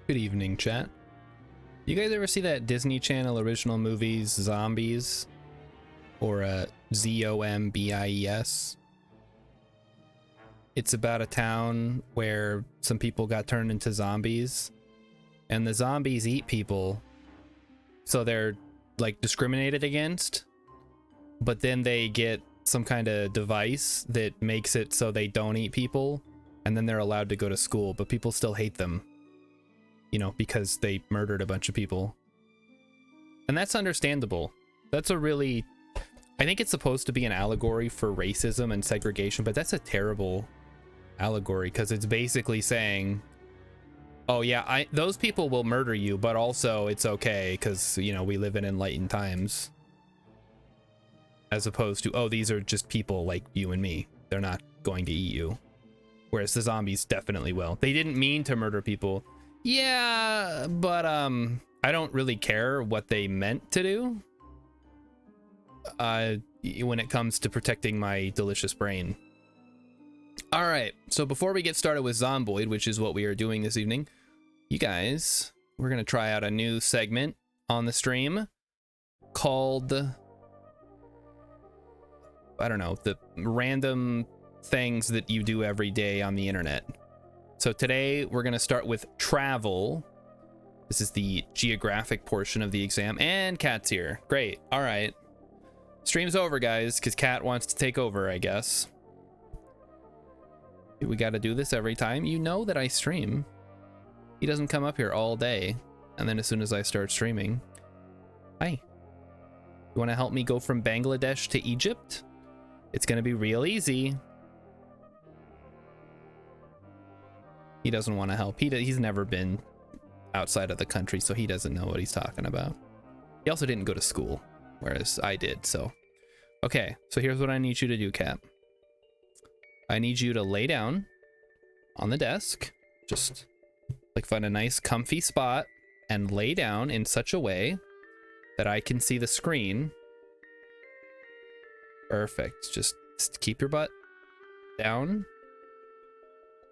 Good evening, chat. You guys ever see that Disney Channel original movies, Zombies? Or Zombies? It's about a town where some people got turned into zombies, and the zombies eat people, so they're like discriminated against, but then they get some kind of device that makes it so they don't eat people, and then they're allowed to go to school, but people still hate them, you know, because they murdered a bunch of people. And that's understandable. That's a really, I think it's supposed to be an allegory for racism and segregation, but that's a terrible allegory, because it's basically saying, oh yeah, those people will murder you, but also it's okay because, you know, we live in enlightened times, as opposed to, oh, these are just people like you and me, they're not going to eat you. Whereas the zombies definitely will. They didn't mean to murder people. Yeah, but I don't really care what they meant to do when it comes to protecting my delicious brain. All right, so before we get started with Zomboid, which is what we are doing this evening, you guys, we're gonna try out a new segment on the stream called, I don't know, the random things that you do every day on the internet. So today we're gonna start with travel. This is the geographic portion of the exam, and Kat's here. Great. All right, stream's over, guys, because Kat wants to take over, I guess. We got to do this every time. You know that I stream. He doesn't come up here all day, and then as soon as I start streaming, hi, you want to help me go from Bangladesh to Egypt? It's gonna be real easy. He doesn't want to help. He's never been outside of the country, so he doesn't know what he's talking about. He also didn't go to school, whereas I did. So okay, so here's what I need you to do, Kat. I need you to lay down on the desk, just like find a nice comfy spot and lay down in such a way that I can see the screen. Perfect. Just keep your butt down.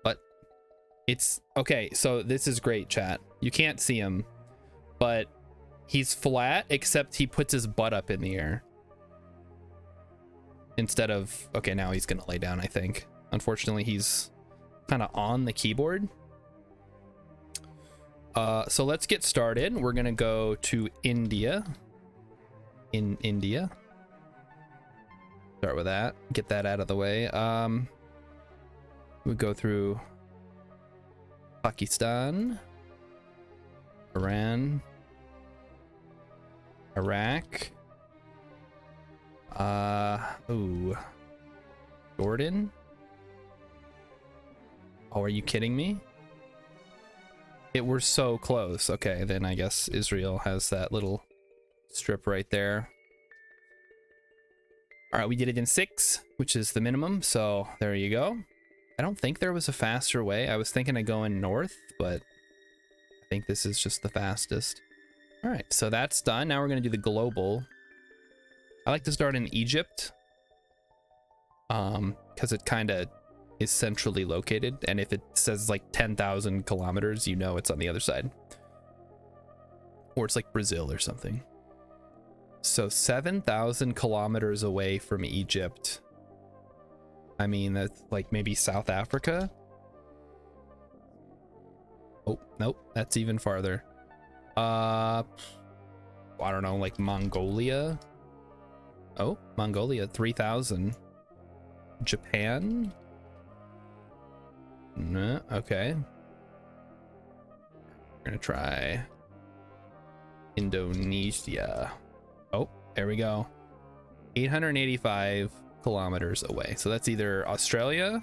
But it's okay. So this is great, chat. You can't see him, but he's flat, except he puts his butt up in the air. Instead of, okay, now he's gonna lay down, I think. Unfortunately, he's kind of on the keyboard. So let's get started. We're gonna go to India. In India. Start with that. Get that out of the way. We go through Pakistan, Iran, Iraq. Ooh, Jordan. Oh, are you kidding me? We're so close. Okay, then I guess Israel has that little strip right there. All right, we did it in 6, which is the minimum, so there you go. I don't think there was a faster way. I was thinking of going north, but I think this is just the fastest. All right, so that's done. Now we're gonna do the global. I like to start in Egypt, because it kind of is centrally located, and if it says like 10,000 kilometers, you know it's on the other side. Or it's like Brazil or something. So 7,000 kilometers away from Egypt. I mean, that's like maybe South Africa. Oh, nope, that's even farther. I don't know, like Mongolia. Oh, Mongolia, 3,000. Japan? No, okay. We're gonna try Indonesia. Oh, there we go. 885 kilometers away. So that's either Australia.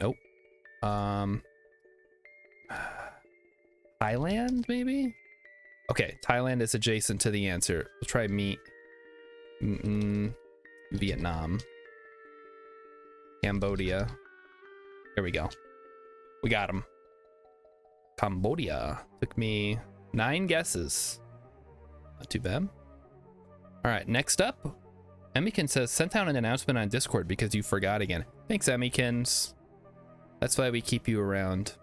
Nope. Thailand, maybe? Okay, Thailand is adjacent to the answer. We'll try Vietnam. Cambodia. There we go. We got him. Cambodia. Took me 9 guesses. Not too bad. All right, next up, Emmykin says, sent out an announcement on Discord because you forgot again. Thanks, Emmykins. That's why we keep you around.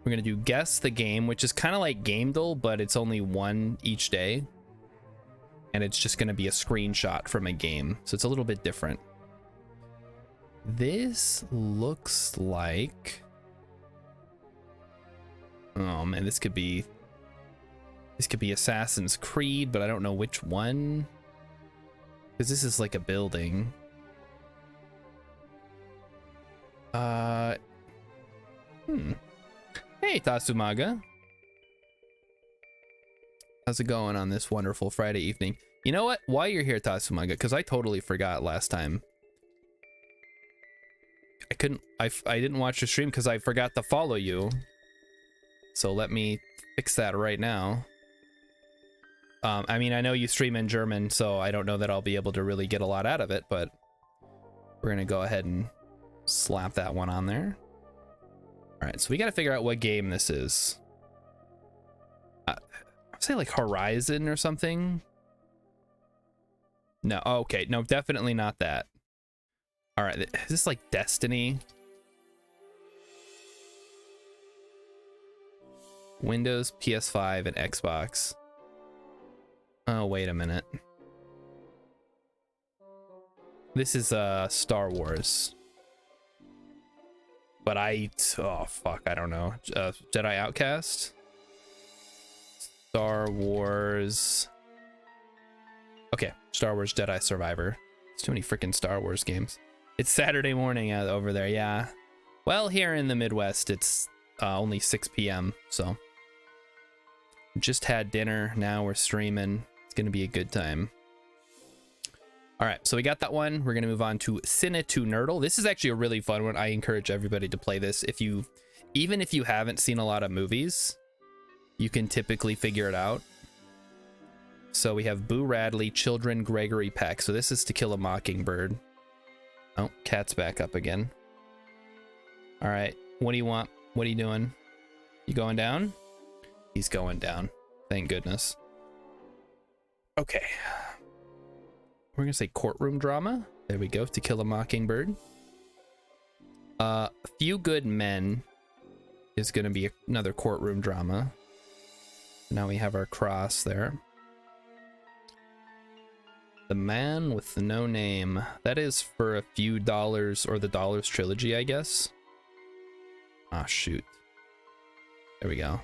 We're gonna do guess the game, which is kind of like Gamedle, but it's only one each day. And it's just gonna be a screenshot from a game. So it's a little bit different. This looks like... Oh man, this could be Assassin's Creed, but I don't know which one. Because this is like a building. Hey, Tatsumaga. How's it going on this wonderful Friday evening? You know what? While you're here, Tatsumaga, because I totally forgot last time. I didn't watch the stream because I forgot to follow you. So let me fix that right now. I mean, I know you stream in German, so I don't know that I'll be able to really get a lot out of it, but we're gonna go ahead and slap that one on there. All right, so we got to figure out what game this is. I'd say like Horizon or something. No, okay, no, definitely not that. All right, is this like Destiny? Windows, PS5, and Xbox. Oh, wait a minute. This is Star Wars. But oh fuck, I don't know. Jedi Outcast? Star Wars. Okay, Star Wars Jedi Survivor. It's too many freaking Star Wars games. It's Saturday morning over there, yeah. Well, here in the Midwest, it's only 6 p.m., so. Just had dinner, now we're streaming. It's gonna be a good time. All right, so we got that one. We're gonna move on to Cine to Nerdle. This is actually a really fun one. I encourage everybody to play this. Even if you haven't seen a lot of movies, you can typically figure it out. So we have Boo Radley, Children, Gregory Peck. So this is To Kill a Mockingbird. Oh, cat's back up again. All right, what do you want? What are you doing? You going down? He's going down. Thank goodness. Okay. We're gonna say courtroom drama. There we go. To Kill a Mockingbird. A Few Good Men is gonna be another courtroom drama. Now we have our cross there. The Man with No Name. That is for A Few Dollars, or the Dollars Trilogy, I guess. Ah, shoot. There we go.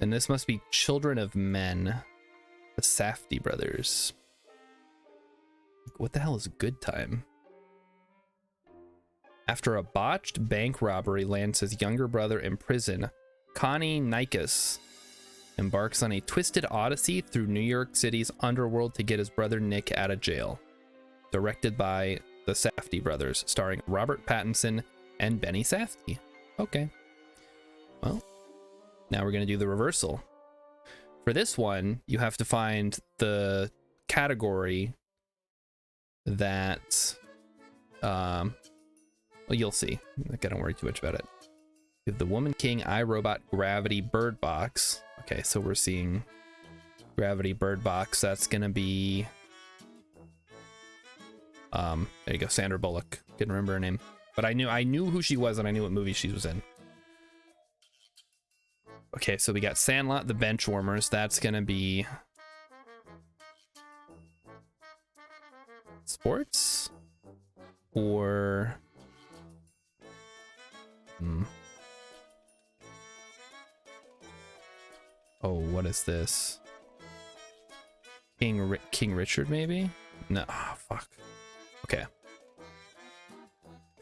And this must be Children of Men. The Safdie brothers. What the hell is Good Time? After a botched bank robbery lands his younger brother in prison, Connie Nikas embarks on a twisted odyssey through New York City's underworld to get his brother Nick out of jail. Directed by the Safdie brothers, starring Robert Pattinson and Benny Safdie. Okay. Well, now we're going to do the reversal. For this one, you have to find the category that, well, you'll see. I don't worry too much about it. We have The Woman King, iRobot, Gravity, Bird Box. Okay, so we're seeing Gravity, Bird Box. That's gonna be, there you go, Sandra Bullock. Couldn't remember her name, but I knew who she was and I knew what movie she was in. Okay, so we got Sandlot, The Benchwarmers. That's gonna be sports or oh, what is this? King Richard, maybe? No, oh, fuck. Okay,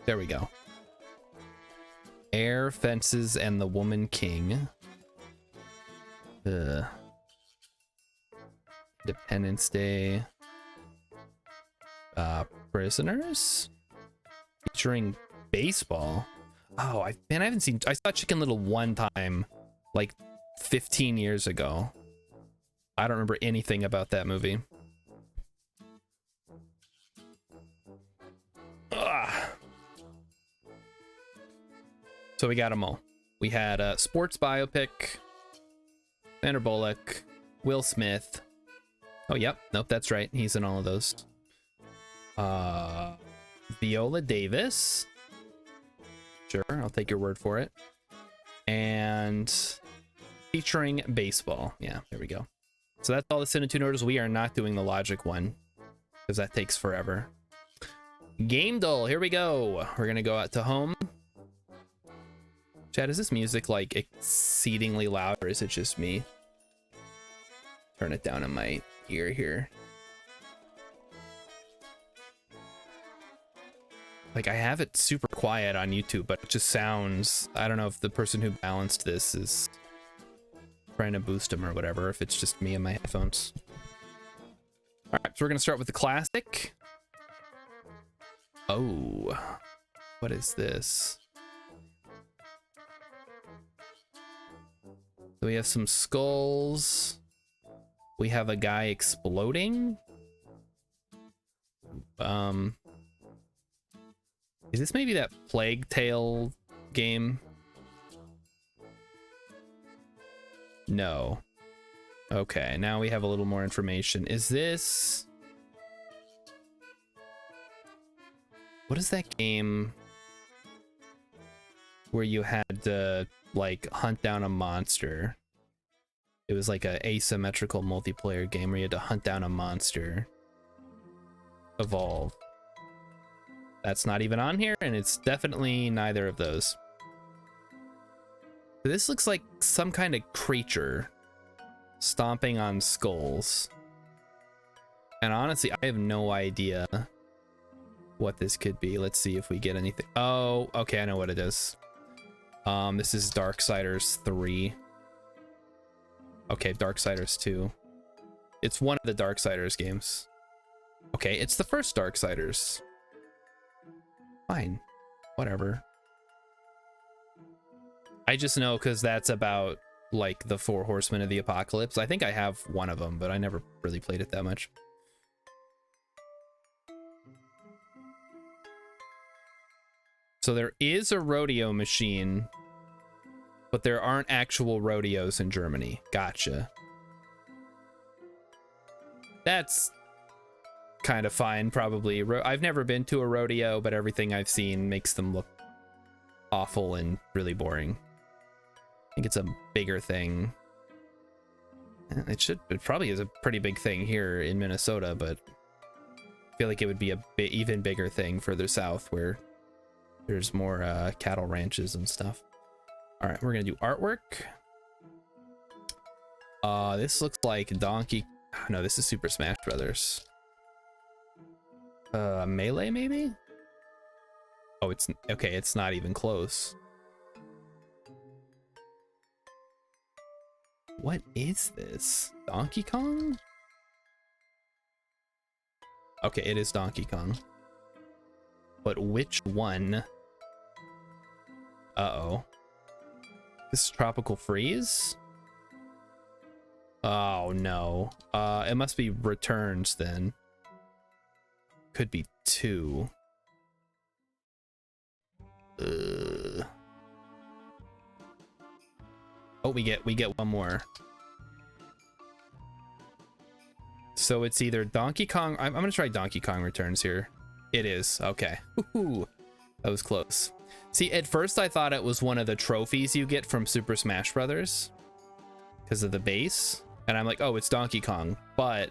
there we go. Air, Fences, and The Woman King. Independence Day. Prisoners, featuring baseball. Oh, I haven't seen. I saw Chicken Little one time, like 15 years ago. I don't remember anything about that movie. Ugh. So we got them all. We had a sports biopic, Sandra Bullock, Will Smith. Oh, yep. Nope, that's right. He's in all of those. Viola Davis. Sure, I'll take your word for it. And featuring baseball. Yeah, there we go. So that's all the Sin and Tune orders. We are not doing the Logic one because that takes forever. Game Dull, here we go. We're gonna go out to home. Chad, is this music like exceedingly loud or is it just me? Turn it down in my ear here. Like I have it super quiet on YouTube, but it just sounds, I don't know if the person who balanced this is trying to boost them or whatever, if it's just me and my headphones. All right, so we're gonna start with the classic. Oh, what is this? So we have some skulls. We have a guy exploding. Is this maybe that Plague Tale game? No. Okay, now we have a little more information. Is this... What is that game where you had to, like, hunt down a monster? It was like a asymmetrical multiplayer game where you had to hunt down a monster. Evolve. That's not even on here, and it's definitely neither of those. This looks like some kind of creature stomping on skulls. And honestly, I have no idea what this could be. Let's see if we get anything. Oh, okay, I know what it is. This is Darksiders 3. Okay, Darksiders 2. It's one of the Darksiders games. Okay, it's the first Darksiders. Fine, whatever. I just know because that's about like the 4 Horsemen of the Apocalypse. I think I have one of them, but I never really played it that much. So there is a rodeo machine, but there aren't actual rodeos in Germany. Gotcha. That's kind of fine, probably. I've never been to a rodeo, but everything I've seen makes them look awful and really boring. I think it's a bigger thing. It probably is a pretty big thing here in Minnesota, but I feel like it would be a even bigger thing further south where there's more cattle ranches and stuff. All right, we're gonna do artwork. This looks like Donkey. No, this is Super Smash Brothers. Melee maybe? Oh, it's okay. It's not even close. What is this? Donkey Kong? Okay, it is Donkey Kong. But which one? Uh-oh. This is Tropical Freeze? Oh, no. It must be Returns, then. Could be 2. Oh, we get one more. So it's either Donkey Kong. I'm gonna try Donkey Kong Returns here. It is. Okay. Woohoo. That was close. See, at first I thought it was one of the trophies you get from Super Smash Brothers because of the base, and I'm like, oh, it's Donkey Kong, but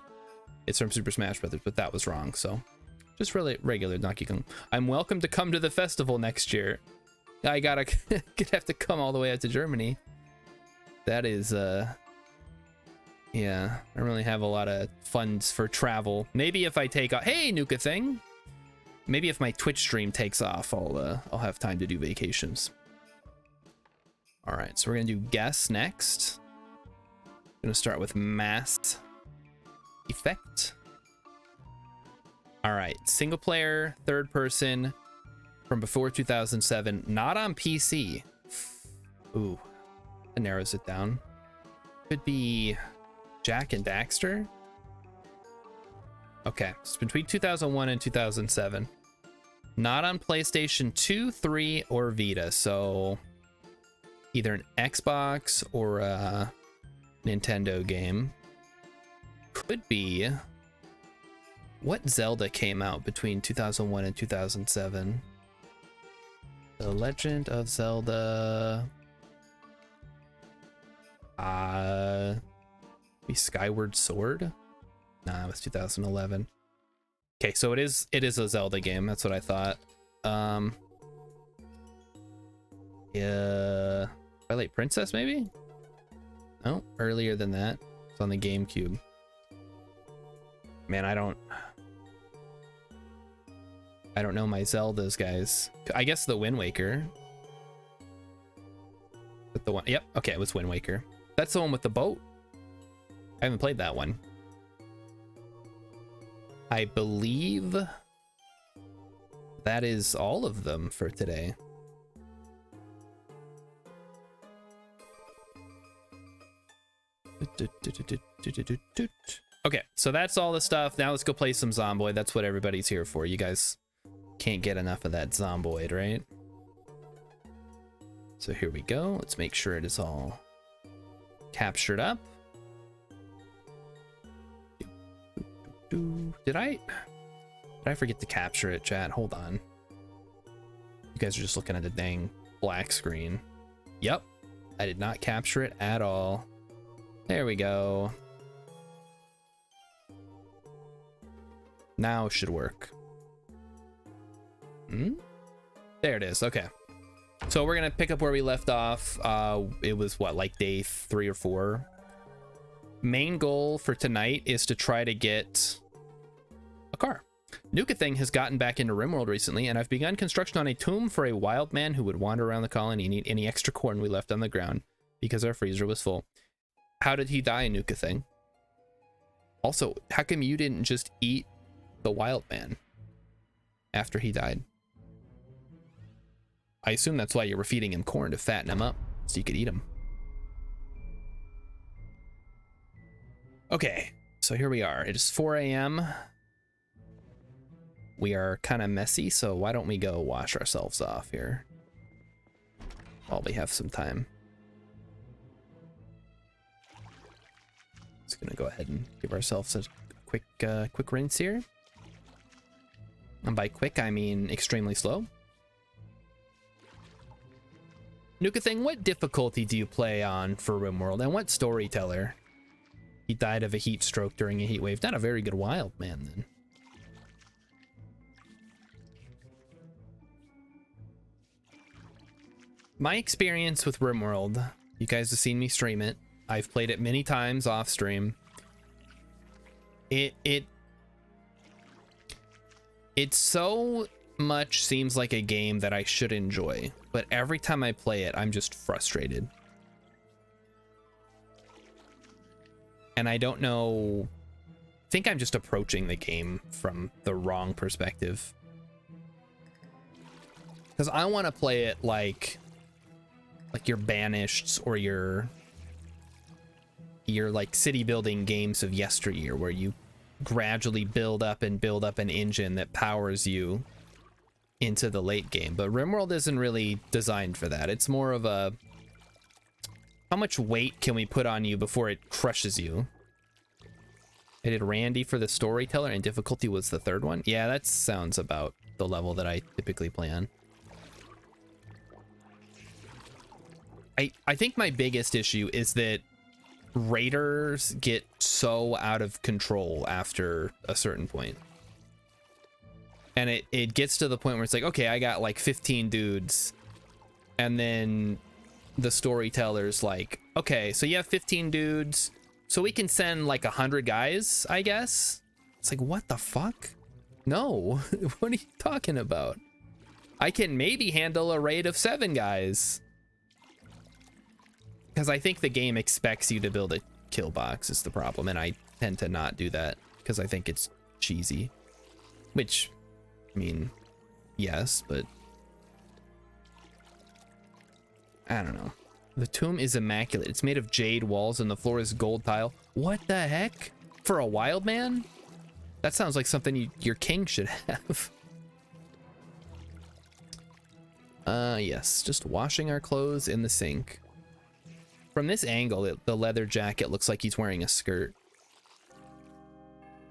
it's from Super Smash Brothers. But that was wrong. So just really regular Donkey Kong. I'm welcome to come to the festival next year. I gotta have to come all the way out to Germany. That is yeah, I don't really have a lot of funds for travel. Maybe if I take off, hey, Nuka thing. Maybe if my Twitch stream takes off, I'll have time to do vacations. All right, so we're gonna do guess next. Gonna start with Mass Effect. All right, single player, third person, from before 2007, not on PC. Ooh, that narrows it down. Could be Jack and Daxter. Okay, it's between 2001 and 2007. Not on PlayStation 2, 3, or Vita, so either an Xbox or a Nintendo game. Could be What Zelda came out between 2001 and 2007? The Legend of Zelda. Be Skyward Sword? Nah, it was 2011. Okay, so it is a Zelda game. That's what I thought. Yeah, Twilight Princess maybe? No, earlier than that. It's on the GameCube. Man, I don't know my Zeldas, guys. I guess the Wind Waker. With the one, yep, okay, it was Wind Waker. That's the one with the boat. I haven't played that one. I believe that is all of them for today. Okay, so that's all the stuff. Now let's go play some Zomboid. That's what everybody's here for. You guys can't get enough of that Zomboid, right? So here we go. Let's make sure it is all captured up. Did I forget to capture it, chat? Hold on. You guys are just looking at the dang black screen. Yep, I did not capture it at all. There we go. Now it should work. There it is. Okay. So we're gonna pick up where we left off. It was what, like day 3 or 4. Main goal for tonight is to try to get a car. Nuka Thing has gotten back into RimWorld recently, and I've begun construction on a tomb for a wild man who would wander around the colony and eat any extra corn we left on the ground because our freezer was full. How did he die, Nuka Thing? Also, how come you didn't just eat the wild man after he died? I assume that's why you were feeding him corn, to fatten him up so you could eat him. Okay, so here we are. It is 4 a.m. We are kind of messy, so why don't we go wash ourselves off here while we have some time. Just gonna go ahead and give ourselves a quick rinse here. And by quick, I mean extremely slow. Nuka Thing, what difficulty do you play on for RimWorld, and what storyteller? He died of a heat stroke during a heat wave. Not a very good wild man, then. My experience with RimWorld, you guys have seen me stream it. I've played it many times off stream. It so much seems like a game that I should enjoy, but every time I play it, I'm just frustrated. And I don't know, I think I'm just approaching the game from the wrong perspective. Because I want to play it like your Banished or your like city building games of yesteryear, where you gradually build up an engine that powers you into the late game. But RimWorld isn't really designed for that. It's more of a, how much weight can we put on you before it crushes you? I did Randy for the storyteller, and difficulty was the third one. Yeah, that sounds about the level that I typically play on. I think my biggest issue is that raiders get so out of control after a certain point. And it gets to the point where it's like, okay, I got like 15 dudes. And then the storyteller's like, okay, so you have 15 dudes, so we can send like 100 guys, I guess? It's like, what the fuck? No, what are you talking about? I can maybe handle a raid of 7 guys. Because I think the game expects you to build a kill box is the problem, and I tend to not do that because I think it's cheesy. Which, I mean, yes, but I don't know. The tomb is immaculate. It's made of jade walls and the floor is gold tile. What the heck? For a wild man? That sounds like something your king should have. Yes, just washing our clothes in the sink. From this angle, the leather jacket looks like he's wearing a skirt.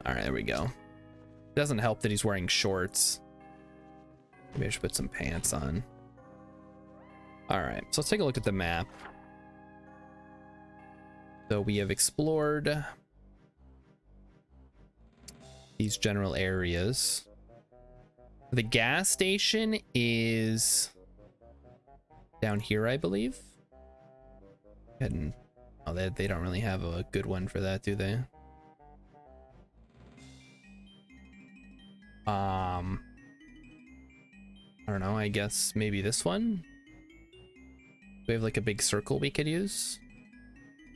All right, there we go. Doesn't help that he's wearing shorts. Maybe I should put some pants on. All right, so let's take a look at the map. So we have explored these general areas. The gas station is down here, I believe. And oh, they don't really have a good one for that, do they? I don't know, I guess maybe this one? We have like a big circle we could use.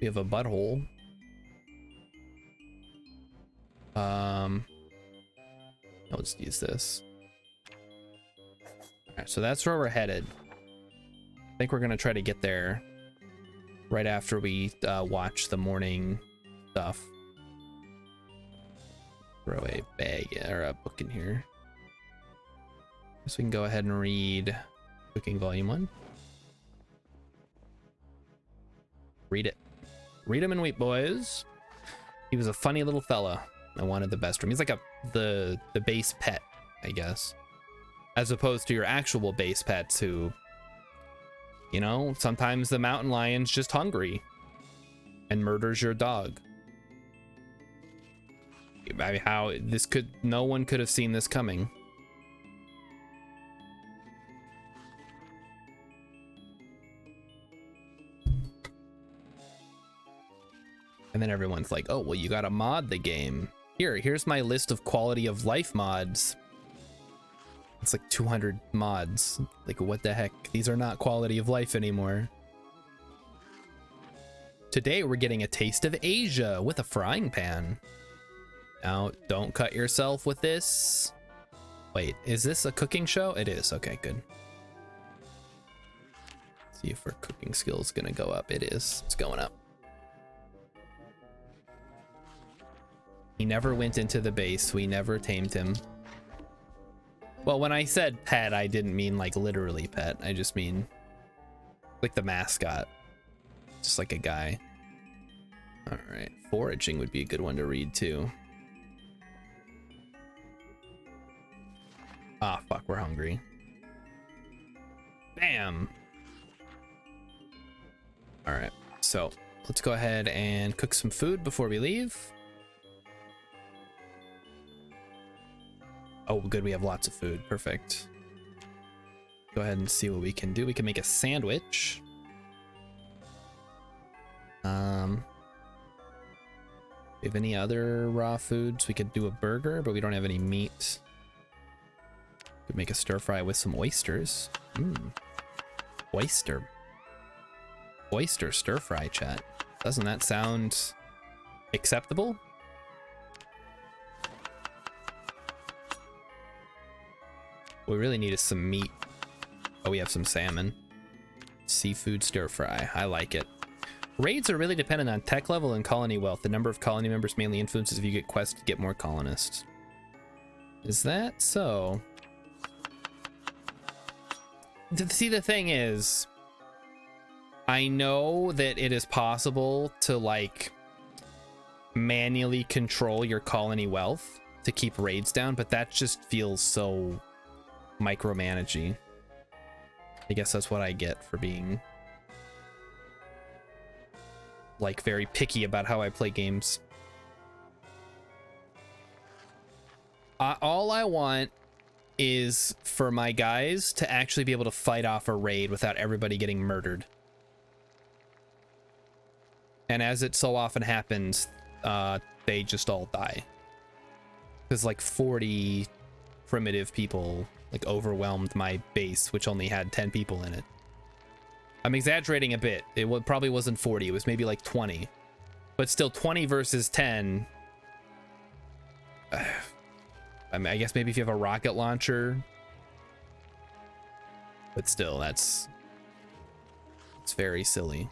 We have a butthole. Let's use this. Alright, so that's where we're headed. I think we're gonna try to get there right after we watch the morning stuff. Throw a bag or a book in here. So we can go ahead and read Cooking Volume 1. Read it. Read him and weep, boys. He was a funny little fella. I wanted the best for him. He's like the base pet, I guess. As opposed to your actual base pets who, you know, sometimes the mountain lion's just hungry and murders your dog. I mean, how this could, no one could have seen this coming. And then everyone's like, oh, well, you gotta mod the game. Here's my list of quality of life mods. It's like 200 mods. Like, what the heck? These are not quality of life anymore. Today, we're getting a taste of Asia with a frying pan. Now, don't cut yourself with this. Wait, is this a cooking show? It is. Okay, good. Let's see if our cooking skill is gonna go up. It is. It's going up. He never went into the base. We never tamed him. Well, when I said pet, I didn't mean like literally pet. I just mean like the mascot. Just like a guy. All right. Foraging would be a good one to read too. Ah, fuck, we're hungry. Bam. All right. So let's go ahead and cook some food before we leave. Oh, good, we have lots of food. Perfect. Go ahead and see what we can do. We can make a sandwich. We have any other raw foods? We could do a burger, but we don't have any meat. Could make a stir fry with some oysters. Oyster stir fry, chat. Doesn't that sound acceptable? What we really need is some meat. Oh, we have some salmon. Seafood stir fry. I like it. Raids are really dependent on tech level and colony wealth. The number of colony members mainly influences if you get quests to get more colonists. Is that so? See, the thing is, I know that it is possible to like manually control your colony wealth to keep raids down, but that just feels so micromanaging. I guess that's what I get for being like very picky about how I play games. All I want is for my guys to actually be able to fight off a raid without everybody getting murdered. And as it so often happens, they just all die. Because like 40 primitive people like overwhelmed my base, which only had 10 people in it. I'm exaggerating a bit. It probably wasn't 40. It was maybe like 20. But still, 20 versus 10. I mean, I guess maybe if you have a rocket launcher. But still, it's very silly.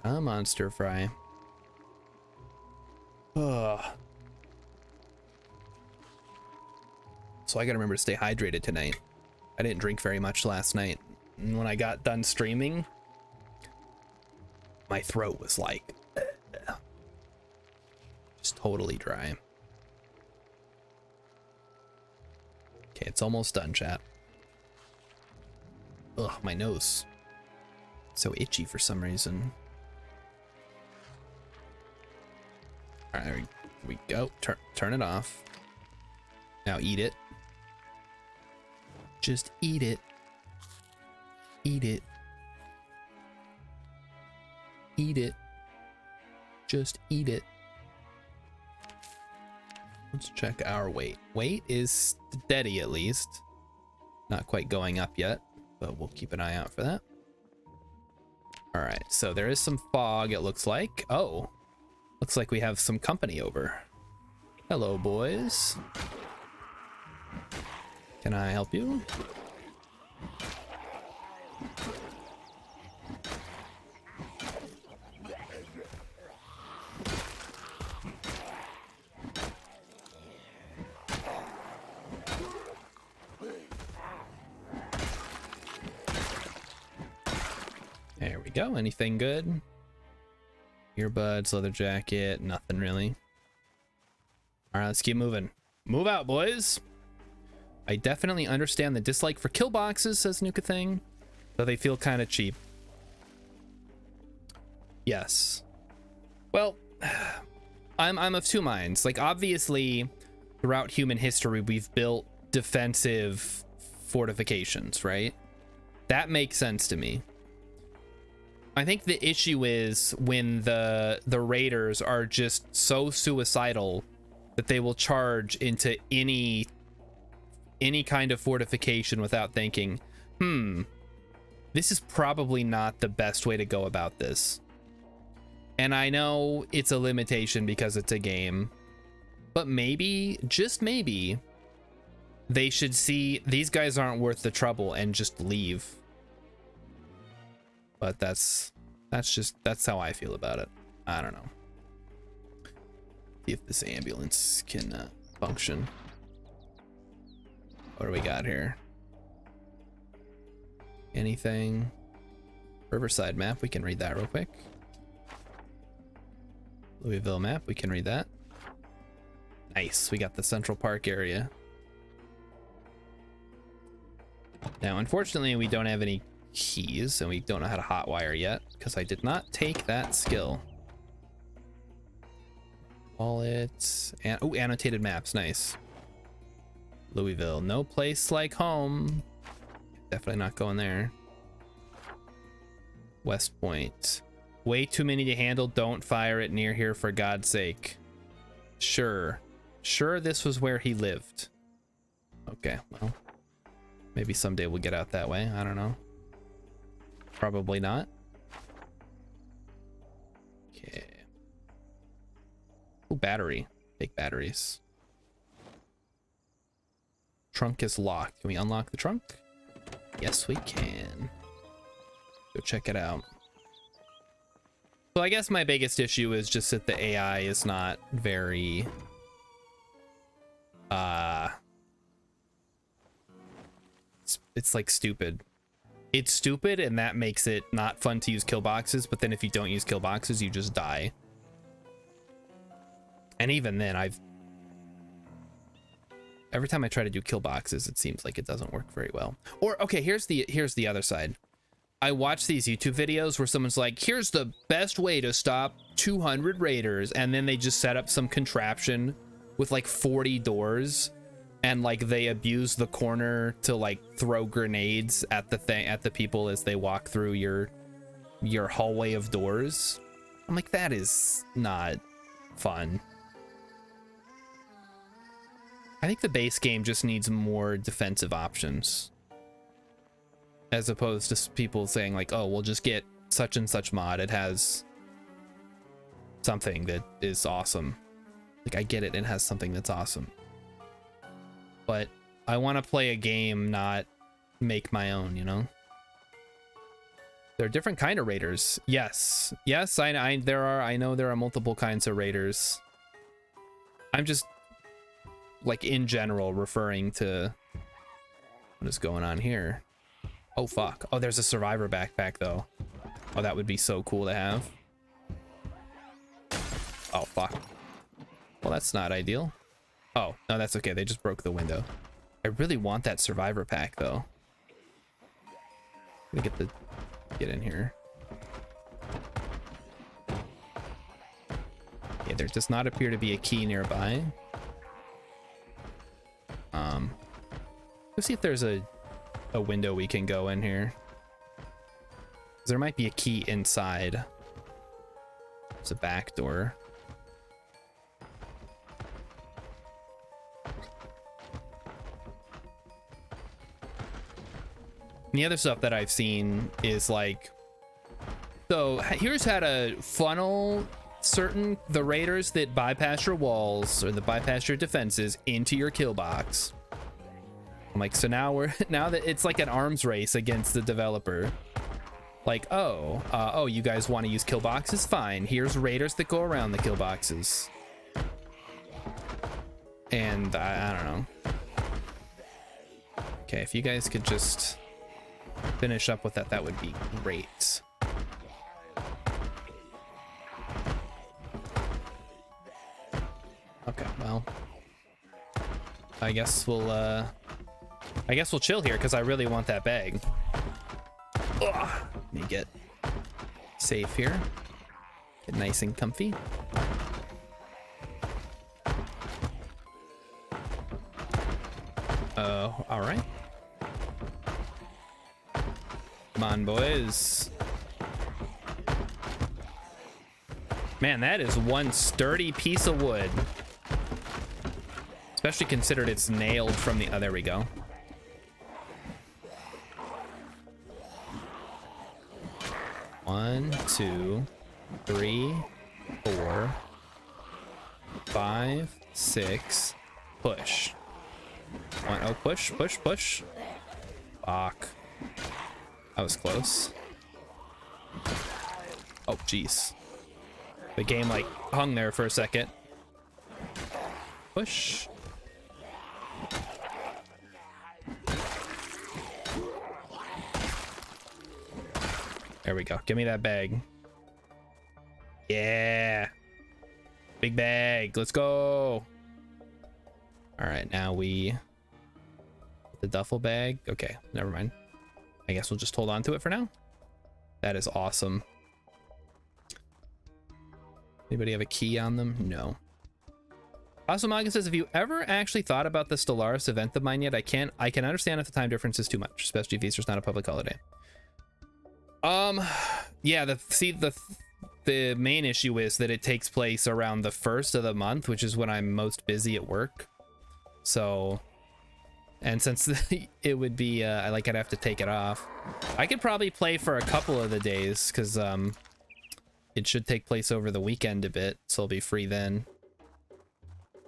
A monster fry. Ugh. So I gotta remember to stay hydrated tonight. I didn't drink very much last night. And when I got done streaming, my throat was like... totally dry. Okay, it's almost done, chat. Ugh, my nose. So itchy for some reason. All right, there we go. Turn it off. Now eat it. Just eat it. Eat it. Eat it. Just eat it. Let's check our weight. Weight is steady at least. Not quite going up yet, but we'll keep an eye out for that. All right, so there is some fog, it looks like. Oh, looks like we have some company over. Hello, boys. Can I help you? There we go. Anything good? Earbuds, leather jacket, nothing really. All right, let's keep moving. Move out, boys. I definitely understand the dislike for kill boxes, says Nuka Thing, though they feel kind of cheap. Yes. Well, I'm of two minds. Like, obviously, throughout human history, we've built defensive fortifications, right? That makes sense to me. I think the issue is when the raiders are just so suicidal that they will charge into any kind of fortification without thinking, this is probably not the best way to go about this. And I know it's a limitation because it's a game, but maybe, just maybe, they should see these guys aren't worth the trouble and just leave. But that's how I feel about it. I don't know. See if this ambulance can function. What do we got here? Anything? Riverside map, we can read that real quick. Louisville map, we can read that. Nice, we got the Central Park area. Now, unfortunately, we don't have any keys, and we don't know how to hotwire yet, because I did not take that skill. Wallet, and oh, annotated maps, nice. Louisville, no place like home. Definitely not going there. West Point, way too many to handle. Don't fire it near here for God's sake. Sure, this was where he lived. Okay, well, maybe someday we'll get out that way. I don't know. Probably not. Okay. Oh, battery. Take batteries. Trunk is locked. Can we unlock the trunk? Yes, we can. Go check it out. So I guess my biggest issue is just that the AI is not very... It's like stupid. It's stupid, and that makes it not fun to use kill boxes, but then if you don't use kill boxes, you just die. And even then, every time I try to do kill boxes, it seems like it doesn't work very well. Or, okay, here's the other side. I watch these YouTube videos where someone's like, here's the best way to stop 200 raiders, and then they just set up some contraption with like 40 doors, and like they abuse the corner to like throw grenades at the people as they walk through your hallway of doors. I'm like, that is not fun. I think the base game just needs more defensive options, as opposed to people saying like, oh, we'll just get such and such mod. It has something that is awesome. Like, I get it. It has something that's awesome. But I want to play a game, not make my own, you know? There are different kind of raiders. Yes. Yes, I know there are multiple kinds of raiders. I'm just, like, in general, referring to what is going on here. Oh, fuck. Oh, there's a survivor backpack, though. Oh, that would be so cool to have. Oh, fuck. Well, that's not ideal. Oh, no, that's okay. They just broke the window. I really want that survivor pack, though. Let me get in here. Yeah, there does not appear to be a key nearby. Let's see if there's a window we can go in here. There might be a key inside. It's a back door. And the other stuff that I've seen is like, so here's how to funnel the raiders that bypass your walls or that bypass your defenses into your kill box. I'm like, so now that it's like an arms race against the developer. Like, oh, you guys want to use kill boxes? Fine. Here's raiders that go around the kill boxes. And I don't know. Okay, if you guys could just finish up with that, that would be great. Okay, well, I guess we'll chill here because I really want that bag. Ugh. Let me get safe here. Get nice and comfy. All right. Come on, boys. Man, that is one sturdy piece of wood. Especially considered it's nailed from the... Oh, there we go. One, two, three, 4, 5, 6. Push. Oh, push, push, push. Fuck. That was close. Oh, jeez. The game, like, hung there for a second. Push. There we go. Give me that bag. Yeah. Big bag. Let's go. All right, now the duffel bag. Okay, never mind. I guess we'll just hold on to it for now. That is awesome. Anybody have a key on them? No. Also, Maga says, have you ever actually thought about the Stellaris event of mine yet? I can understand if the time difference is too much, especially if Easter's not a public holiday. Yeah, the main issue is that it takes place around the 1st of the month, which is when I'm most busy at work. So, and since it would be, I'd have to take it off. I could probably play for a couple of the days, because, it should take place over the weekend a bit, so I'll be free then.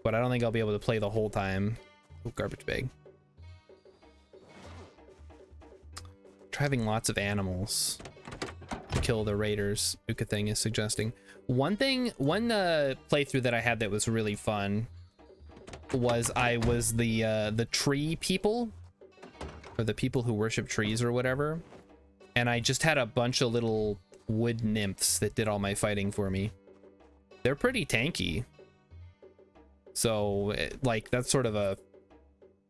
But I don't think I'll be able to play the whole time. Oh, garbage bag. Driving lots of animals to kill the raiders, Uka thing is suggesting. One playthrough that I had that was really fun was I was the tree people, or the people who worship trees or whatever, and I just had a bunch of little wood nymphs that did all my fighting for me. They're pretty tanky, so like that's sort of a,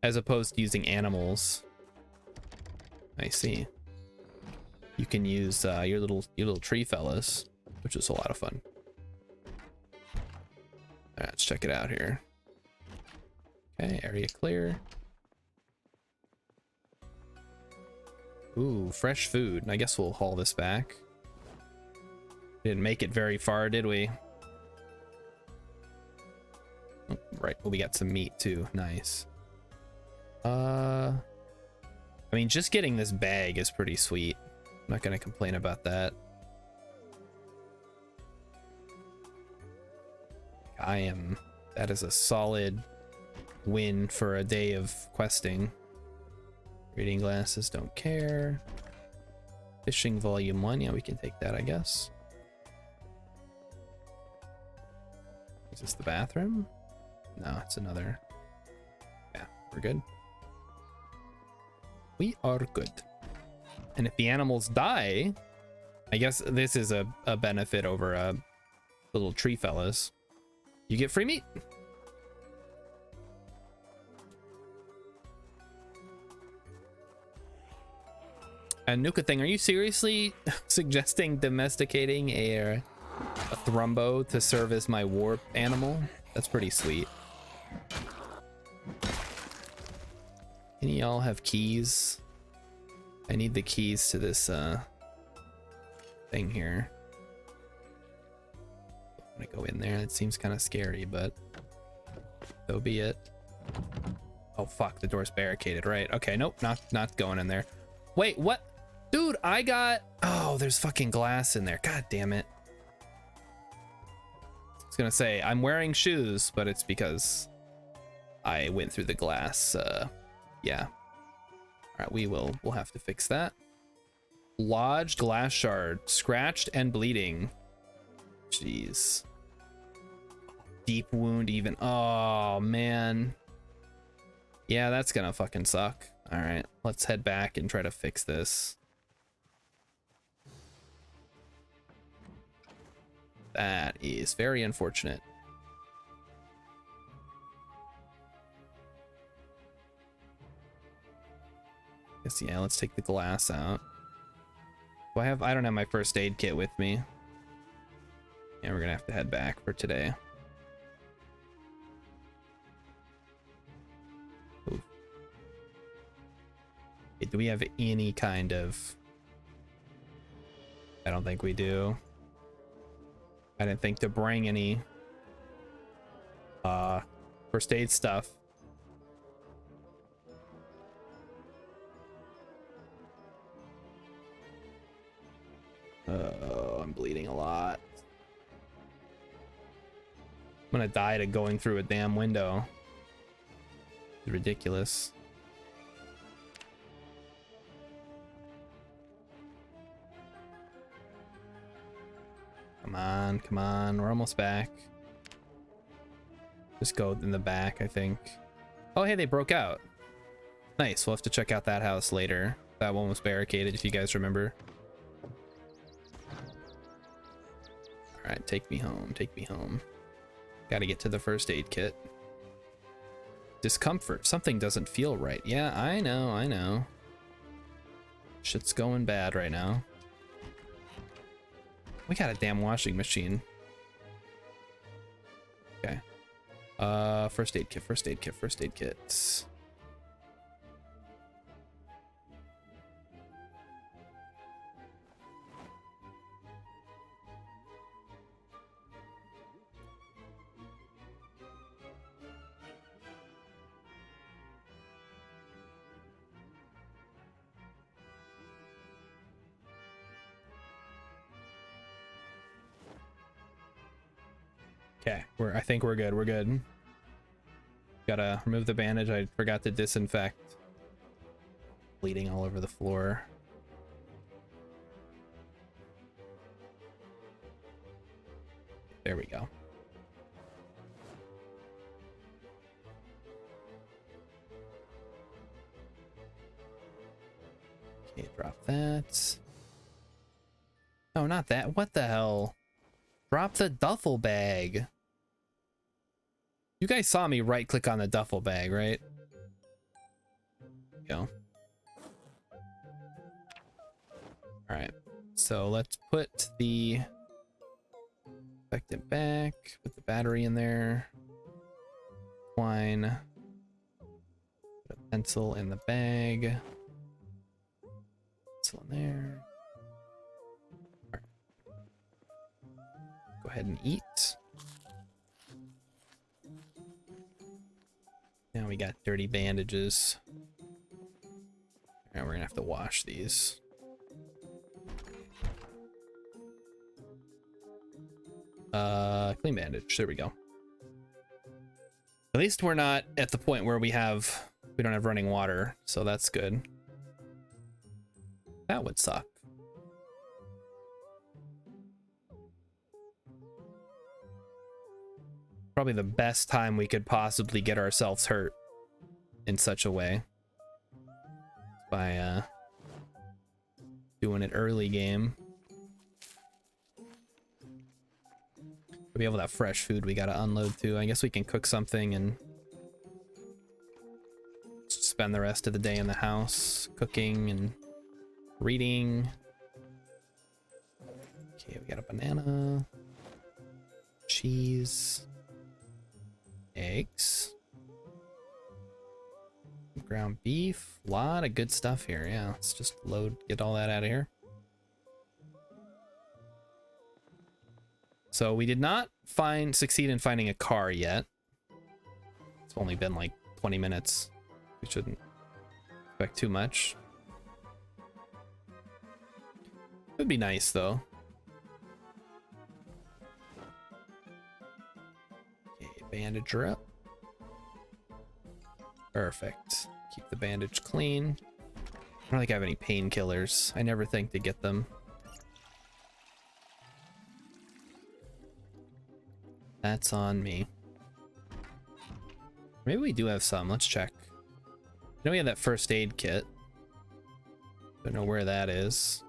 as opposed to using animals. I see. You can use your little tree fellas, which is a lot of fun. All right, let's check it out here. Okay, area clear. Ooh, fresh food. I guess we'll haul this back. Didn't make it very far, did we? Oh, right, well, we got some meat too. Nice. I mean, just getting this bag is pretty sweet. I'm not gonna complain about that. That is a solid win for a day of questing. Reading glasses, don't care. Fishing volume 1, yeah, we can take that, I guess. Is this the bathroom? No, it's another. Yeah, we're good. We are good. And if the animals die, I guess this is a benefit over little tree fellas. You get free meat. And Nuka thing, are you seriously suggesting domesticating a Thrumbo to serve as my warp animal? That's pretty sweet. Any y'all have keys? I need the keys to this thing here. I'm gonna go in there. It seems kind of scary, but so be it. Oh fuck, the door's barricaded, right? Okay, nope, not going in there. Wait, what? Dude, I got... Oh, there's fucking glass in there. God damn it. I was gonna say, I'm wearing shoes, but it's because I went through the glass. Yeah. All right, we'll have to fix that. Lodged glass shard, scratched and bleeding. Jeez. Deep wound even. Oh, man. Yeah, that's gonna fucking suck. All right, let's head back and try to fix this. That is very unfortunate. Guess, yeah, let's take the glass out. Do I don't have my first aid kit with me. Yeah, we're gonna have to head back for today. Ooh. Hey, do we have any kind of... I don't think we do. I didn't think to bring any first aid stuff. Oh, I'm bleeding a lot. I'm gonna die to going through a damn window. It's ridiculous. Come on, we're almost back. Just go in the back, I think. Oh, hey, they broke out. Nice, we'll have to check out that house later. That one was barricaded, if you guys remember. All right, take me home, take me home. Gotta get to the first aid kit. Discomfort, something doesn't feel right. Yeah, I know. Shit's going bad right now. We got a damn washing machine. Okay. First aid kits. Okay, I think we're good. We're good. Gotta remove the bandage. I forgot to disinfect. Bleeding all over the floor. There we go. Okay, drop that. No, not that. What the hell? Drop the duffel bag. You guys saw me right click on the duffel bag, right? Go. All right, so let's put the infectant back, put the battery in there, twine, put a pencil in the bag, pencil in there. All right. Go ahead and eat. Now we got dirty bandages. Now we're gonna have to wash these. Clean bandage. There we go. At least we're not at the point where we don't have running water, so that's good. That would suck. Probably the best time we could possibly get ourselves hurt in such a way. By doing it early game. We have all that fresh food we gotta unload too. I guess we can cook something and spend the rest of the day in the house cooking and Reading. Okay, we got a banana. Cheese. Eggs. Ground beef. A lot of good stuff here. Yeah, let's just get all that out of here. So we did not succeed in finding a car yet. It's only been like 20 minutes. We shouldn't expect too much. Would be nice though. Okay, bandage her up. Perfect. Keep the bandage clean. I don't think I have any painkillers. I never think to get them. That's on me. Maybe we do have some. Let's check. I know we have that first aid kit. Don't know where that is.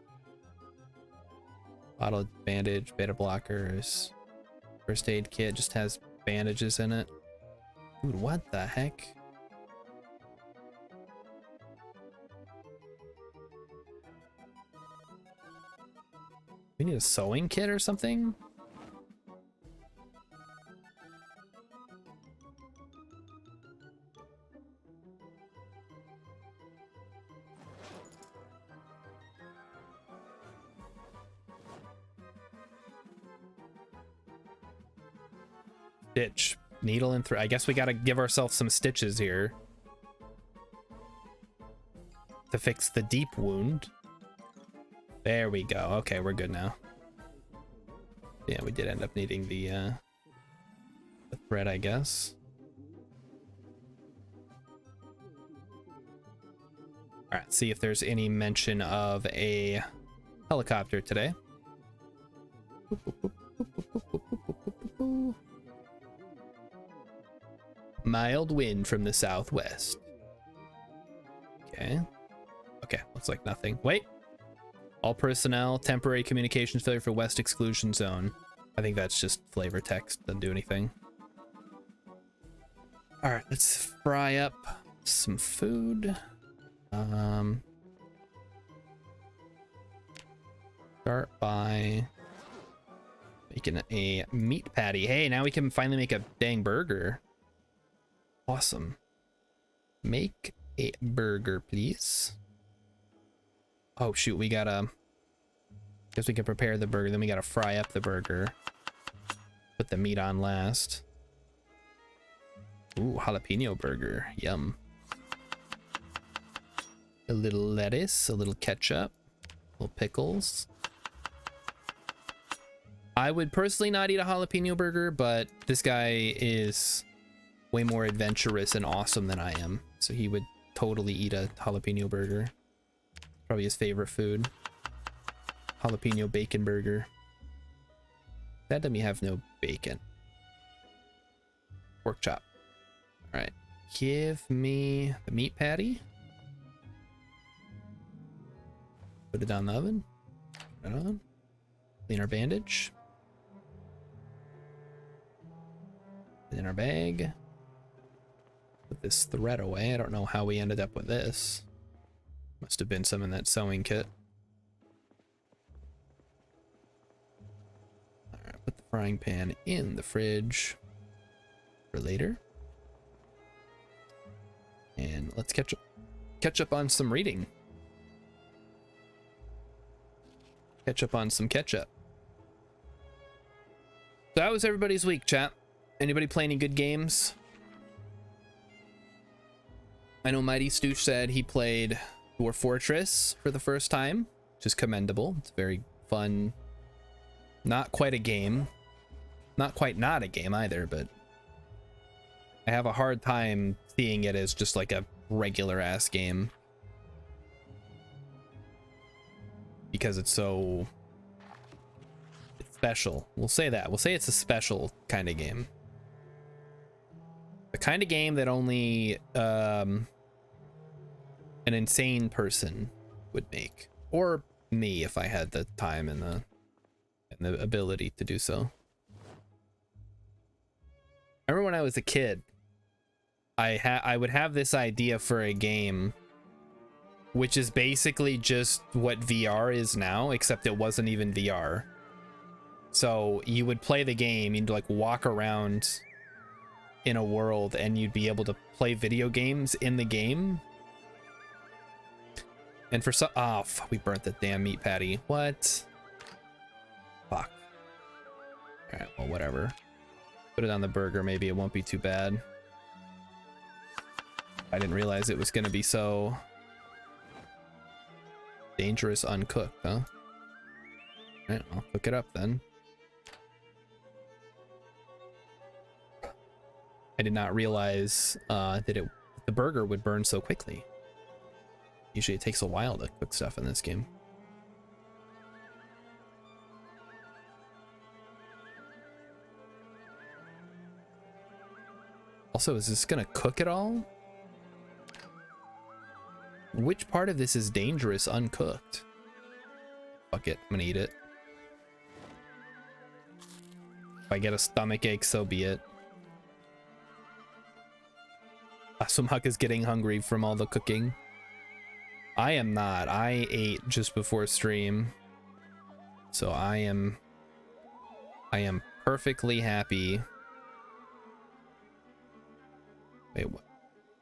Bottle bandage, beta blockers. First aid kit just has bandages in it. Dude, what the heck? We need a sewing kit or something? Stitch. Needle and thread. I guess we gotta give ourselves some stitches here to fix the deep wound. There we go. Okay, we're good now. Yeah, we did end up needing the thread, I guess. All right, see if there's any mention of a helicopter today. Mild wind from the southwest. Okay. Okay, looks like nothing. Wait. All personnel, temporary communications failure for West Exclusion Zone. I think that's just flavor text, doesn't do anything. All right, let's fry up some food. Start by making a meat patty. Hey, now we can finally make a dang burger. Awesome. Make a burger, please. Oh shoot, we gotta, guess we can prepare the burger, then we gotta fry up the burger. Put the meat on last. Ooh, jalapeno burger, yum. A little lettuce, a little ketchup, little pickles. I would personally not eat a jalapeno burger, but this guy is way more adventurous and awesome than I am, so he would totally eat a jalapeno burger. Probably his favorite food. Jalapeno bacon burger. That dummy have no bacon. Pork chop. All right, give me the meat patty. Put it on the oven. Put it on. Clean our bandage. Put it in our bag. Put this thread away. I don't know how we ended up with this. Must have been some in that sewing kit. All right, put the frying pan in the fridge for later. And let's catch up on some reading. Catch up on some ketchup. So how was everybody's week, chat? Anybody play any good games? I know Mighty Stoosh said he played Dwarf Fortress for the first time, which is commendable. It's very fun. Not quite a game. Not quite not a game either, but I have a hard time seeing it as just like a regular ass game. Because it's so special. We'll say that. We'll say it's a special kind of game. The kind of game that only an insane person would make, or me if I had the time and the ability to do so. I remember when I was a kid, I would have this idea for a game which is basically just what VR is now, except it wasn't even VR. So you would play the game, you'd like walk around in a world, and you'd be able to play video games in the game. And for some, oh, fuck, we burnt the damn meat patty. What? Fuck. All right, well, whatever. Put it on the burger, maybe it won't be too bad. I didn't realize it was gonna be so dangerous uncooked, huh? All right, I'll cook it up then. I did not realize that the burger would burn so quickly. Usually it takes a while to cook stuff in this game. Also, is this gonna cook at all? Which part of this is dangerous uncooked? Fuck it, I'm gonna eat it. If I get a stomach ache, so be it. Asumhak is getting hungry from all the cooking. I am not. I ate just before stream. So I am perfectly happy. Wait,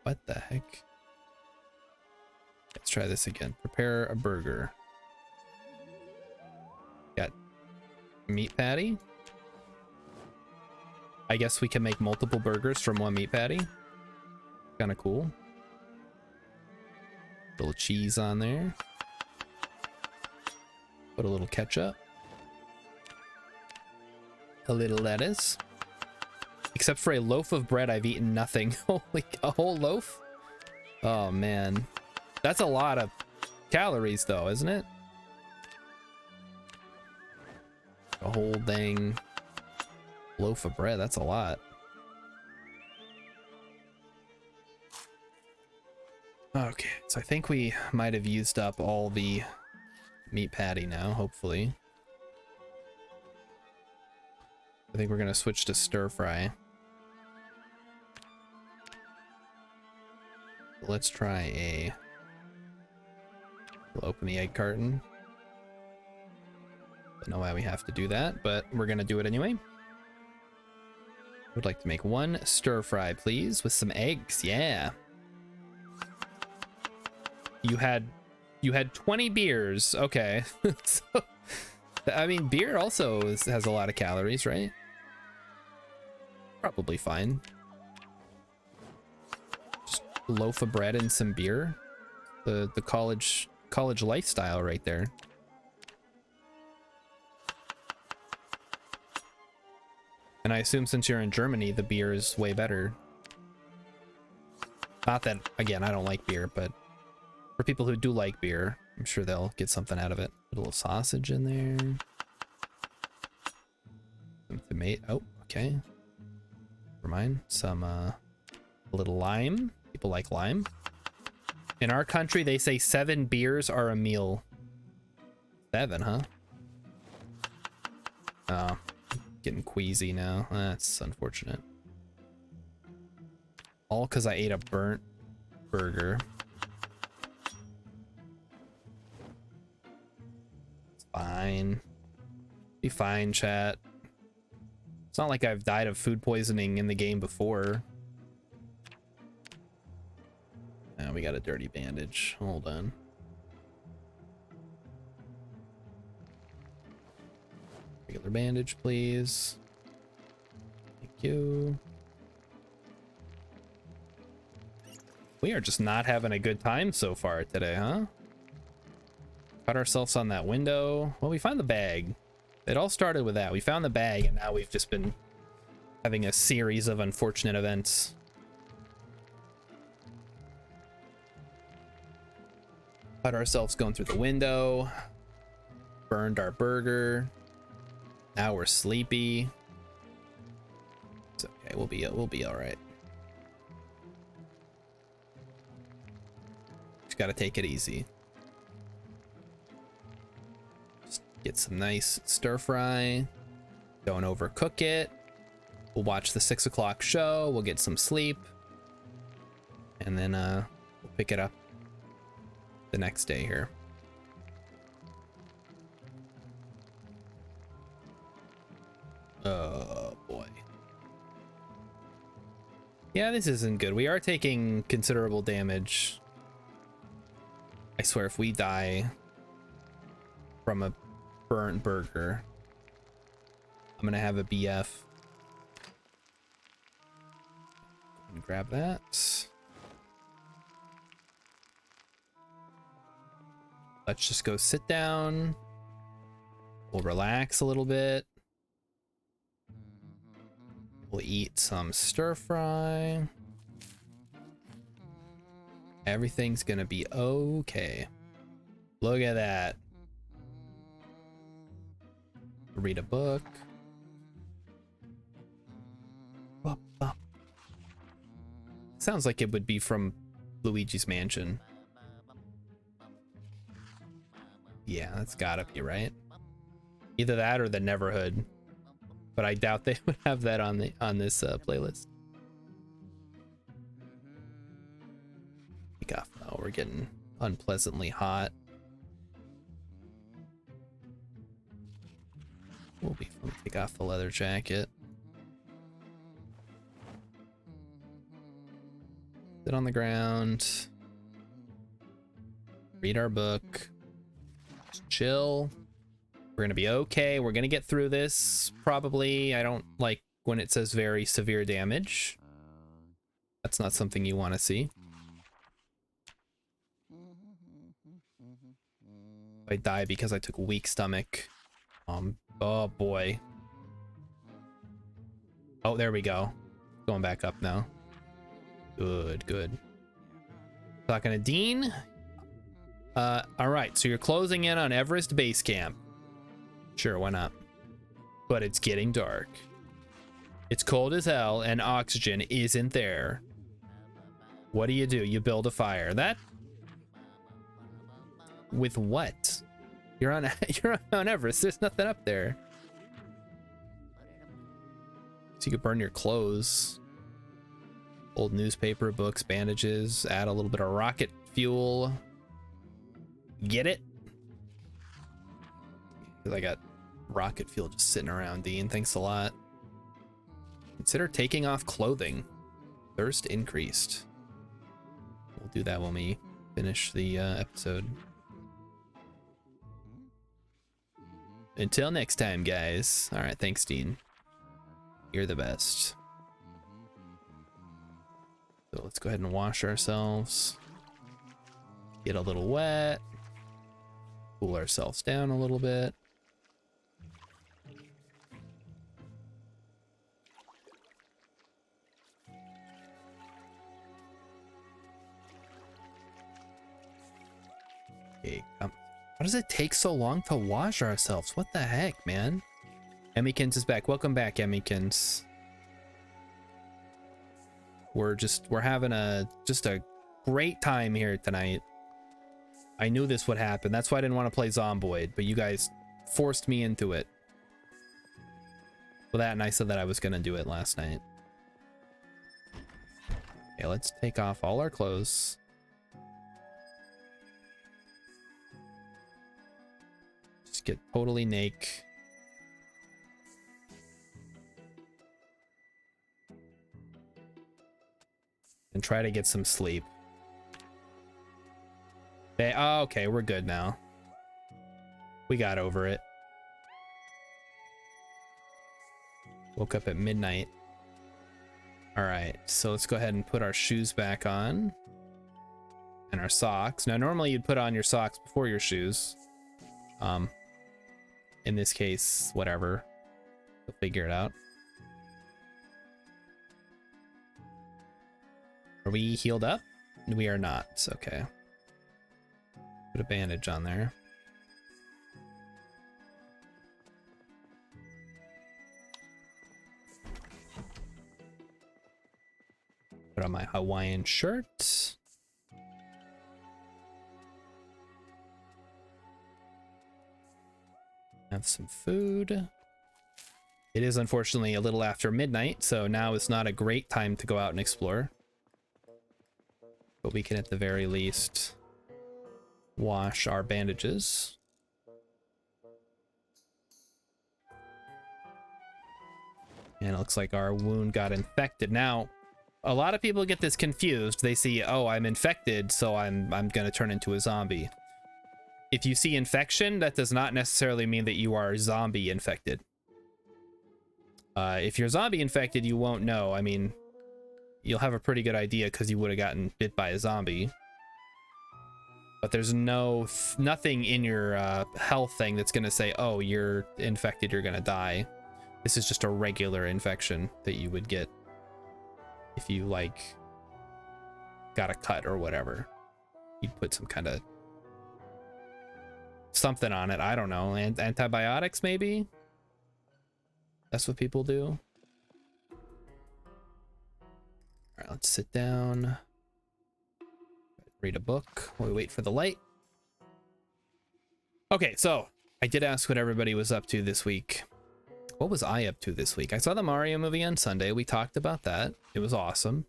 what the heck? Let's try this again. Prepare a burger. Got meat patty. I guess we can make multiple burgers from one meat patty. Kind of cool. Little cheese on there. Put a little ketchup. A little lettuce. Except for a loaf of bread, I've eaten nothing. Holy, a whole loaf? Oh man. That's a lot of calories though, isn't it? A whole dang loaf of bread, that's a lot. Okay, so I think we might have used up all the meat patty now, hopefully. I think we're gonna switch to stir fry. Let's try a... We'll open the egg carton. Don't know why we have to do that, but we're gonna do it anyway. Would like to make one stir fry, please, with some eggs. Yeah. You had 20 beers. Okay. So, I mean, beer also has a lot of calories, right? Probably fine. Just a loaf of bread and some beer. The college lifestyle right there. And I assume since you're in Germany, the beer is way better. Not that, again, I don't like beer, but for people who do like beer, I'm sure they'll get something out of it. Put a little sausage in there. Some tomato. Oh, okay. Never mind. Some, a little lime. People like lime. In our country, they say 7 beers are a meal. 7, huh? Oh, getting queasy now. That's unfortunate. All because I ate a burnt burger. It's fine. Be fine, chat. It's not like I've died of food poisoning in the game before. Oh, we got a dirty bandage. Hold on. Regular bandage, please. Thank you. We are just not having a good time so far today, huh? Cut ourselves on that window. Well, we found the bag. It all started with that. We found the bag, and now we've just been having a series of unfortunate events. Cut ourselves going through the window. Burned our burger. Now we're sleepy. It's okay. We'll be all right. Just gotta take it easy. Just get some nice stir fry. Don't overcook it. We'll watch the 6 o'clock show. We'll get some sleep, and then we'll pick it up the next day here. Oh boy. Yeah, this isn't good. We are taking considerable damage. I swear, if we die from a burnt burger, I'm gonna have a BF. Grab that. Let's just go sit down. We'll relax a little bit. We'll eat some stir fry. Everything's gonna be okay. Look at that. Read a book. Sounds like it would be from Luigi's Mansion. Yeah, that's gotta be right. Either that or the Neverhood. But I doubt they would have that on this playlist. Take off. Oh, we're getting unpleasantly hot. We'll be fun to take off the leather jacket. Sit on the ground. Read our book. Just chill. We're gonna be okay. We're gonna get through this. Probably. I don't like when it says very severe damage. That's not something you want to see. I die because I took weak stomach. Oh boy. Oh, there we go. Going back up now. Good, good. Talking to Dean. All right, so you're closing in on Everest Base Camp. Sure, why not? But it's getting dark. It's cold as hell and oxygen isn't there. What do? You build a fire. That? With what? You're on Mount Everest. There's nothing up there. So you could burn your clothes. Old newspaper, books, bandages, add a little bit of rocket fuel. Get it? Because I got rocket fuel just sitting around, Dean. Thanks a lot. Consider taking off clothing. Thirst increased. We'll do that when we finish the episode. Until next time, guys. All right, thanks, Dean. You're the best. So let's go ahead and wash ourselves. Get a little wet. Cool ourselves down a little bit. Okay, how does it take so long to wash ourselves? What the heck, man? Emmykins is back. Welcome back, Emmykins. We're having just a great time here tonight. I knew this would happen. That's why I didn't want to play Zomboid, but you guys forced me into it. Well, that and I said that I was gonna do it last night. Okay, let's take off all our clothes. Just get totally naked. And try to get some sleep. Oh, okay, we're good now. We got over it. Woke up at midnight. All right, so let's go ahead and put our shoes back on. And our socks. Now, normally you'd put on your socks before your shoes. In this case, whatever. We'll figure it out. Are we healed up? We are not. Okay. Put a bandage on there. Put on my Hawaiian shirt. Have some food. It is unfortunately a little after midnight, so now is not a great time to go out and explore. But we can at the very least wash our bandages. And it looks like our wound got infected. Now, a lot of people get this confused. They see, oh, I'm infected, so I'm gonna turn into a zombie. If you see infection, that does not necessarily mean that you are zombie infected. If you're zombie infected, you won't know. I mean, you'll have a pretty good idea because you would have gotten bit by a zombie. But there's nothing in your health thing that's gonna say, oh, you're infected, you're gonna die. This is just a regular infection that you would get if you, like, got a cut or whatever. You'd put some kind of something on it. I don't know. Antibiotics, maybe? That's what people do. All right, let's sit down. Read a book while we wait for the light. Okay, so I did ask what everybody was up to this week. What was I up to this week? I saw the Mario movie on Sunday. We talked about that. It was awesome.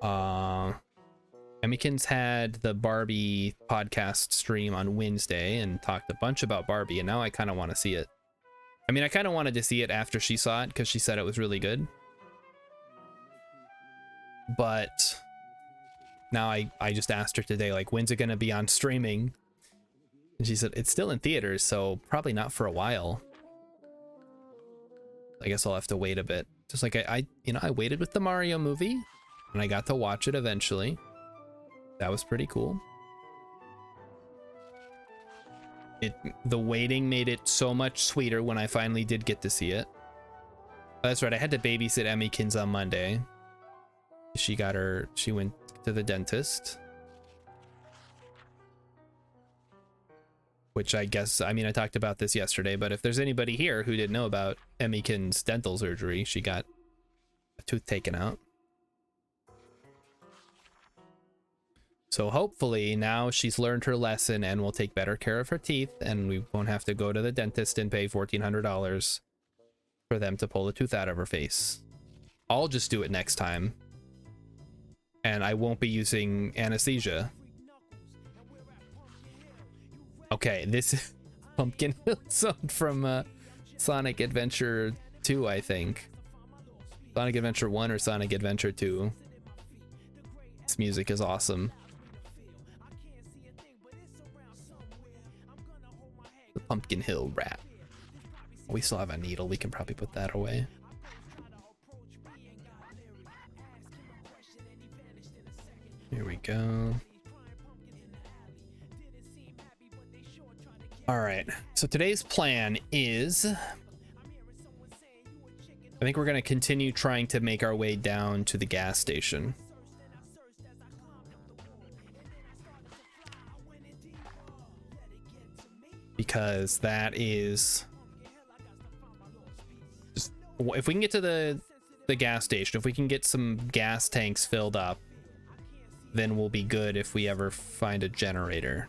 Emmykins had the Barbie podcast stream on Wednesday and talked a bunch about Barbie, and now I kind of want to see it. I mean, I kind of wanted to see it after she saw it because she said it was really good. But now I just asked her today, like, when's it going to be on streaming? And she said it's still in theaters, so probably not for a while. I guess I'll have to wait a bit. Just like I waited with the Mario movie and I got to watch it eventually. That was pretty cool. The waiting made it so much sweeter when I finally did get to see it. That's right, I had to babysit Emmykins on Monday. She went to the dentist. Which I guess, I mean, I talked about this yesterday, but if there's anybody here who didn't know about Emmykins' dental surgery, she got a tooth taken out. So hopefully now she's learned her lesson and will take better care of her teeth, and we won't have to go to the dentist and pay $1,400 for them to pull the tooth out of her face. I'll just do it next time. And I won't be using anesthesia. Okay, this is Pumpkin Hill Zone from Sonic Adventure 2, I think. Sonic Adventure 1 or Sonic Adventure 2. This music is awesome. The Pumpkin Hill rap. We still have a needle, we can probably put that away. Here we go. All right, so today's plan is, I think we're gonna continue trying to make our way down to the gas station. Because that is, just, if we can get to the gas station, if we can get some gas tanks filled up, then we'll be good if we ever find a generator.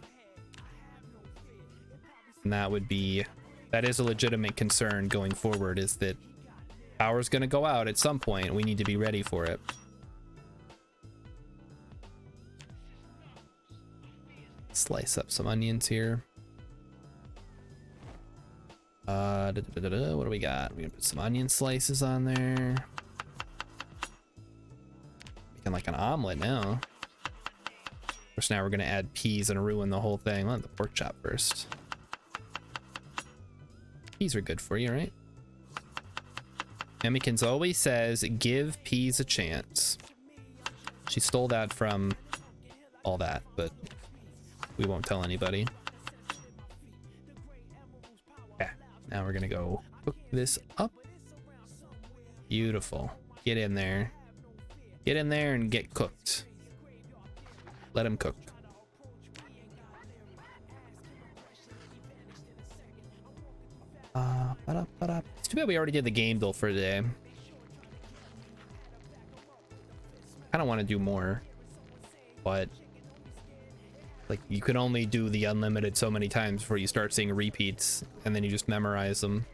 And that is a legitimate concern going forward, is that power's gonna go out at some point. We need to be ready for it. Slice up some onions here. What do we got? We're gonna put some onion slices on there. Making like an omelet now. Of course, now we're gonna add peas and ruin the whole thing. We'll have the pork chop first. Peas are good for you, right? Emmykins always says, give peas a chance. She stole that from all that, but we won't tell anybody. Okay, now we're gonna go cook this up. Beautiful. Get in there. Get in there and get cooked. Let him cook. It's too bad we already did the game though for today. I kind of want to do more, but like you can only do the unlimited so many times before you start seeing repeats, and then you just memorize them.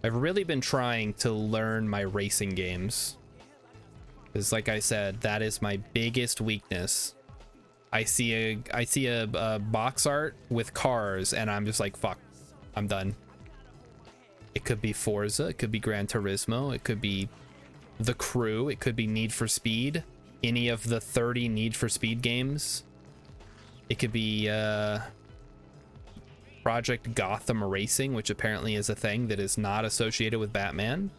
I've really been trying to learn my racing games, because like I said, that is my biggest weakness. I see a box art with cars, and I'm just like, fuck, I'm done. It could be Forza, it could be Gran Turismo, it could be The Crew, it could be Need for Speed, any of the 30 Need for Speed games. It could be Project Gotham Racing, which apparently is a thing that is not associated with Batman.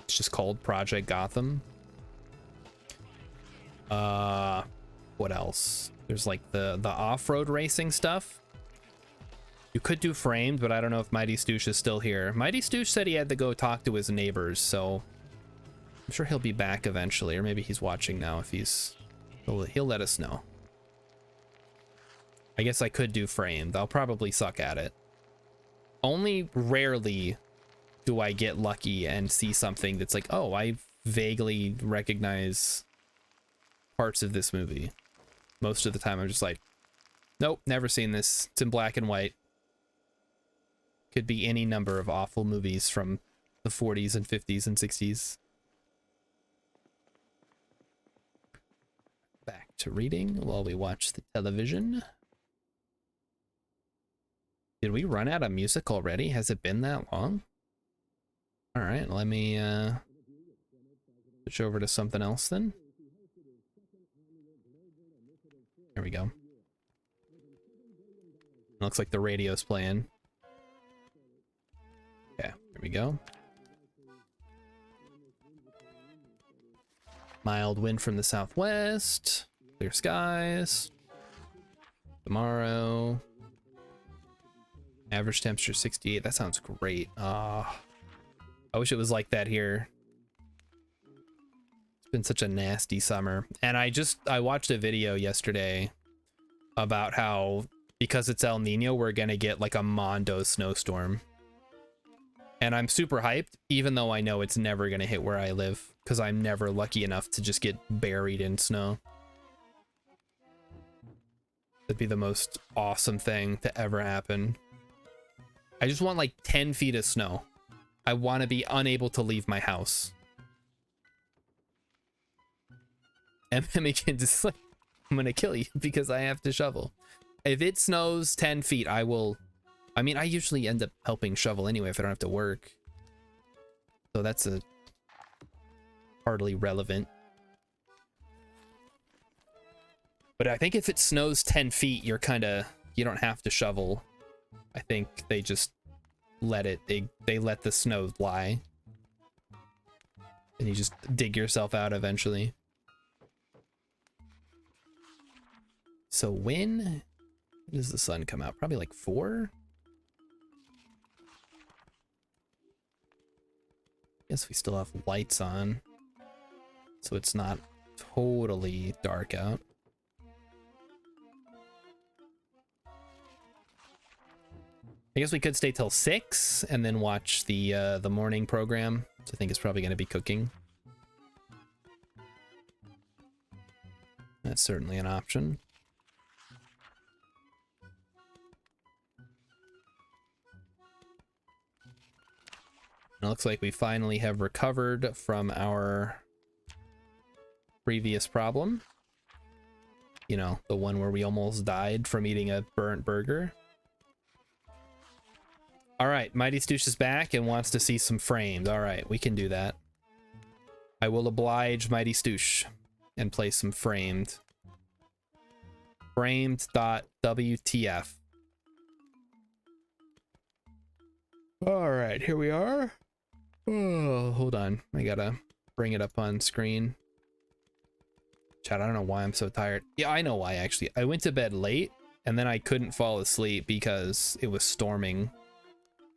It's just called Project Gotham. What else? There's like the off-road racing stuff. You could do Framed, but I don't know if Mighty Stoosh is still here. Mighty Stoosh said he had to go talk to his neighbors, so I'm sure he'll be back eventually, or maybe he's watching now. If he'll let us know. I guess I could do Framed. I'll probably suck at it. Only rarely do I get lucky and see something that's like, oh, I vaguely recognize parts of this movie. Most of the time I'm just like, nope, never seen this. It's in black and white. Could be any number of awful movies from the 40s and 50s and 60s. Back to reading while we watch the television. Did we run out of music already? Has it been that long? All right, let me switch over to something else then. There we go. Looks like the radio's playing. Okay, here we go. Mild wind from the southwest. Clear skies. Tomorrow. Average temperature 68. That sounds great. I wish it was like that here. It's been such a nasty summer. And I watched a video yesterday about how, because it's El Nino, we're gonna get like a mondo snowstorm. And I'm super hyped, even though I know it's never gonna hit where I live, because I'm never lucky enough to just get buried in snow. That'd be the most awesome thing to ever happen. I just want like 10 feet of snow. I want to be unable to leave my house. And can just like, I'm gonna kill you because I have to shovel. If it snows 10 feet, I will. I mean, I usually end up helping shovel anyway if I don't have to work. So that's a hardly relevant. But I think if it snows 10 feet, you don't have to shovel. I think they just let it, they let the snow lie. And you just dig yourself out eventually. So when does the sun come out? Probably like 4? Guess we still have lights on, so it's not totally dark out. I guess we could stay till 6 and then watch the morning program, which I think is probably going to be cooking. That's certainly an option. It looks like we finally have recovered from our previous problem. You know, the one where we almost died from eating a burnt burger. All right, Mighty Stoosh is back and wants to see some Framed. All right, we can do that. I will oblige Mighty Stoosh and play some Framed. Framed.wtf. All right, here we are. Oh, hold on. I gotta bring it up on screen. Chat, I don't know why I'm so tired. Yeah, I know why, actually. I went to bed late, and then I couldn't fall asleep because it was storming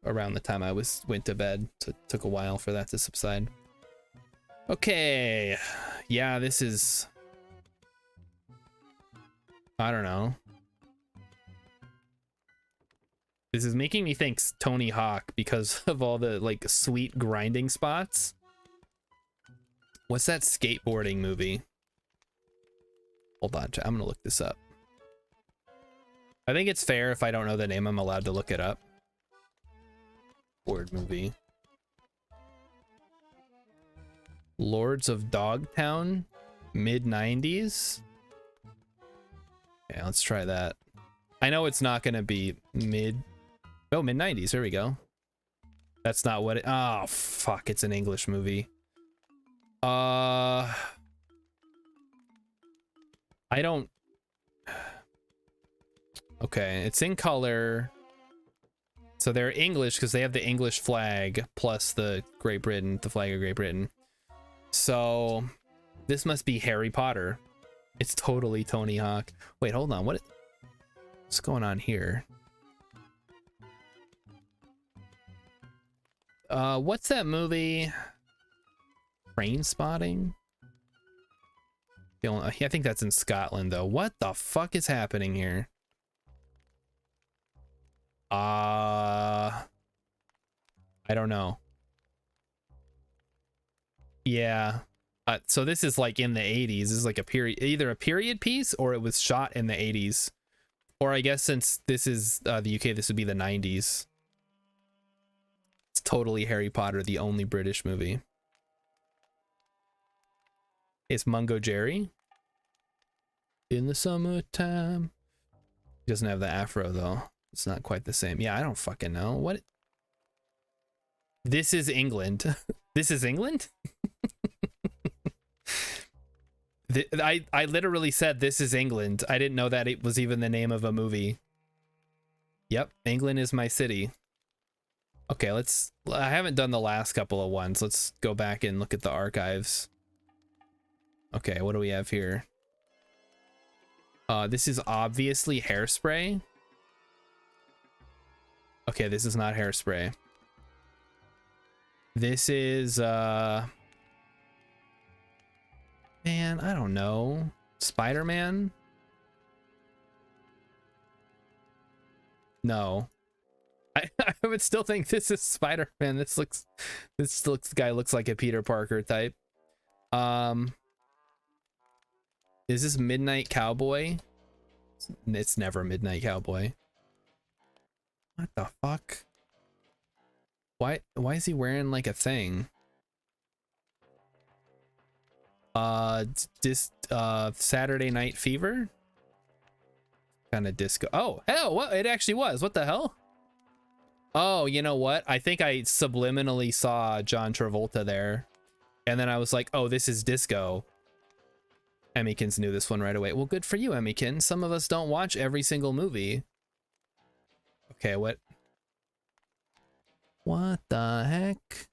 around the time I went to bed. So it took a while for that to subside. Okay. Yeah, this is... I don't know. This is making me think Tony Hawk because of all the, like, sweet grinding spots. What's that skateboarding movie? Hold on, I'm gonna look this up. I think it's fair if I don't know the name, I'm allowed to look it up. Board movie. Lords of Dogtown? Mid-90s? Yeah, let's try that. I know it's not gonna be mid 90s. Here we go. That's not what it, oh fuck, it's an English movie. I don't, okay, it's in color. So they're English because they have the English flag plus the Great Britain, the flag of Great Britain. So this must be Harry Potter. It's totally Tony Hawk. Wait, hold on. What's going on here? What's that movie? Train Spotting? I think that's in Scotland though. What the fuck is happening here? I don't know. Yeah. So this is like in the 80s. This is like a period, either a period piece or it was shot in the 80s. Or I guess since this is the UK, this would be the 90s. It's totally Harry Potter, the only British movie. It's Mungo Jerry. In the summertime. He doesn't have the afro though. It's not quite the same. Yeah, I don't fucking know. What? This is England. This is England? I literally said this is England. I didn't know that it was even the name of a movie. Yep, England is my city. Okay, I haven't done the last couple of ones. Let's go back and look at the archives. Okay, what do we have here? This is obviously Hairspray. Okay, this is not Hairspray. This is man, I don't know. Spider-Man? No. I would still think this is Spider-Man. This guy looks like a Peter Parker type. Is this Midnight Cowboy? It's never Midnight Cowboy. What the fuck? Why is he wearing like a thing? Saturday Night Fever? Kind of disco. Oh, hell, what? It actually was. What the hell? Oh, you know what? I think I subliminally saw John Travolta there. And then I was like, oh, this is disco. Emmykins knew this one right away. Well, good for you, Emmykin. Some of us don't watch every single movie. Okay, what? What the heck?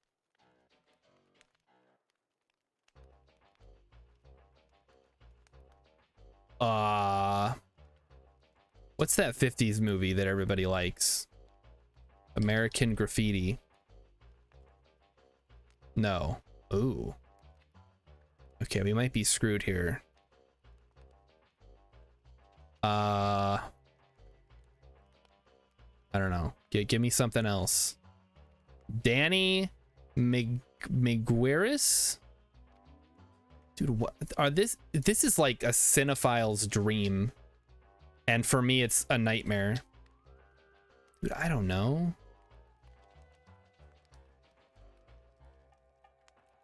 What's that 50s movie that everybody likes? American Graffiti. No. Ooh. Okay, we might be screwed here. I don't know. Give me something else. Danny Migueris? Dude, what are this is like a cinephile's dream. And for me it's a nightmare. Dude, I don't know.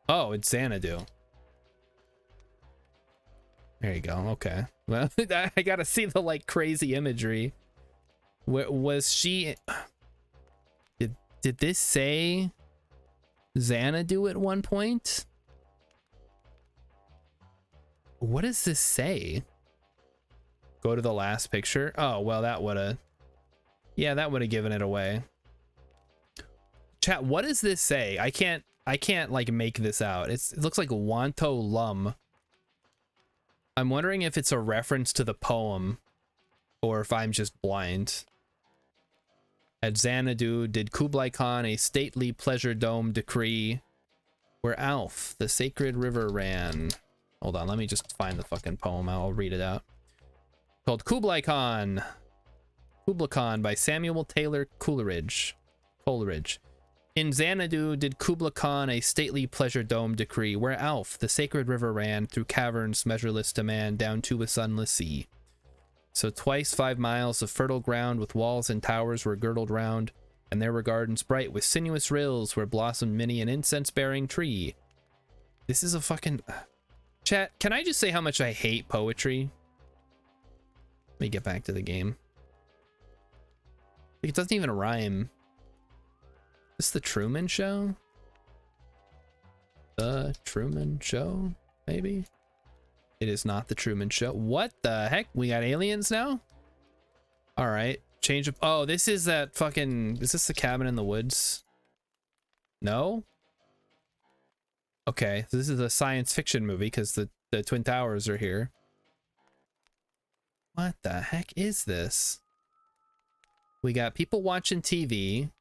Oh, it's Xanadu. There you go. Okay. Well, I gotta see the like crazy imagery. Was she? Did this say Xanadu at one point? What does this say? Go to the last picture. Oh well, that woulda. Yeah, that would have given it away. Chat, what does this say? I can't like make this out. It looks like Wanto Lum. I'm wondering if it's a reference to the poem or if I'm just blind. At Xanadu did Kublai Khan a stately pleasure dome decree where Alf, the sacred river ran. Hold on, let me just find the fucking poem. I'll read it out. Called Kublai Khan. Kublai Khan by Samuel Taylor Coleridge. In Xanadu did Kublai Khan a stately pleasure dome decree where Alf, the sacred river ran through caverns measureless to man down to a sunless sea. So twice 5 miles of fertile ground with walls and towers were girdled round, and there were gardens bright with sinuous rills where blossomed many an incense-bearing tree. This is a fucking... Chat, can I just say how much I hate poetry? Let me get back to the game. It doesn't even rhyme. Is this the Truman Show? The Truman Show, maybe? It is not the Truman Show. What the heck? We got aliens now? All right. Change of... Oh, this is that fucking... Is this the Cabin in the Woods? No? Okay, so this is a science fiction movie because the Twin Towers are here. What the heck is this? We got people watching TV.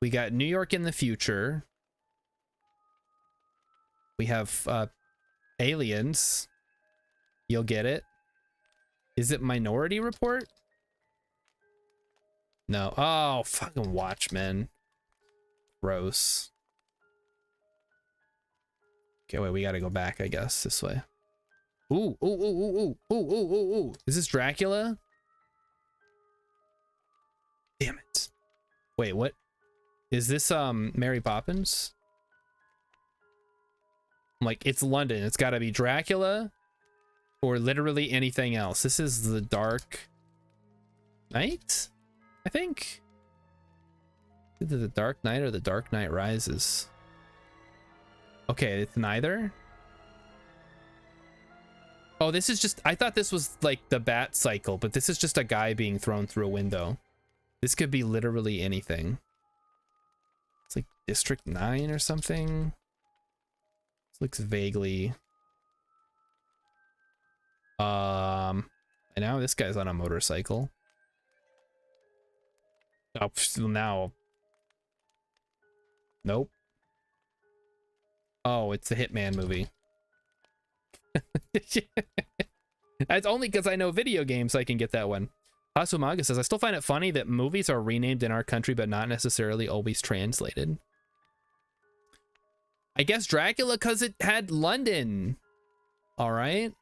We got New York in the future. We have aliens. You'll get it. Is it Minority Report? No. Oh, fucking Watchmen. Gross. Okay, wait, we gotta go back, I guess, this way. Ooh, ooh, ooh, ooh, ooh, ooh, ooh, ooh, ooh. Is this Dracula? Damn it. Wait, what? Is this, Mary Poppins? I'm like, it's London. It's gotta be Dracula or literally anything else. This is the Dark Knight, I think. Either the Dark Knight or the Dark Knight Rises. Okay, it's neither. Oh, this is just... I thought this was like the Bat Cycle, but this is just a guy being thrown through a window. This could be literally anything. It's like District 9 or something. This looks vaguely... And now this guy's on a motorcycle. Oh, now... Nope. Oh, it's the Hitman movie. That's only because I know video games I can get that one. Hasumaga says, I still find it funny that movies are renamed in our country but not necessarily always translated. I guess Dracula because it had London. All right.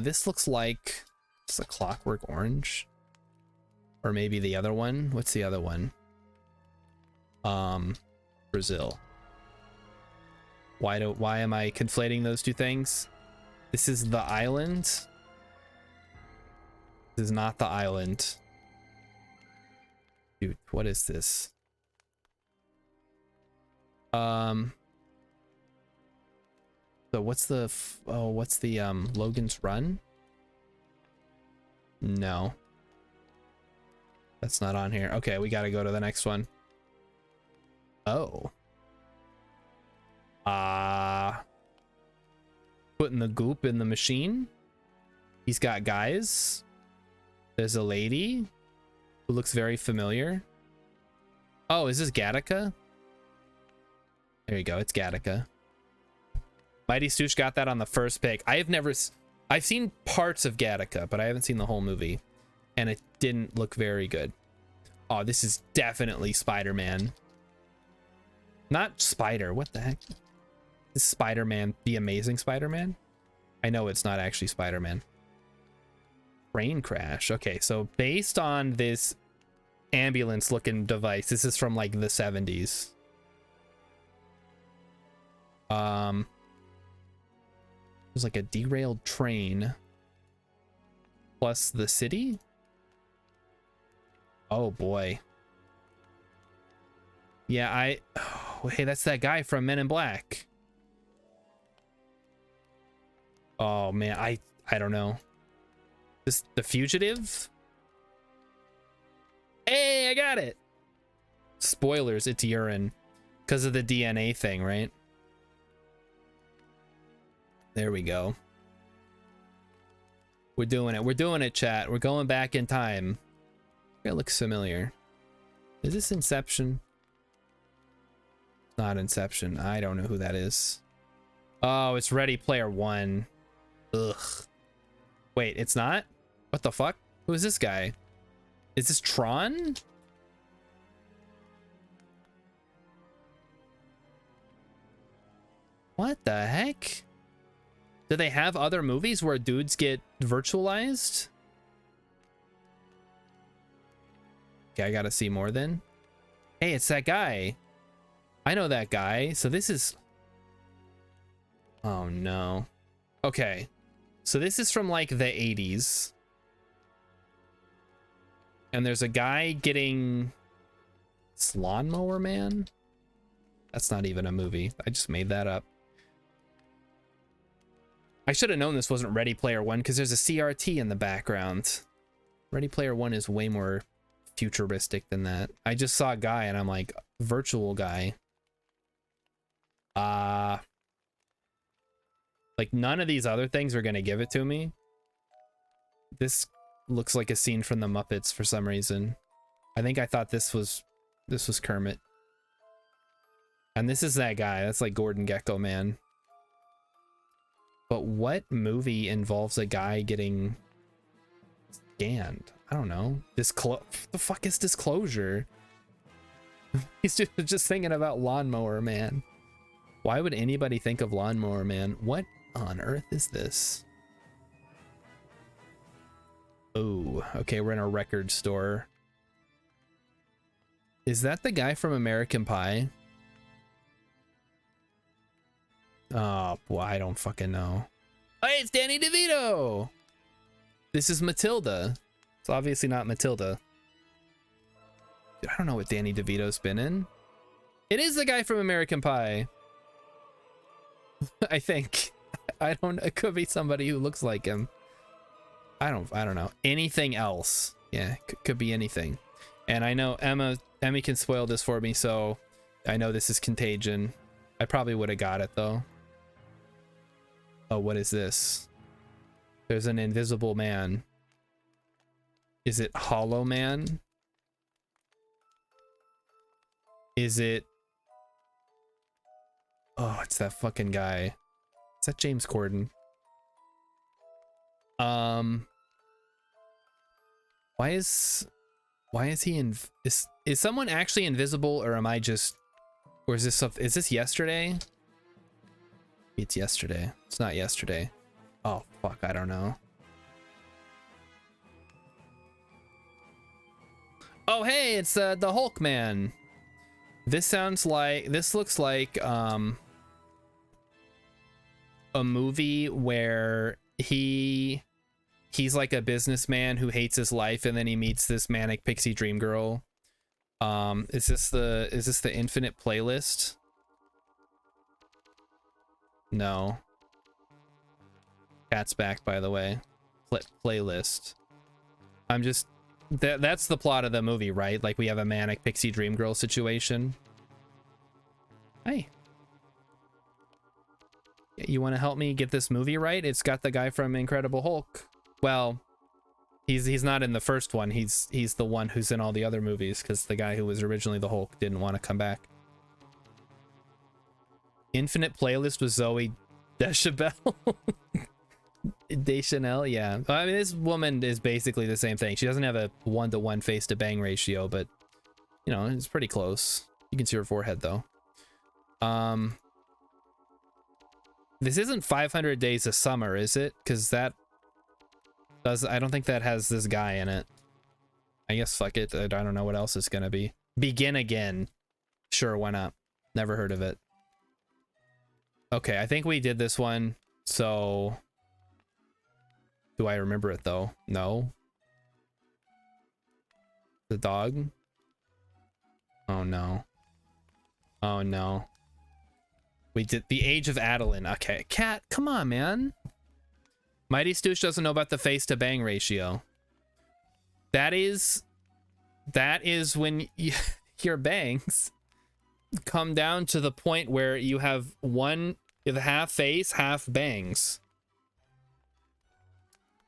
This looks like it's a Clockwork Orange. Or maybe the other one. What's the other one? Brazil. Why am I conflating those two things? This is the island. This is not the island. Dude, what is this? So what's the Logan's Run? No. That's not on here. Okay, we gotta go to the next one. Oh. Putting the goop in the machine. He's got guys. There's a lady who looks very familiar. Oh, is this Gattaca? There you go, it's Gattaca. Mighty Stoosh got that on the first pick. I've seen parts of Gattaca, but I haven't seen the whole movie. And it didn't look very good. Oh, this is definitely Spider-Man. Not Spider, what the heck? This is Spider-Man, the Amazing Spider-Man? I know it's not actually Spider-Man. Train crash. Okay, so based on this ambulance looking device, this is from like the 70s. There's like a derailed train plus the city. Oh boy. Yeah, oh, hey, that's that guy from Men in Black. Oh man, I don't know. This the fugitive? Hey, I got it. Spoilers, it's urine because of the DNA thing, right? There we go. We're doing it. We're doing it, chat. We're going back in time. It looks familiar. Is this Inception? It's not Inception. I don't know who that is. Oh, it's Ready Player One. Ugh. Wait, it's not? What the fuck? Who is this guy? Is this Tron? What the heck? Do they have other movies where dudes get virtualized? Okay, I gotta see more then. Hey, it's that guy. I know that guy. So this is... Oh no. Okay. So this is from like the 80s. And there's a guy getting Lawnmower Man. That's not even a movie. I just made that up. I should have known this wasn't Ready Player One because there's a CRT in the background. Ready Player One is way more futuristic than that. I just saw a guy and I'm like, virtual guy. Like none of these other things are gonna give it to me. This looks like a scene from the Muppets for some reason. I think I thought this was Kermit. And this is that guy. That's like Gordon Gekko Man. But what movie involves a guy getting scanned? I don't know. The fuck is Disclosure? He's just thinking about Lawnmower Man. Why would anybody think of Lawnmower Man? What on earth is this? Oh, okay, we're in a record store. Is that the guy from American Pie? Oh, boy, I don't fucking know. Hey, it's Danny DeVito! This is Matilda. It's obviously not Matilda. Dude, I don't know what Danny DeVito's been in. It is the guy from American Pie. I think. I don't know. It could be somebody who looks like him. I don't know. Anything else. Yeah, could be anything. And I know Emmy can spoil this for me, so I know this is Contagion. I probably would have got it though. Oh, what is this? There's an invisible man. Is it Hollow Man? Is it... Oh, it's that fucking guy. Is that James Corden? Why is he in... Is someone actually invisible, or am I just... Or is this something... Is this yesterday? It's yesterday. It's not yesterday. Oh, fuck, I don't know. Oh, hey, it's the Hulk Man. This looks like a movie where he's like a businessman who hates his life, and then he meets this manic pixie dream girl. Is this the Infinite Playlist? No. Cat's back, by the way. Playlist. I'm just... That's the plot of the movie, right? Like, we have a manic pixie dream girl situation. Hey. You want to help me get this movie right? It's got the guy from Incredible Hulk. Well, he's not in the first one. He's the one who's in all the other movies, because the guy who was originally the Hulk didn't want to come back. Infinite Playlist with Zoe Deschanel. Deschanel, yeah. I mean, this woman is basically the same thing. She doesn't have a 1-to-1 face to bang ratio, but you know, it's pretty close. You can see her forehead though. This isn't 500 Days of Summer, is it? Because that does... I don't think that has this guy in it. I guess fuck it. I don't know what else it's gonna be. Begin Again. Sure, why not? Never heard of it. Okay, I think we did this one, so... Do I remember it though? No. The dog? Oh no. Oh no. We did The Age of Adeline. Okay, Cat, come on, man. Mighty Stoosh doesn't know about the face to bang ratio. That is when your bangs come down to the point where you have half face, half bangs.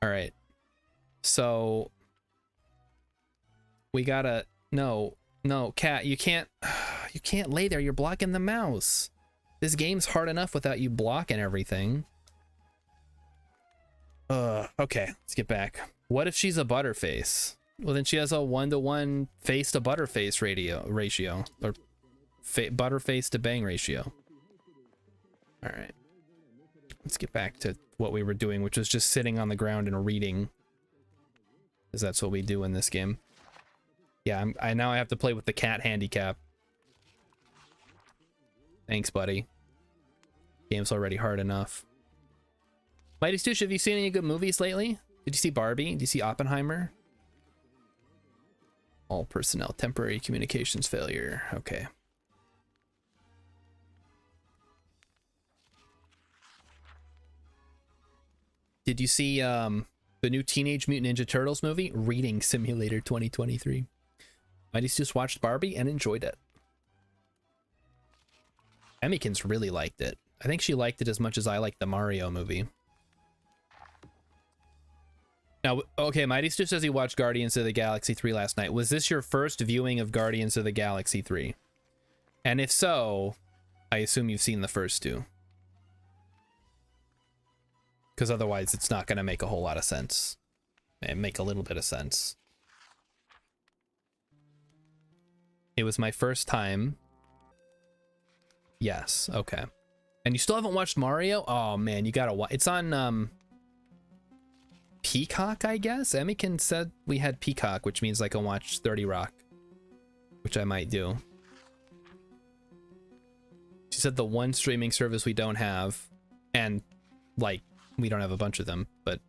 All right. So we gotta... No, Cat, you can't lay there. You're blocking the mouse. This game's hard enough without you blocking everything. Okay, let's get back. What if she's a butterface? Well, then she has a 1-to-1 face to butterface ratio, or butterface to bang ratio. All right, let's get back to what we were doing, which was just sitting on the ground and reading, because that's what we do in this game. Yeah, I now have to play with the cat handicap. Thanks, buddy. Game's already hard enough. Mighty Stoosh, have you seen any good movies lately? Did you see Barbie? Did you see Oppenheimer? All personnel, temporary communications failure. Okay. Did you see the new Teenage Mutant Ninja Turtles movie? Reading Simulator 2023. Mighty Stoosh watched Barbie and enjoyed it. Emmykins really liked it. I think she liked it as much as I liked the Mario movie. Now, okay, Mighty Stoosh says he watched Guardians of the Galaxy 3 last night. Was this your first viewing of Guardians of the Galaxy 3? And if so, I assume you've seen the first two. Because otherwise it's not going to make a whole lot of sense. And make a little bit of sense. It was my first time. Yes, okay. And you still haven't watched Mario? Oh man, you gotta watch. It's on Peacock, I guess? Emmykin said we had Peacock, which means I can watch 30 Rock. Which I might do. She said the one streaming service we don't have, and like, we don't have a bunch of them, but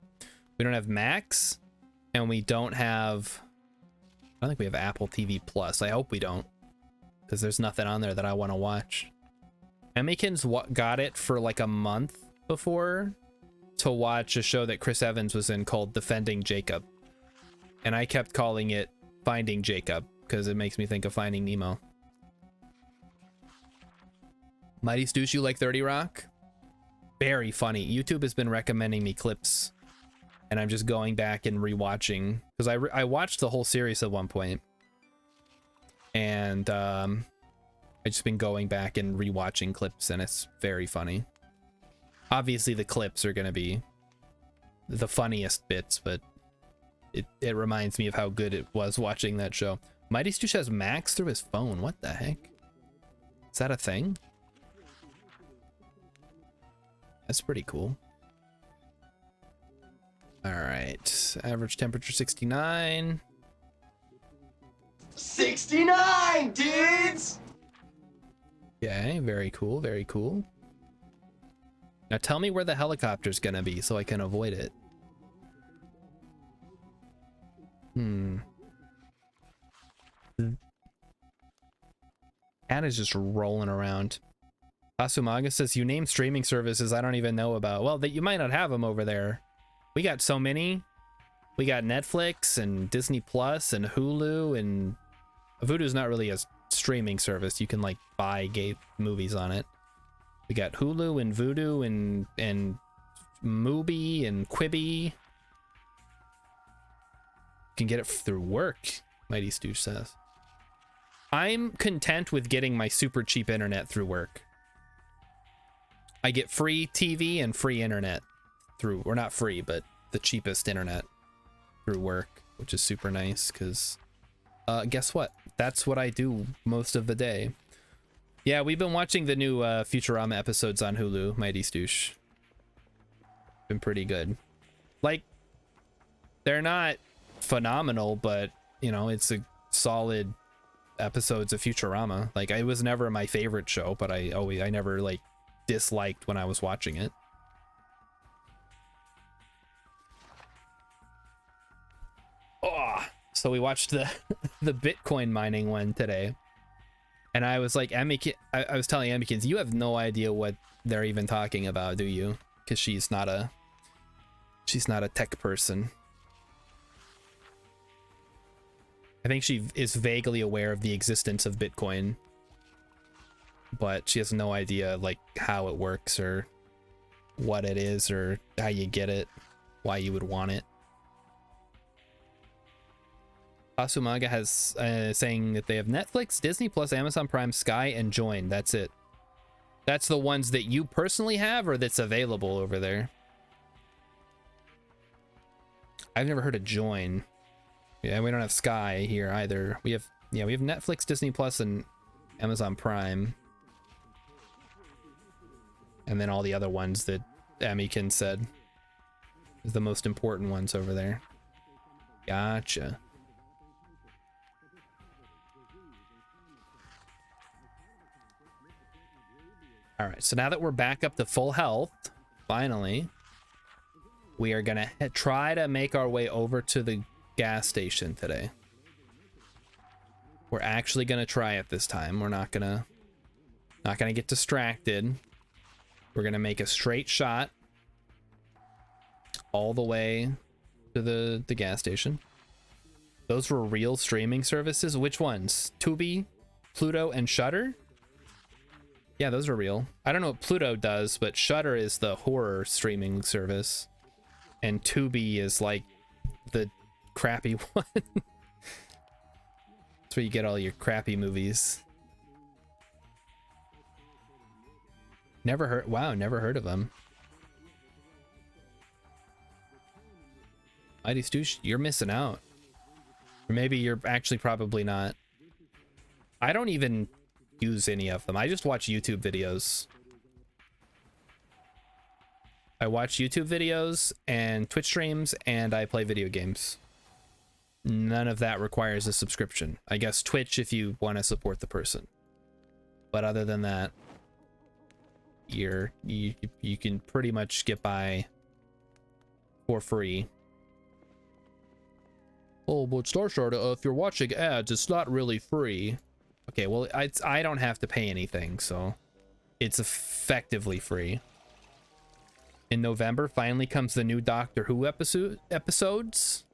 we don't have Max, and we don't have, I don't think we have Apple TV Plus. I hope we don't, because there's nothing on there that I want to watch. Emmykins got it for like a month before to watch a show that Chris Evans was in called Defending Jacob. And I kept calling it Finding Jacob because it makes me think of Finding Nemo. Mighty Stoosh, you like 30 Rock? Very funny. YouTube has been recommending me clips, and I'm just going back and rewatching because I watched the whole series at one point, and I've just been going back and rewatching clips, and it's very funny. Obviously, the clips are gonna be the funniest bits, but it reminds me of how good it was watching that show. Mighty Stoosh has Max through his phone. What the heck? Is that a thing? That's pretty cool. All right, average temperature 69. 69, dudes! Okay, very cool, very cool. Now tell me where the helicopter's gonna be so I can avoid it. Cat is just rolling around. Asumaga says, you name streaming services I don't even know about. Well, that you might not have them over there. We got so many. We got Netflix and Disney Plus and Hulu, and Vudu's not really a streaming service. You can like buy gay movies on it. We got Hulu and Vudu and Mubi and Quibi. You can get it through work, Mighty Stoosh says. I'm content with getting my super cheap internet through work. I get free TV and free internet through, or not free, but the cheapest internet through work, which is super nice because guess what? That's what I do most of the day. Yeah, we've been watching the new Futurama episodes on Hulu, Mighty Stoosh. Been pretty good. Like, they're not phenomenal, but you know, it's a solid episodes of Futurama. Like, it was never my favorite show, but I never like disliked when I was watching it. Oh, so we watched the the Bitcoin mining one today, and I was like, I was telling Emmykins, you have no idea what they're even talking about, do you? Because she's not a tech person. I think she is vaguely aware of the existence of Bitcoin, but she has no idea like how it works or what it is or how you get it, why you would want it. Asumaga has saying that they have Netflix, Disney Plus, Amazon Prime, Sky, and Join. That's it. That's the ones that you personally have or that's available over there. I've never heard of Join. Yeah, we don't have Sky here either. We have Netflix, Disney Plus, and Amazon Prime. And then all the other ones that Emmykin said is the most important ones over there. Gotcha. All right, so now that we're back up to full health, finally, We are gonna try to make our way over to the gas station today. We're actually gonna try it this time. We're not gonna get distracted. We're gonna make a straight shot all the way to the gas station. Those were real streaming services. Which ones? Tubi, Pluto, and Shudder? Yeah, those are real. I don't know what Pluto does, but Shudder is the horror streaming service. And Tubi is like the crappy one. That's where you get all your crappy movies. Never heard, wow, never heard of them. Mighty Stoosh, you're missing out. Or maybe you're actually probably not. I don't even use any of them. I just watch YouTube videos. I watch YouTube videos and Twitch streams, and I play video games. None of that requires a subscription. I guess Twitch if you want to support the person. But other than that, you can pretty much get by for free. Oh, but Starsharda, if you're watching ads, it's not really free. Okay, well, I don't have to pay anything, so it's effectively free. In November, finally comes the new Doctor Who episodes.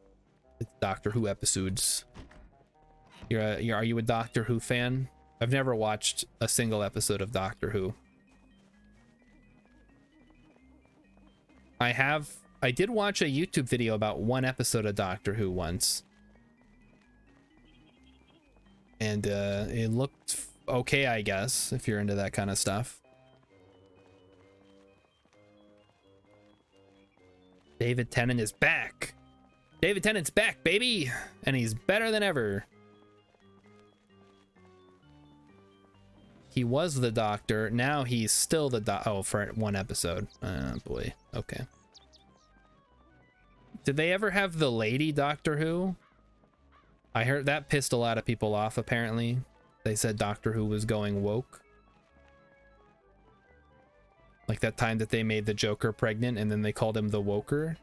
It's Doctor Who episodes. Are you a Doctor Who fan? I've never watched a single episode of Doctor Who. I did watch a YouTube video about one episode of Doctor Who once. And it looked okay, I guess, if you're into that kind of stuff. David Tennant is back. David Tennant's back, baby! And he's better than ever. He was the Doctor. Now he's still the oh, for one episode. Oh, boy. Okay. Did they ever have the lady Doctor Who? I heard that pissed a lot of people off, apparently. They said Doctor Who was going woke. Like that time that they made the Joker pregnant and then they called him the Woker.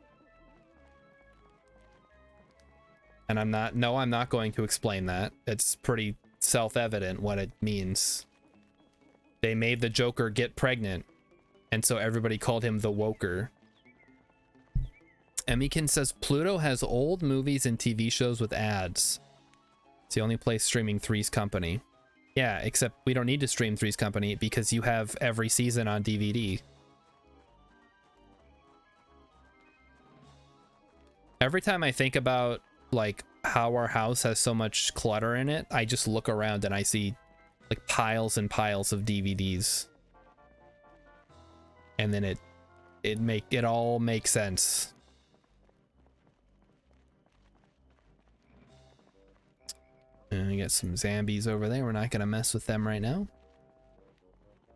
And I'm not going to explain that. It's pretty self-evident what it means. They made the Joker get pregnant, and so everybody called him the Woker. Emikin says Pluto has old movies and TV shows with ads. It's the only place streaming Three's Company. Yeah, except we don't need to stream Three's Company because you have every season on DVD. Every time I think about like how our house has so much clutter in it, I just look around and I see like piles and piles of DVDs. And then it all makes sense. And we got some zombies over there. We're not going to mess with them right now.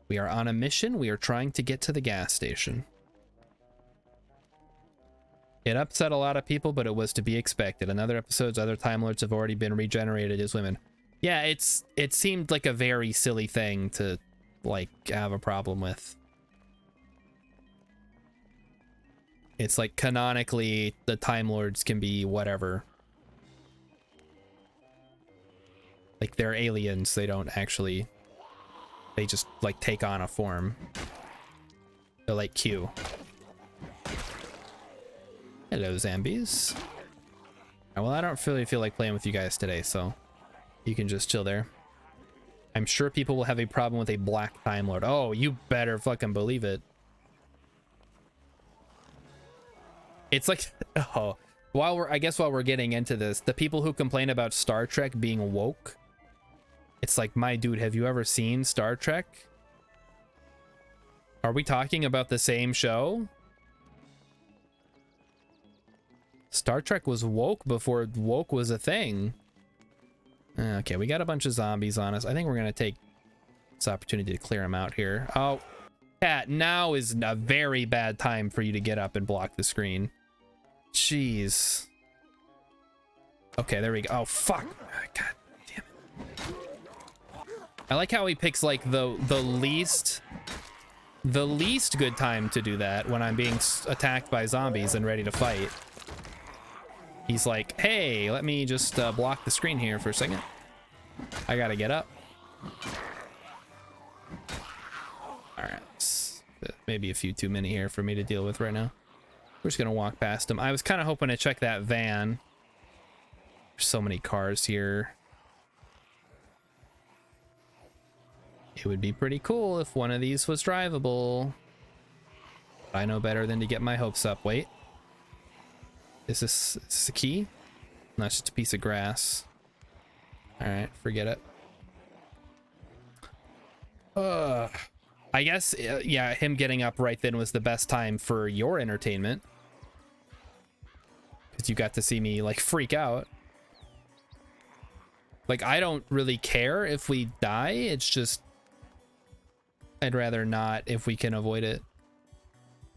We are on a mission. We are trying to get to the gas station. It upset a lot of people, but it was to be expected. In other episodes, other Time Lords have already been regenerated as women. Yeah, it seemed like a very silly thing to, like, have a problem with. It's like, canonically, the Time Lords can be whatever. Like, they're aliens. They don't actually... They just, like, take on a form. They're like Q. Hello, zombies. Well, I don't really feel like playing with you guys today, so... You can just chill there. I'm sure people will have a problem with a black Time Lord. Oh, you better fucking believe it. It's like... Oh. While we're getting into this, the people who complain about Star Trek being woke... It's like, my dude, have you ever seen Star Trek? Are we talking about the same show? Star Trek was woke before woke was a thing. Okay, we got a bunch of zombies on us. I think we're going to take this opportunity to clear them out here. Oh, Cat, now is a very bad time for you to get up and block the screen. Jeez. Okay, there we go. Oh, fuck. God damn it. I like how he picks, like, the least the least good time to do that when I'm being attacked by zombies and ready to fight. He's like, hey, let me just block the screen here for a second. I gotta get up. All right, maybe a few too many here for me to deal with right now. We're just gonna walk past him. I was kind of hoping to check that van. There's so many cars here. It would be pretty cool if one of these was drivable. But I know better than to get my hopes up. Wait. Is this a key? No, it's just a piece of grass. Alright, forget it. I guess, yeah, him getting up right then was the best time for your entertainment. Because you got to see me, like, freak out. Like, I don't really care if we die. It's just... I'd rather not if we can avoid it.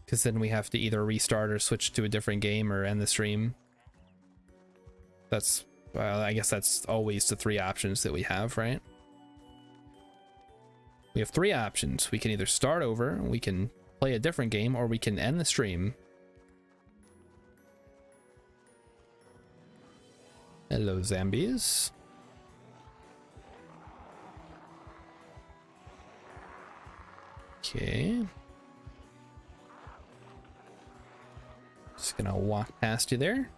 Because then we have to either restart or switch to a different game or end the stream. That's... Well, I guess that's always the 3 options that we have, right? We have 3 options. We can either start over, we can play a different game, or we can end the stream. Hello, zombies. Okay. Just gonna walk past you there.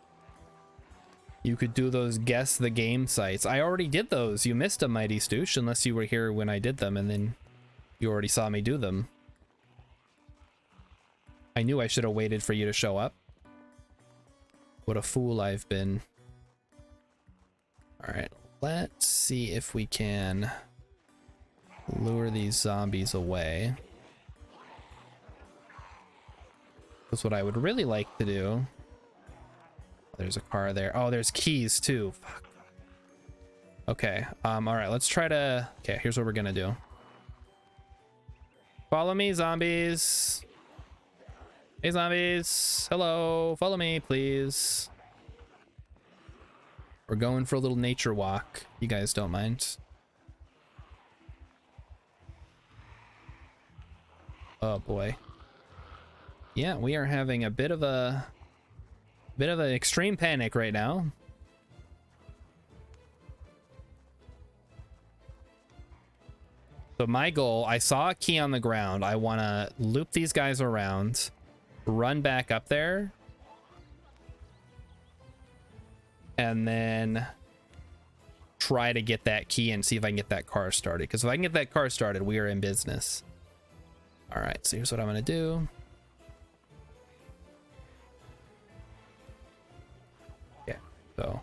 You could do those guess the game sites. I already did those. You missed them, Mighty Stoosh, unless you were here when I did them and then you already saw me do them. I knew I should have waited for you to show up. What a fool I've been. Alright, let's see if we can lure these zombies away. That's what I would really like to do. There's a car there. Oh, there's keys too. Fuck. Okay. All right. Let's try to. Okay. Here's what we're gonna do. Follow me, zombies. Hey, zombies. Hello. Follow me, please. We're going for a little nature walk. You guys don't mind? Oh boy. Yeah, we are having a bit of an extreme panic right now. So my goal, I saw a key on the ground. I want to loop these guys around, run back up there, and then try to get that key and see if I can get that car started. Because if I can get that car started, we are in business. All right, so here's what I'm going to do. So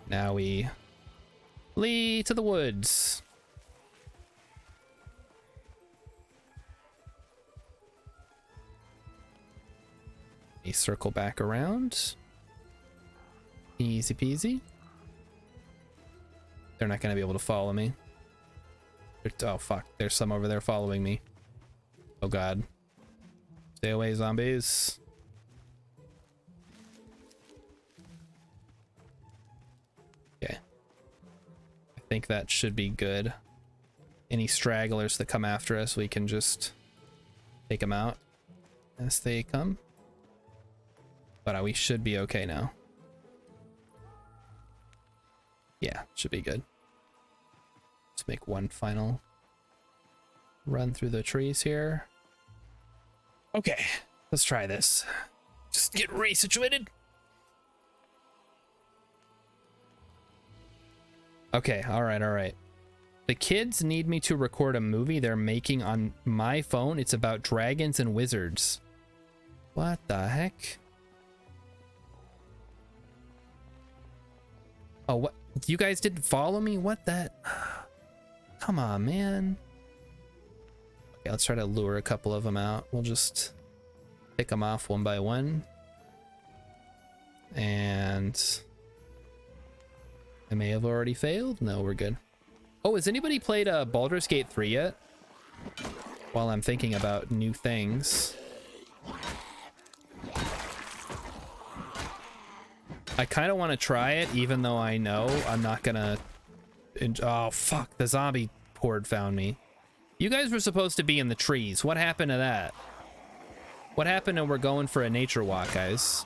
now we flee to the woods. We circle back around. Easy peasy. They're not going to be able to follow me. Oh, fuck. There's some over there following me. Oh, God. Stay away, zombies. Okay. I think that should be good. Any stragglers that come after us, we can just take them out as they come. But we should be okay now. Yeah, should be good. Let's make one final run through the trees here. Okay, let's try this. Just get resituated. Okay, all right. The kids need me to record a movie they're making on my phone. It's about dragons and wizards. What the heck? Oh, what? You guys didn't follow me? What the? Come on, man. Okay, let's try to lure a couple of them out. We'll just pick them off one by one. And I may have already failed. No, we're good. Oh, has anybody played Baldur's Gate 3 yet? While I'm thinking about new things. I kind of want to try it, even though I know I'm not gonna... Oh, fuck. The zombie horde found me. You guys were supposed to be in the trees. What happened to that? What happened to we're going for a nature walk, guys?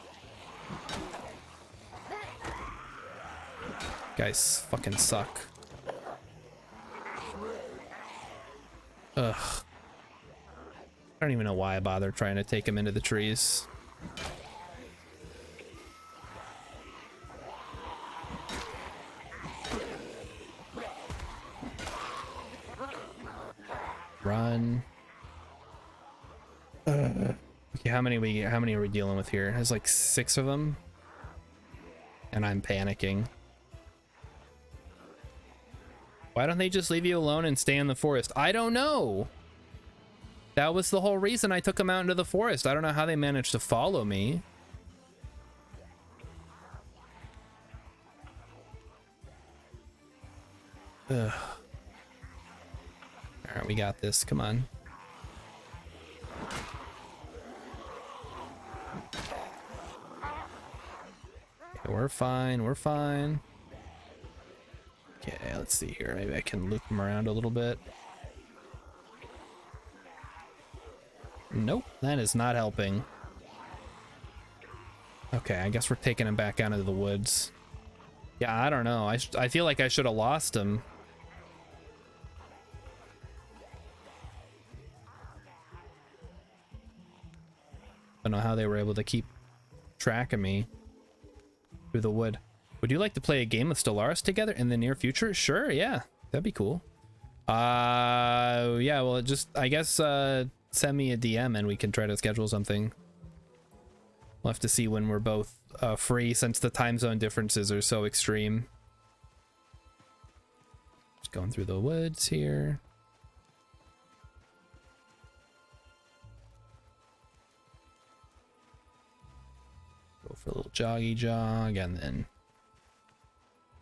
Guys fucking suck. Ugh. I don't even know why I bother trying to take him into the trees. Run. Okay, how many are we dealing with here? There's like 6 of them. And I'm panicking. Why don't they just leave you alone and stay in the forest? I don't know. That was the whole reason I took them out into the forest. I don't know how they managed to follow me. Ugh. All right, we got this. Come on. Okay, we're fine. We're fine. Okay, let's see here. Maybe I can loop them around a little bit. Nope, that is not helping. Okay, I guess we're taking him back out into the woods. Yeah, I don't know. I feel like I should have lost him. I don't know how they were able to keep track of me through the wood. Would you like to play a game of Stellaris together in the near future? Sure, yeah. That'd be cool. Yeah, well, just, I guess, send me a DM and we can try to schedule something. We'll have to see when we're both free since the time zone differences are so extreme. Just going through the woods here. Go for a little joggy jog and then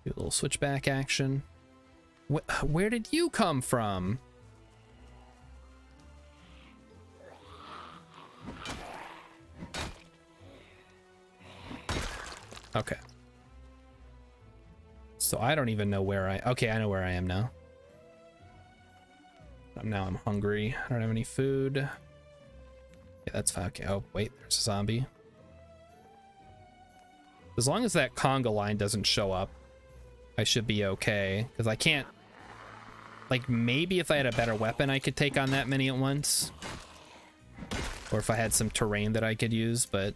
do a little switchback action. Where did you come from? Okay. So I don't even know where okay, I know where I am now. Now I'm hungry. I don't have any food. Yeah, that's fine. Okay. Oh, wait, there's a zombie. As long as that conga line doesn't show up, I should be okay. Because I can't... Like, maybe if I had a better weapon, I could take on that many at once. Or if I had some terrain that I could use, but...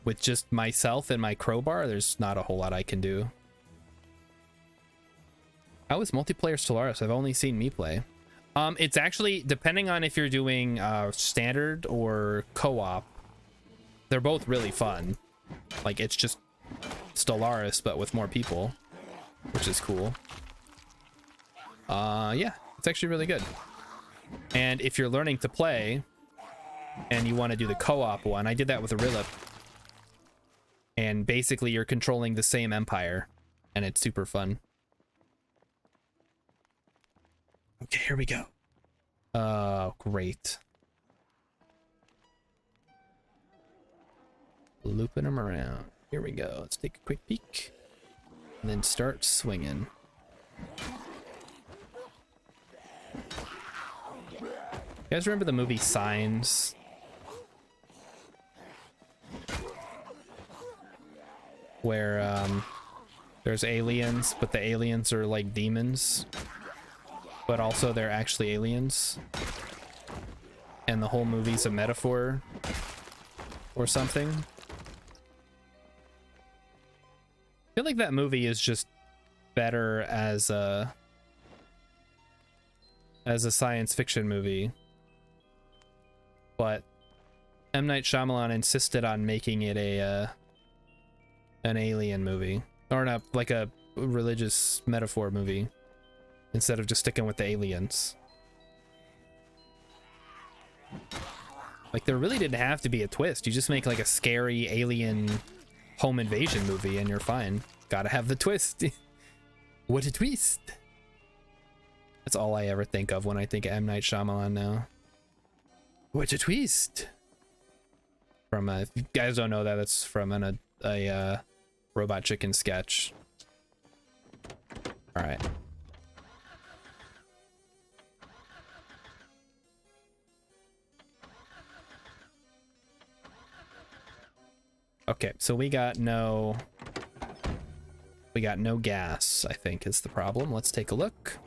With just myself and my crowbar, there's not a whole lot I can do. How is multiplayer Stellaris? I've only seen me play. It's actually, depending on if you're doing standard or co-op, they're both really fun. Like, it's just Stellaris, but with more people, which is cool. Yeah, it's actually really good. And if you're learning to play and you want to do the co-op one, I did that with a Rilip. And basically you're controlling the same empire and it's super fun. Okay, here we go. Oh, great. Looping them around. Here we go. Let's take a quick peek. And then start swinging. You guys remember the movie Signs? Where there's aliens, but the aliens are like demons. But also they're actually aliens. And the whole movie's a metaphor or something. I feel like that movie is just better as a science fiction movie. But M. Night Shyamalan insisted on making it an alien movie. Or not, like a religious metaphor movie. Instead of just sticking with the aliens. Like, there really didn't have to be a twist. You just make like a scary alien home invasion movie and you're fine. Gotta have the twist. What a twist. That's all I ever think of when I think of M. Night Shyamalan now. What a twist. From if you guys don't know that, that's from a Robot Chicken sketch. All right. Okay, so we got no gas, I think is the problem. Let's take a look.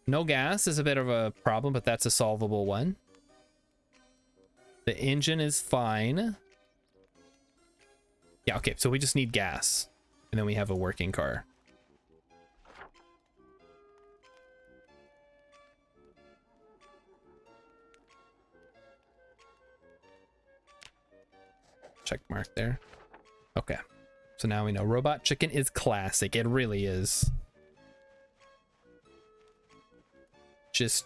No gas is a bit of a problem, but that's a solvable one. The engine is fine. Yeah, okay, so we just need gas. And then we have a working car. Check mark there. Okay. So now we know Robot Chicken is classic. It really is. Just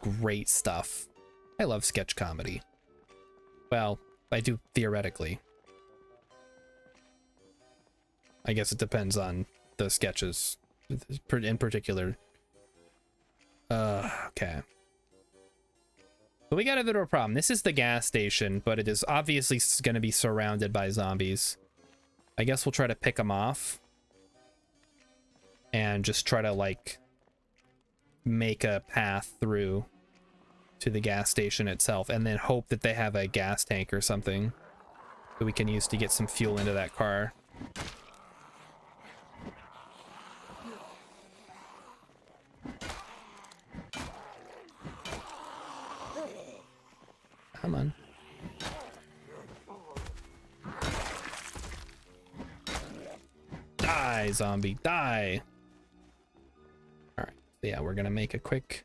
great stuff. I love sketch comedy. Well, I do theoretically. I guess it depends on the sketches in particular. Okay. But we got a bit of a problem. This is the gas station, but it is obviously going to be surrounded by zombies. I guess we'll try to pick them off. And just try to, like, make a path through to the gas station itself. And then hope that they have a gas tank or something that we can use to get some fuel into that car. Come on. Die, zombie, die. All right, yeah, we're gonna make a quick...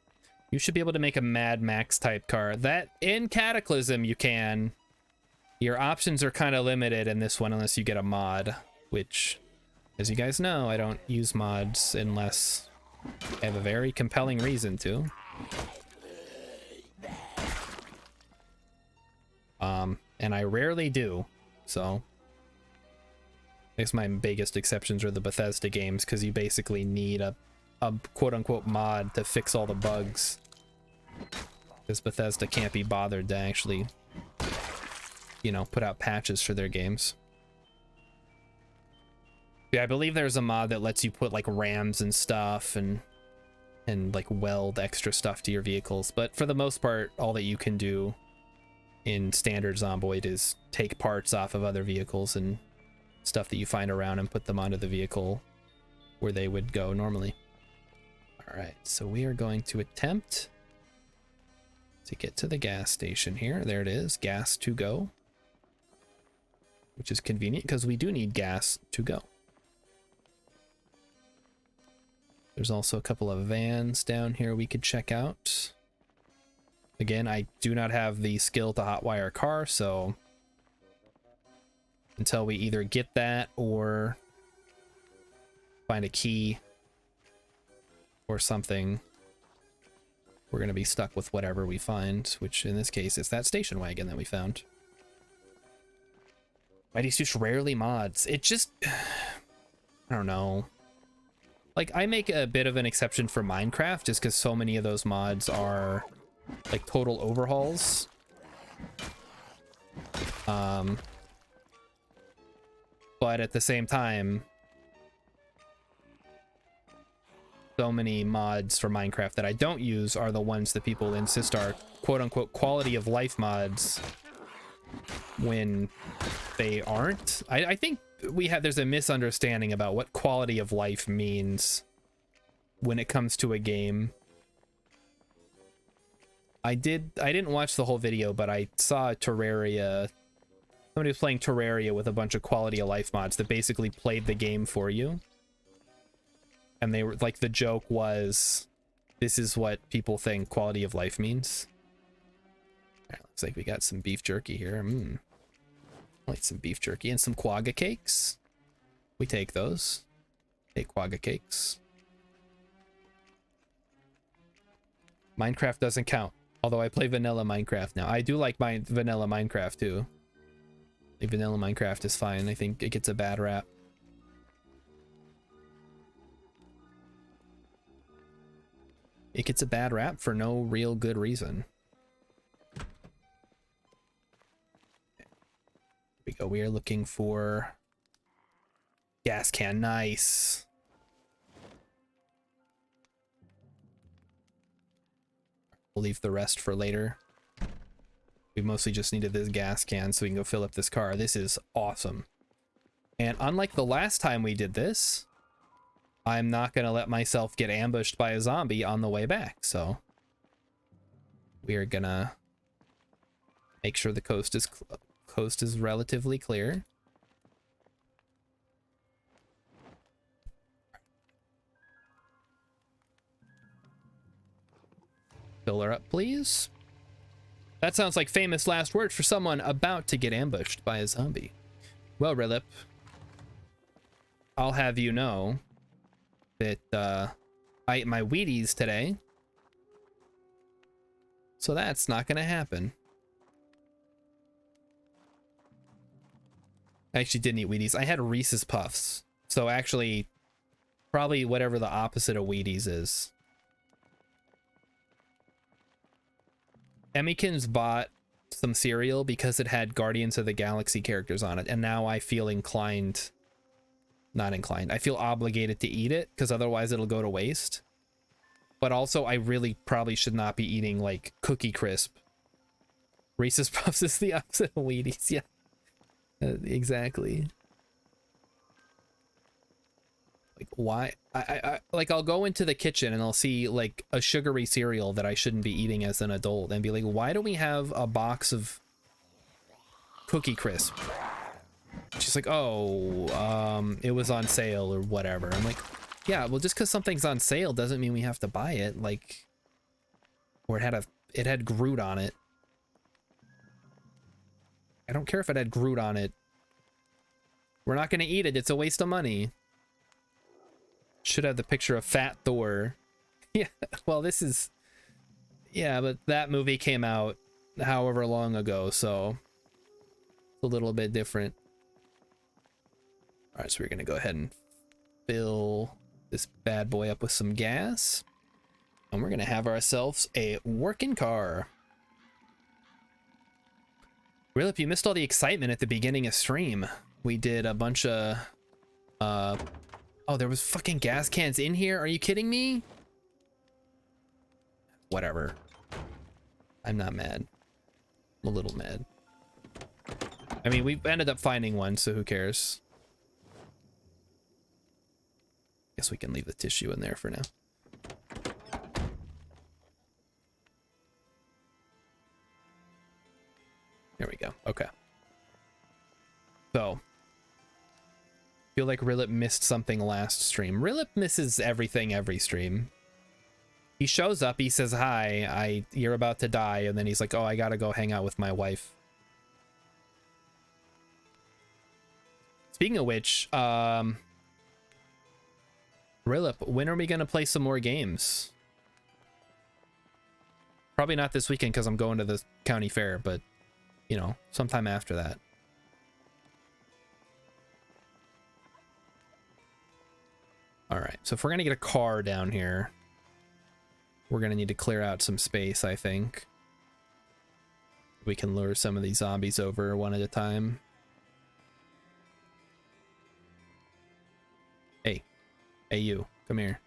You should be able to make a Mad Max type car. That, in Cataclysm, you can. Your options are kind of limited in this one unless you get a mod, which, as you guys know, I don't use mods unless I have a very compelling reason to. And I rarely do, so I guess my biggest exceptions are the Bethesda games, because you basically need a quote-unquote mod to fix all the bugs, because Bethesda can't be bothered to actually, you know, put out patches for their games. Yeah, I believe there's a mod that lets you put like rams and stuff and like weld extra stuff to your vehicles, but for the most part, all that you can do in standard Zomboid is take parts off of other vehicles and stuff that you find around and put them onto the vehicle where they would go normally. All right, so we are going to attempt to get to the gas station here. There it is, gas to go, which is convenient because we do need gas to go. There's also a couple of vans down here we could check out. Again, I do not have the skill to hotwire a car, so until we either get that or find a key or something, we're going to be stuck with whatever we find, which in this case is that station wagon that we found. Mighty's just rarely mods. It just... I don't know. Like, I make a bit of an exception for Minecraft just because so many of those mods are like total overhauls. But at the same time, so many mods for Minecraft that I don't use are the ones that people insist are quote-unquote quality of life mods when they aren't. I think there's a misunderstanding about what quality of life means when it comes to a game. I didn't watch the whole video, but I saw Terraria. Somebody was playing Terraria with a bunch of quality of life mods that basically played the game for you. And they were like, the joke was, this is what people think quality of life means. All right, looks like we got some beef jerky here. Like some beef jerky and some quagga cakes. We take those. Take quagga cakes. Minecraft doesn't count. Although I play vanilla Minecraft now. I do like my vanilla Minecraft too. Like vanilla Minecraft is fine. I think it gets a bad rap. It gets a bad rap for no real good reason. Here we go. We are looking for gas can. Nice. We'll leave the rest for later. We mostly just needed this gas can so we can go fill up this car. This is awesome. And unlike the last time we did this, I'm not going to let myself get ambushed by a zombie on the way back. So we are going to make sure the coast is relatively clear. Fill her up, please. That sounds like famous last words for someone about to get ambushed by a zombie. Well, Rilip, I'll have you know that I ate my Wheaties today, so that's not gonna happen. I actually didn't eat Wheaties. I had Reese's Puffs, so actually probably whatever the opposite of Wheaties is. Emmykins bought some cereal because it had Guardians of the Galaxy characters on it, and now I feel inclined, not inclined, I feel obligated to eat it because otherwise it'll go to waste. But also I really probably should not be eating like Cookie Crisp. Reese's Puffs is the opposite of Wheaties. Yeah, exactly. Like, why? I like, I'll go into the kitchen and I'll see like a sugary cereal that I shouldn't be eating as an adult and be like, why do we have a box of Cookie Crisp? She's like, oh, it was on sale or whatever. I'm like, yeah, well, just because something's on sale doesn't mean we have to buy it. Like, or it had Groot on it. I don't care if it had Groot on it. We're not gonna eat it. It's a waste of money. Should have the picture of Fat Thor. Yeah, well, this is... Yeah, but that movie came out however long ago, so... It's a little bit different. Alright, so we're gonna go ahead and fill this bad boy up with some gas. And we're gonna have ourselves a working car. Rilip, you missed all the excitement at the beginning of stream. We did a bunch of... Oh, there was fucking gas cans in here? Are you kidding me? Whatever. I'm not mad. I'm a little mad. I mean, we ended up finding one, so who cares? Guess we can leave the tissue in there for now. There we go. Okay. So... feel like Rilip missed something last stream. Rilip misses everything every stream. He shows up, he says hi, you're about to die, and then he's like, oh, I gotta go hang out with my wife. Speaking of which, Rilip, when are we gonna play some more games? Probably not this weekend because I'm going to the county fair, but, you know, sometime after that. All right, so if we're gonna get a car down here, we're gonna need to clear out some space, I think. We can lure some of these zombies over one at a time. Hey, you, come here.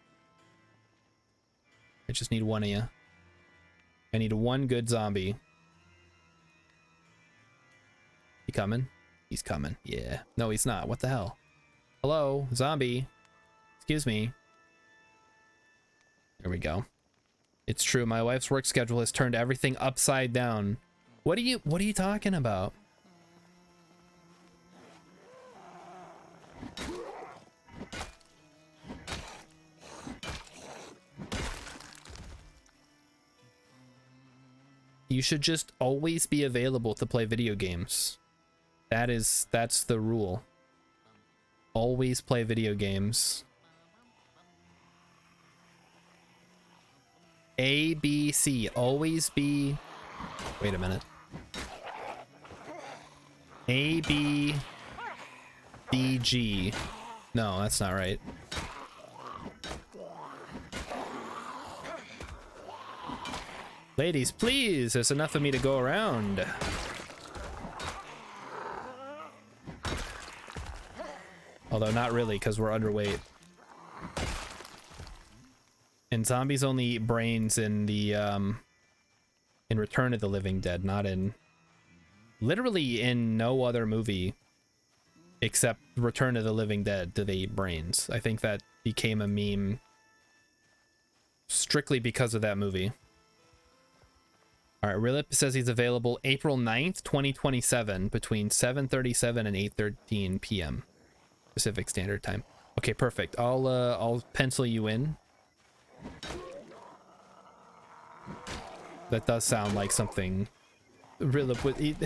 I just need one of you. I need one good zombie. He coming? He's coming, yeah. No, he's not, what the hell? Hello, zombie. Excuse me. There we go. It's true, my wife's work schedule has turned everything upside down. What are you talking about? You should just always be available to play video games. That's the rule. Always play video games. A, B, C. Always be... Wait a minute. A, B, B, G. No, that's not right. Ladies, please! There's enough of me to go around. Although not really, because we're underweight. And zombies only eat brains in the in Return of the Living Dead, not in Literally in no other movie except Return of the Living Dead do they eat brains. I think that became a meme strictly because of that movie. All right, Rilip says he's available April 9th, 2027 between 7:37 and 8:13 p.m. Pacific Standard Time. Okay, perfect. I'll pencil you in. That does sound like something Rilip would eat.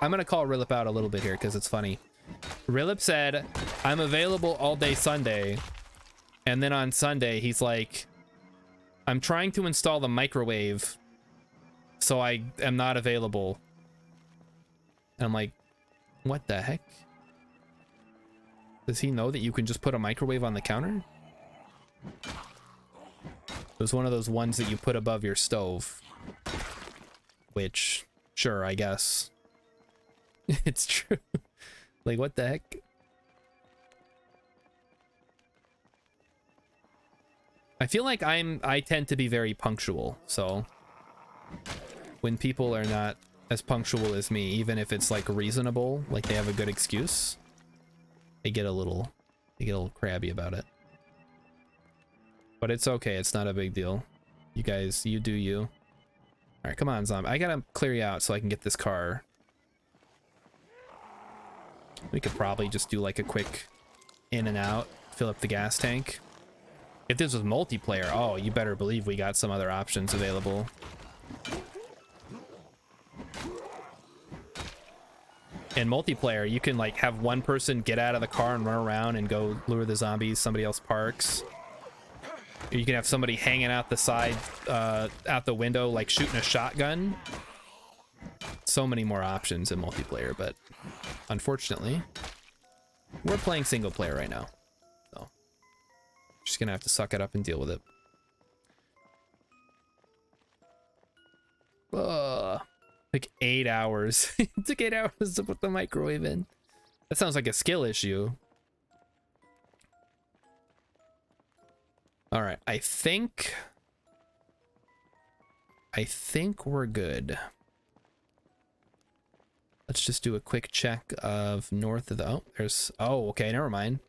I'm gonna call Rilip out a little bit here because it's funny. Rilip said, I'm available all day Sunday. And then on Sunday, he's like, I'm trying to install the microwave, so I am not available. And I'm like, what the heck? Does he know that you can just put a microwave on the counter? It was one of those ones that you put above your stove. Which, sure, I guess. It's true. Like, what the heck? I feel like I tend to be very punctual, so when people are not as punctual as me, even if it's like reasonable, like they have a good excuse, they get a little crabby about it. But it's okay, it's not a big deal. You guys, you do you. All right, come on, zombie. I gotta clear you out so I can get this car. We could probably just do like a quick in and out, fill up the gas tank. If this was multiplayer, oh, you better believe we got some other options available. In multiplayer, you can like have one person get out of the car and run around and go lure the zombies, somebody else parks. You can have somebody hanging out the side, out the window, like shooting a shotgun. So many more options in multiplayer, but unfortunately, we're playing single player right now. So, just gonna have to suck it up and deal with it. Took 8 hours. It took 8 hours to put the microwave in. That sounds like a skill issue. All right, I think we're good. Let's just do a quick check of north of the, oh, there's, oh, okay, never mind.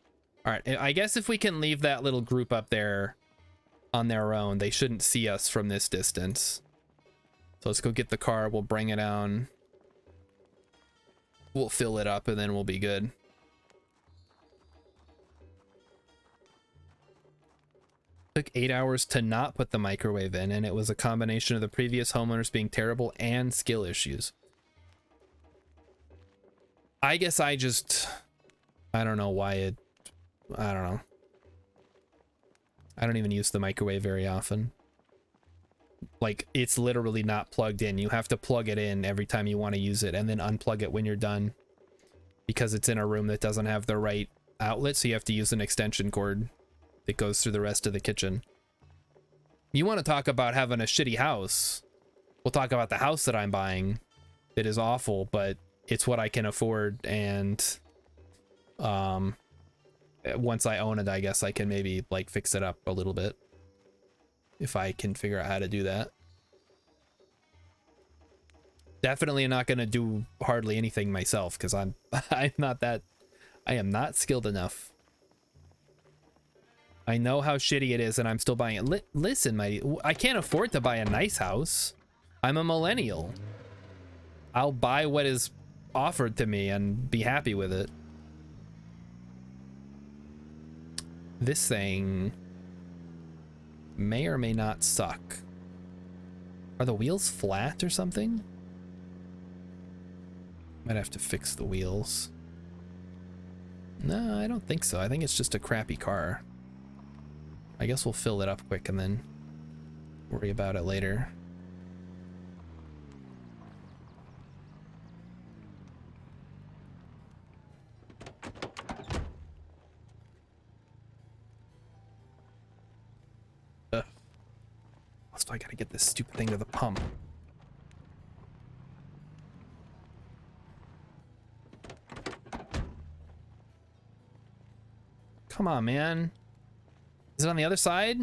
All right, I guess if we can leave that little group up there on their own, they shouldn't see us from this distance. So let's go get the car, we'll bring it down. We'll fill it up and then we'll be good. Took 8 hours to not put the microwave in, and it was a combination of the previous homeowners being terrible and skill issues. I guess I don't know why it, I don't know. I don't even use the microwave very often. Like, it's literally not plugged in. You have to plug it in every time you want to use it and then unplug it when you're done. Because it's in a room that doesn't have the right outlet, so you have to use an extension cord that goes through the rest of the kitchen. You want to talk about having a shitty house? We'll talk about the house that I'm buying. It is awful, but it's what I can afford, and once I own it, I guess I can maybe like fix it up a little bit if I can figure out how to do that. Definitely not going to do hardly anything myself because I am not skilled enough. I know how shitty it is and I'm still buying it. Listen, I can't afford to buy a nice house. I'm a millennial. I'll buy what is offered to me and be happy with it. This thing may or may not suck. Are the wheels flat or something? Might have to fix the wheels. No, I don't think so. I think it's just a crappy car. I guess we'll fill it up quick and then worry about it later. Also, I gotta get this stupid thing to the pump. Come on, man. Is it on the other side?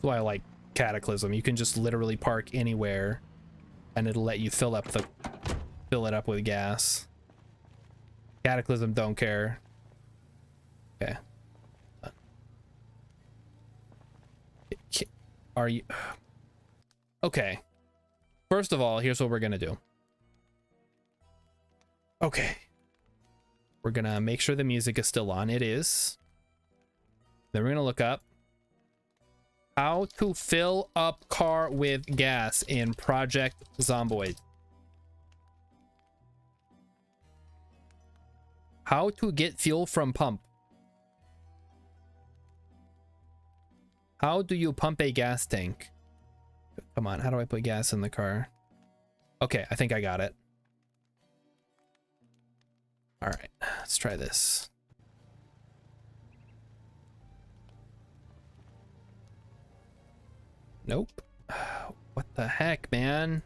That's why I like Cataclysm. You can just literally park anywhere and it'll let you fill it up with gas. Cataclysm don't care. Okay. Are you okay? First of all, here's what we're gonna do. Okay, we're gonna make sure the music is still on. It is. Then we're gonna look up how to fill up car with gas in Project Zomboid. How to get fuel from pump. How do you pump a gas tank? Come on, how do I put gas in the car? Okay, I think I got it. All right, let's try this. Nope. What the heck, man?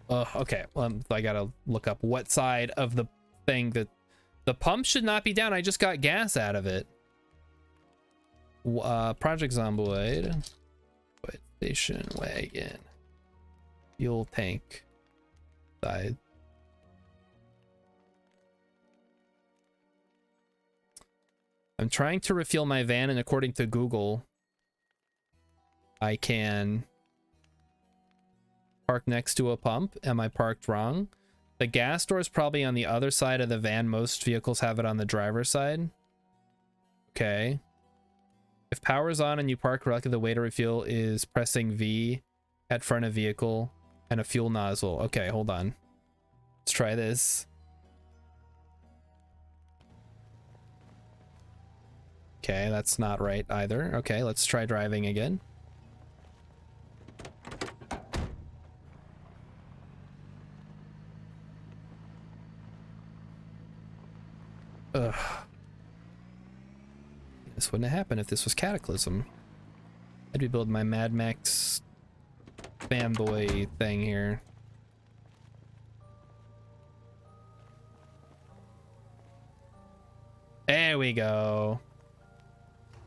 Oh, okay. Well, I gotta look up what side of the thing that the pump should not be down. I just got gas out of it. Project Zomboid. Station wagon. Fuel tank. Side. I'm trying to refuel my van, and according to Google, I can park next to a pump. Am I parked wrong? The gas door is probably on the other side of the van. Most vehicles have it on the driver's side. Okay. If power is on and you park correctly, the way to refuel is pressing V at front of vehicle and a fuel nozzle. Okay, hold on. Let's try this. Okay, that's not right either. Okay, let's try driving again. Ugh. This wouldn't have happened if this was Cataclysm. I'd be building my Mad Max fanboy thing here. There we go.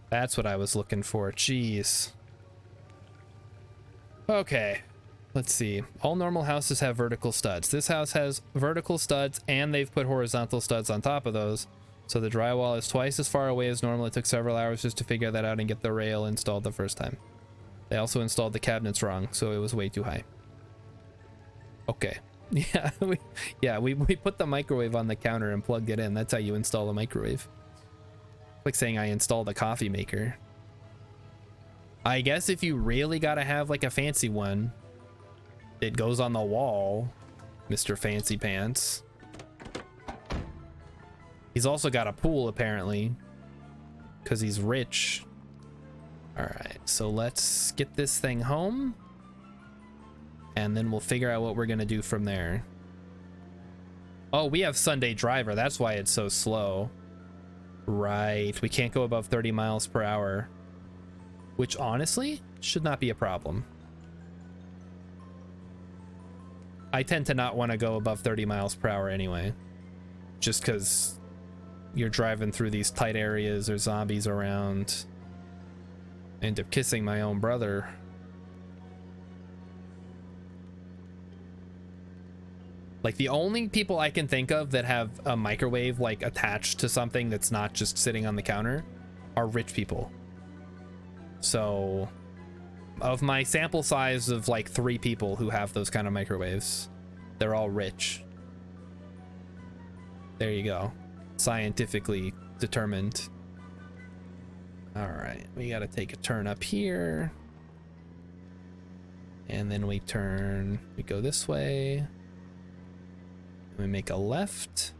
That's what I was looking for. Jeez. Okay. Let's see. All normal houses have vertical studs. This house has vertical studs and they've put horizontal studs on top of those. So the drywall is twice as far away as normal. It took several hours just to figure that out and get the rail installed the first time. They also installed the cabinets wrong, so it was way too high. Okay. Yeah, we put the microwave on the counter and plugged it in. That's how you install a microwave. Like saying I installed a coffee maker. I guess if you really gotta have like a fancy one, it goes on the wall, Mr. Fancy Pants. He's also got a pool apparently, because he's rich. All right, so let's get this thing home, and then we'll figure out what we're gonna do from there. Oh, we have Sunday driver. That's why it's so slow. Right, we can't go above 30 miles per hour, which honestly should not be a problem. I tend to not want to go above 30 miles per hour anyway, just because you're driving through these tight areas, there's zombies around. I end up kissing my own brother. Like, the only people I can think of that have a microwave like attached to something that's not just sitting on the counter are rich people. So of my sample size of like 3 people who have those kind of microwaves, they're all rich. There you go. Scientifically determined. All right, we got to take a turn up here, and then we go this way, and we make a left,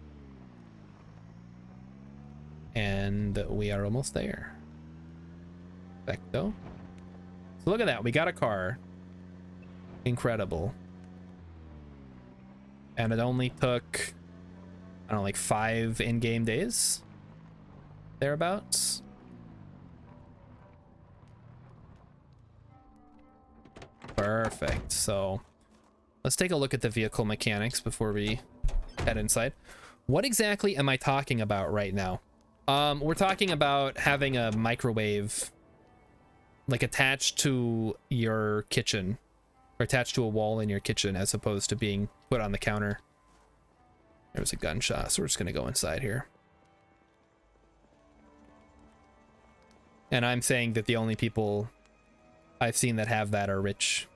and we are almost there. Perfecto. So look at that, we got a car. Incredible. And it only took, I don't know, like 5 in-game days, thereabouts. Perfect. So let's take a look at the vehicle mechanics before we head inside. What exactly am I talking about right now? We're talking about having a microwave like attached to your kitchen or attached to a wall in your kitchen as opposed to being put on the counter. There was a gunshot, so we're just gonna go inside here. And I'm saying that the only people I've seen that have that are rich.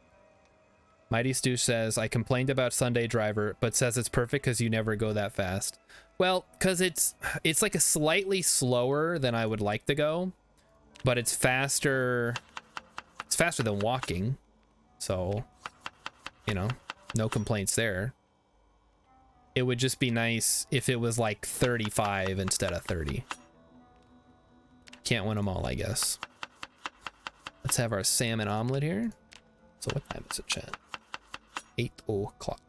Mighty Stu says, I complained about Sunday Driver, but says it's perfect because you never go that fast. Well, because it's like a slightly slower than I would like to go, but it's faster. It's faster than walking. So, you know, no complaints there. It would just be nice if it was like 35 instead of 30. Can't win them all, I guess. Let's have our salmon omelet here. So what time is it, chat? 8 o'clock.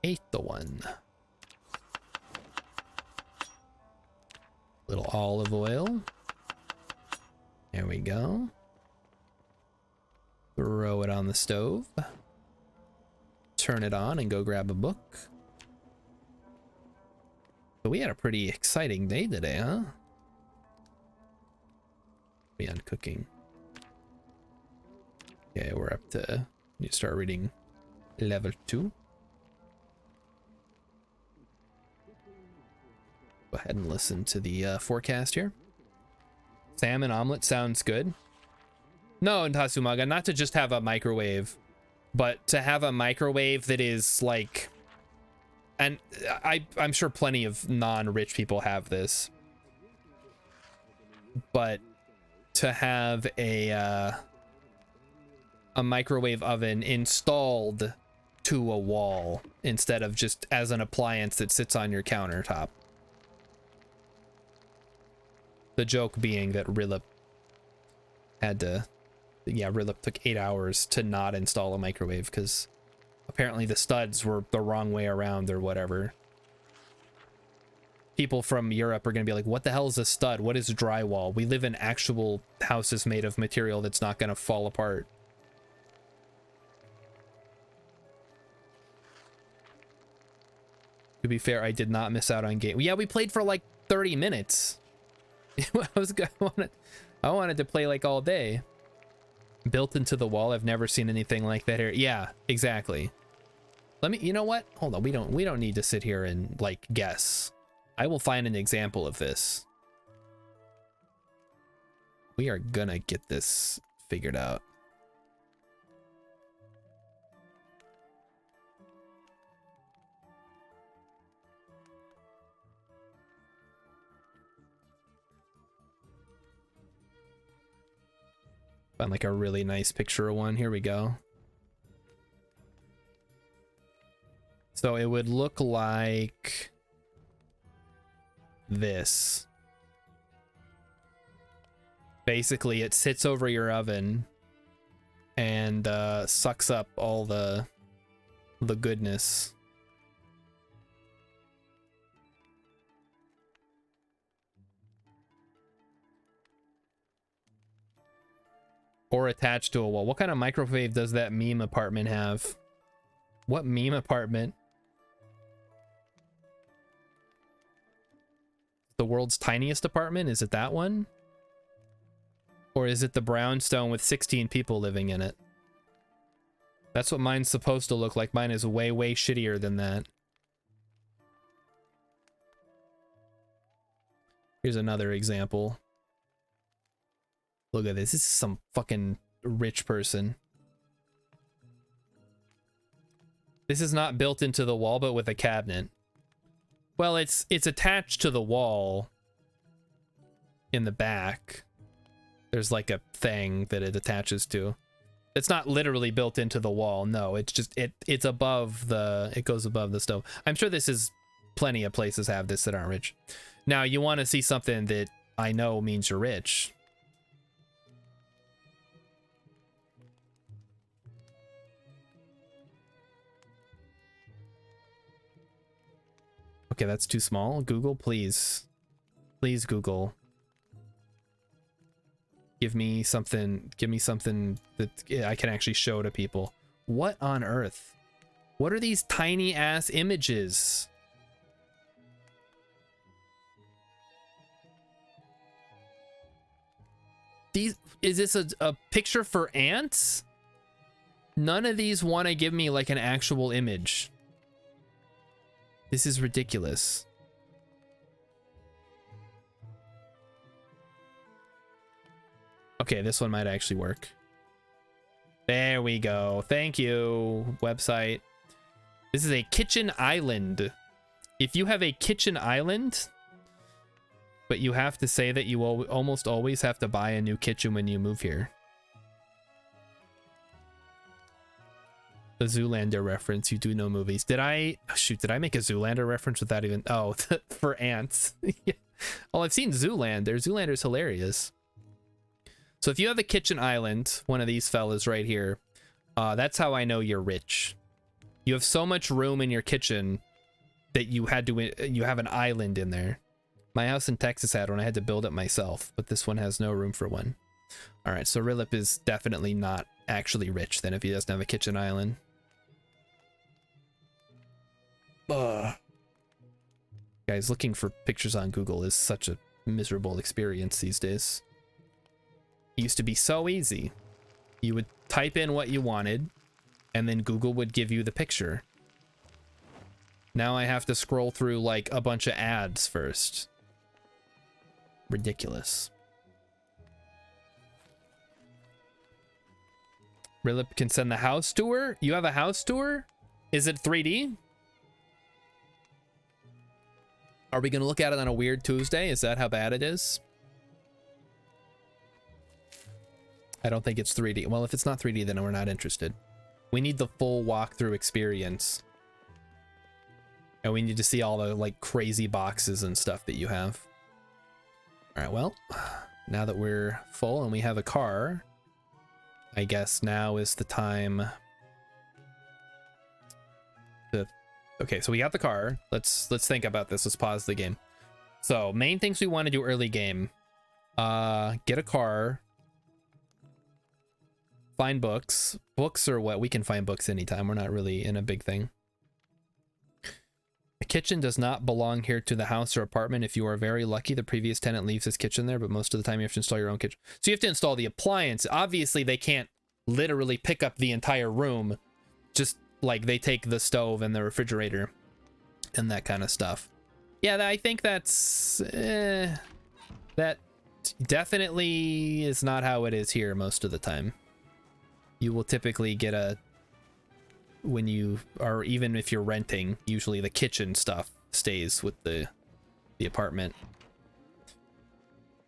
8:01. Little olive oil. There we go. Throw it on the stove. Turn it on and go grab a book. So we had a pretty exciting day today, huh? Beyond cooking. Okay, we're up to, you start reading level 2. Go ahead and listen to the forecast here. Salmon omelet sounds good. No, Tasumaga, not to just have a microwave, but to have a microwave that is like, and I'm sure plenty of non-rich people have this, but to have a microwave oven installed to a wall instead of just as an appliance that sits on your countertop. The joke being that Rilip had to, yeah, Rilip took 8 hours to not install a microwave because apparently the studs were the wrong way around or whatever. People from Europe are going to be like, what the hell is a stud? What is drywall? We live in actual houses made of material that's not going to fall apart. To be fair, I did not miss out on game. Yeah, we played for like 30 minutes. I wanted to play like all day. Built into the wall. I've never seen anything like that here. Yeah, exactly. Let me, you know what? Hold on. We don't need to sit here and like guess. I will find an example of this. We are gonna get this figured out. Find like a really nice picture of one. Here we go. So it would look like this. Basically, it sits over your oven and sucks up all the goodness. Or attached to a wall. What kind of microwave does that meme apartment have? What meme apartment? The world's tiniest apartment? Is it that one? Or is it the brownstone with 16 people living in it? That's what mine's supposed to look like. Mine is way, way shittier than that. Here's another example. Look at this. This is some fucking rich person. This is not built into the wall, but with a cabinet. Well, it's attached to the wall in the back. There's like a thing that it attaches to. It's not literally built into the wall. No, it's just it's above the, it goes above the stove. I'm sure this is, plenty of places have this that aren't rich. Now, you want to see something that I know means you're rich. Okay, that's too small. Google, please. Please, Google. Give me something that I can actually show to people. What on earth? What are these tiny ass images? Is this a picture for ants? None of these want to give me like an actual image. This is ridiculous. Okay, this one might actually work. There we go. Thank you, website. This is a kitchen island. If you have a kitchen island, but you have to say that you almost always have to buy a new kitchen when you move here. The Zoolander reference. You do know movies. Did I? Oh, shoot, did I make a Zoolander reference without even... Oh, for ants. Yeah. Well, I've seen Zoolander. Zoolander's hilarious. So if you have a kitchen island, one of these fellas right here, that's how I know you're rich. You have so much room in your kitchen that you have an island in there. My house in Texas had one. I had to build it myself, but this one has no room for one. All right, so Rilip is definitely not actually rich then if he doesn't have a kitchen island. Guys, looking for pictures on Google is such a miserable experience these days. It used to be so easy. You would type in what you wanted, and then Google would give you the picture. Now I have to scroll through like a bunch of ads first. Ridiculous. Rilip can send the house tour? You have a house tour? Is it 3D? Are we gonna look at it on a weird Tuesday? Is that how bad it is? I don't think it's 3D. Well, if it's not 3D, then we're not interested. We need the full walkthrough experience. And we need to see all the like crazy boxes and stuff that you have. All right, well, now that we're full and we have a car, I guess now is the time to... Okay, so we got the car. Let's think about this. Let's pause the game. So, main things we want to do early game. Get a car. Find books. Books or what? We can find books anytime. We're not really in a big thing. The kitchen does not belong here to the house or apartment. If you are very lucky, the previous tenant leaves his kitchen there, but most of the time you have to install your own kitchen. So you have to install the appliance. Obviously, they can't literally pick up the entire room. Just like they take the stove and the refrigerator and that kind of stuff. Yeah, I think that's... that definitely is not how it is here most of the time. You will typically get a... When you are, even if you're renting, usually the kitchen stuff stays with the apartment. As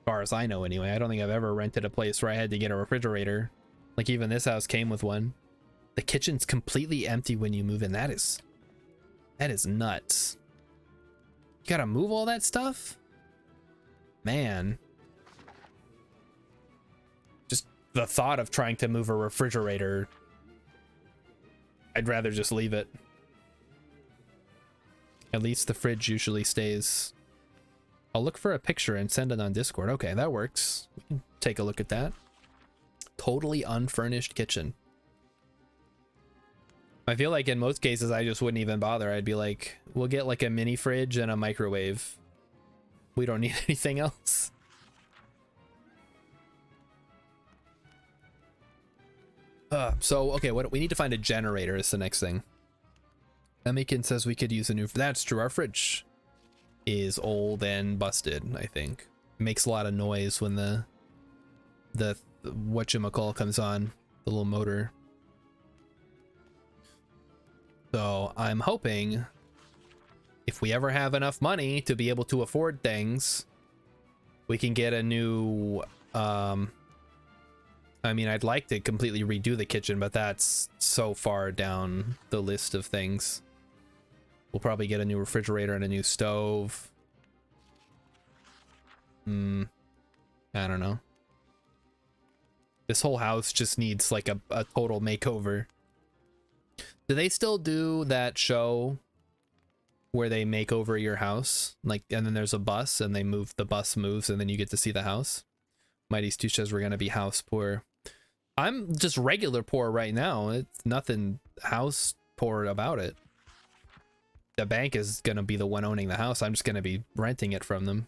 far as I know anyway. I don't think I've ever rented a place where I had to get a refrigerator. Like even this house came with one. The kitchen's completely empty when you move in. That is nuts. You gotta move all that stuff? Man. Just the thought of trying to move a refrigerator, I'd rather just leave it. At least the fridge usually stays. I'll look for a picture and send it on Discord. Okay, that works. We can take a look at that. Totally unfurnished kitchen. I feel like in most cases I just wouldn't even bother. I'd be like, we'll get like a mini fridge and a microwave. We don't need anything else. So, okay, we need to find a generator is the next thing. Emikin says we could use a new... That's true, our fridge is old and busted, I think. It makes a lot of noise when the whatchamacall comes on, the little motor. So, I'm hoping if we ever have enough money to be able to afford things, we can get a new... I mean, I'd like to completely redo the kitchen, but that's so far down the list of things. We'll probably get a new refrigerator and a new stove. I don't know. This whole house just needs like a total makeover. Do they still do that show where they make over your house? Like, and then there's a bus and they move, the bus moves and then you get to see the house? Mighty's 2 says we're gonna be house poor. I'm just regular poor right now. It's nothing house poor about it. The bank is gonna be the one owning the house. I'm just gonna be renting it from them.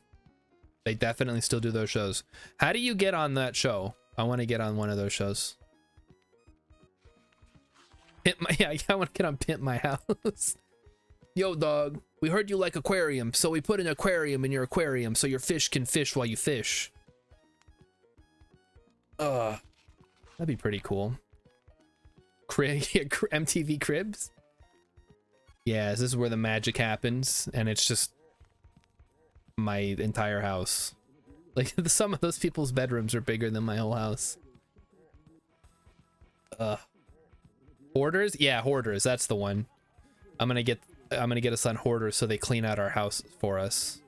They definitely still do those shows. How do you get on that show? I want to get on one of those shows. Yeah, I want to get on Pimp My House. Yo, dog, we heard you like aquarium, so we put an aquarium in your aquarium so your fish can fish while you fish. That'd be pretty cool. MTV Cribs? Yeah, this is where the magic happens, and it's just my entire house. Like, some of those people's bedrooms are bigger than my whole house. Hoarders? Yeah, hoarders, that's the one. I'm gonna get us on hoarders so they clean out our house for us.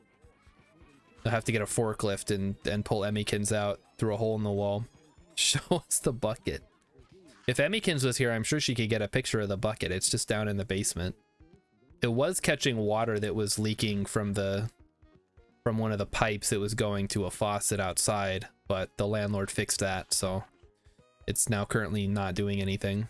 I'll have to get a forklift and pull Emmykins out through a hole in the wall. Show us the bucket. If Emmykins was here, I'm sure she could get a picture of the bucket. It's just down in the basement. It was catching water that was leaking from one of the pipes that was going to a faucet outside, but the landlord fixed that, so it's now currently not doing anything.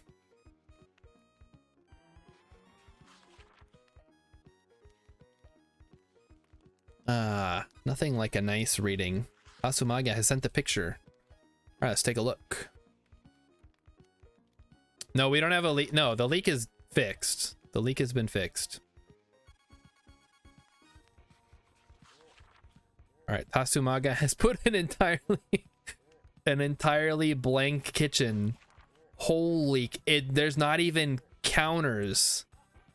Nothing like a nice reading. Asumaga has sent a picture. Alright, let's take a look. No, we don't have a leak. No, the leak is fixed. The leak has been fixed. Alright, Tasumaga has put an entirely blank kitchen. Holy, there's not even counters.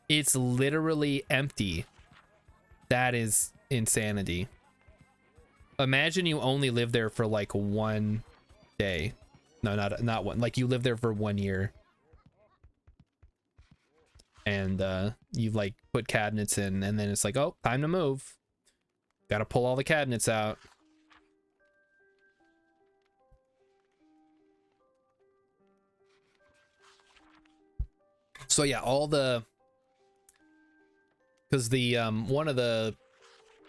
It's literally empty. That is insanity. Imagine you only live there for like one day. No, not one. Like you live there for 1 year. And you like put cabinets in, and then it's like, oh, time to move. Gotta pull all the cabinets out. So yeah, because the one of the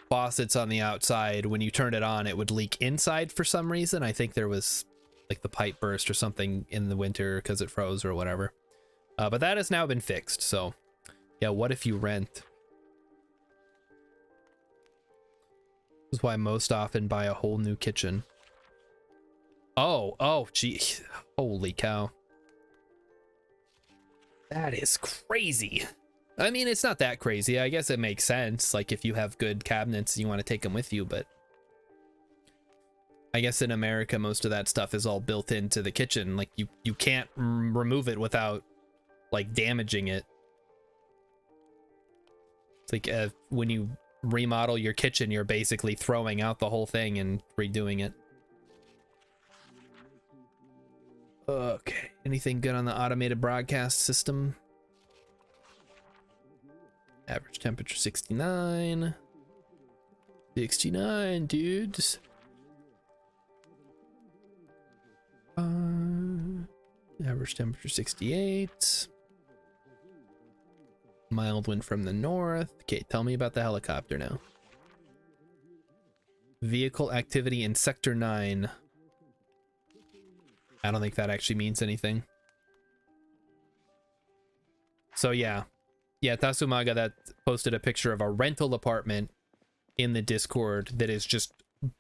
faucets on the outside, when you turned it on, it would leak inside for some reason. I think there was like the pipe burst or something in the winter because it froze or whatever. But that has now been fixed. So yeah, what if you rent? This is why I most often buy a whole new kitchen. Oh, gee, holy cow. That is crazy. I mean, it's not that crazy. I guess it makes sense. Like if you have good cabinets, you want to take them with you, but I guess in America, most of that stuff is all built into the kitchen. Like you can't remove it without like damaging it. It's like when you remodel your kitchen, you're basically throwing out the whole thing and redoing it. Okay, anything good on the automated broadcast system? Average temperature 69. 69, dudes. Average temperature 68. Mild wind from the north. Okay, tell me about the helicopter now. Vehicle activity in Sector 9. I don't think that actually means anything. So yeah, Tasumaga that posted a picture of a rental apartment in the Discord that is just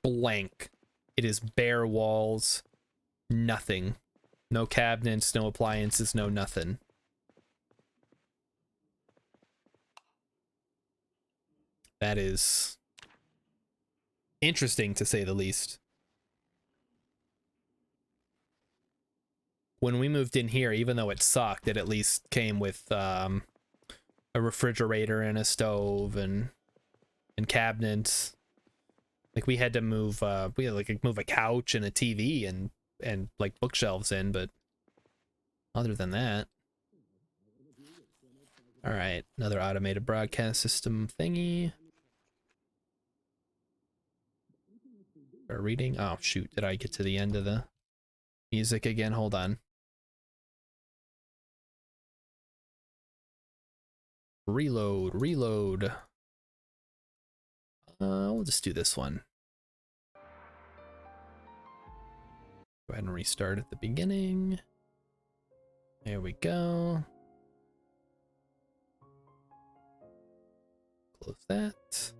blank. It is bare walls, nothing. No cabinets, no appliances, no nothing. That is interesting to say the least. When we moved in here, even though it sucked, it at least came with a refrigerator and a stove and cabinets. Like we had to move move a couch and a TV and like bookshelves in, but other than that. All right, another automated broadcast system thingy. Or reading. Oh shoot, did I get to the end of the music again? Hold on. Reload. We'll just do this one. Go ahead and restart at the beginning. There we go. Close that.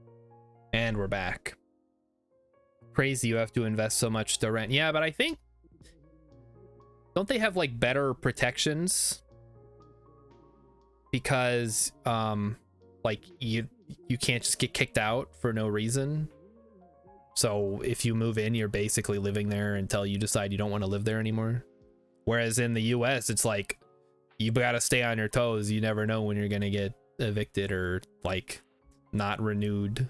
And we're back. Crazy you have to invest so much to rent. Yeah, but I think, don't they have like better protections? Because like you can't just get kicked out for no reason. So if you move in, you're basically living there until you decide you don't want to live there anymore. Whereas in the US, it's like you gotta stay on your toes. You never know when you're gonna get evicted or like not renewed.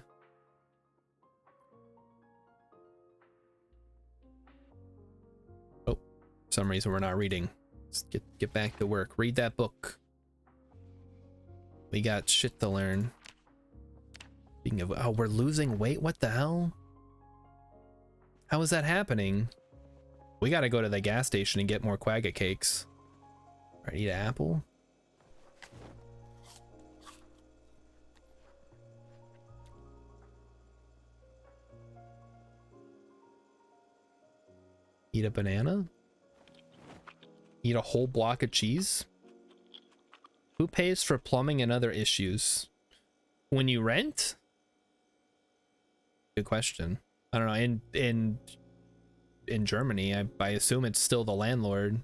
Oh, for some reason we're not reading. Let's get back to work. Read that book. We got shit to learn. Speaking of, oh, we're losing weight? What the hell? How is that happening? We gotta go to the gas station and get more quagga cakes. All right, eat an apple. Eat a banana. Eat a whole block of cheese. Who pays for plumbing and other issues? When you rent? Good question. I don't know. In Germany, I assume it's still the landlord.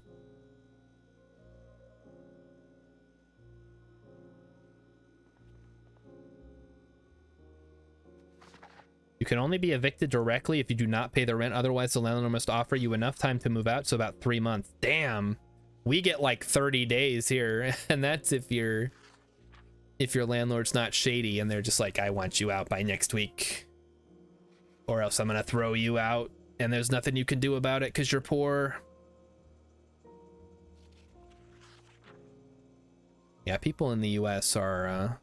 You can only be evicted directly if you do not pay the rent. Otherwise, the landlord must offer you enough time to move out. So about 3 months. Damn. We get like 30 days here, and that's if your landlord's not shady and they're just like, I want you out by next week, or else I'm gonna throw you out, and there's nothing you can do about it because you're poor. Yeah, people in the US are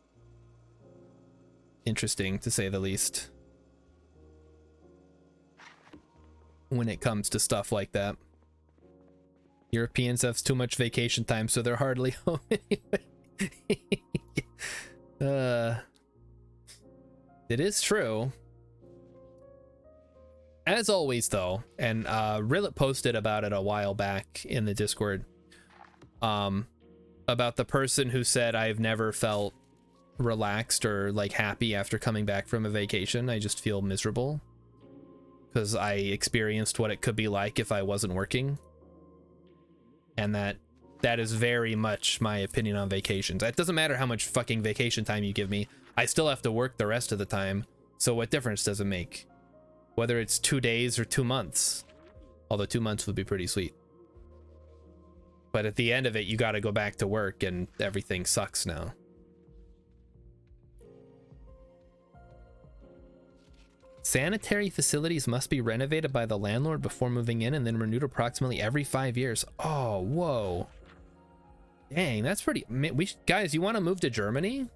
interesting, to say the least, when it comes to stuff like that. Europeans have too much vacation time, so they're hardly home anyway. It is true. As always, though, and Rillet posted about it a while back in the Discord, about the person who said, I've never felt relaxed or like happy after coming back from a vacation. I just feel miserable because I experienced what it could be like if I wasn't working. And that is very much my opinion on vacations. It doesn't matter how much fucking vacation time you give me. I still have to work the rest of the time. So what difference does it make? Whether it's 2 days or 2 months. Although 2 months would be pretty sweet. But at the end of it, you got to go back to work and everything sucks now. Sanitary facilities must be renovated by the landlord before moving in and then renewed approximately every 5 years. Oh, whoa. Dang, that's pretty... Guys, you want to move to Germany?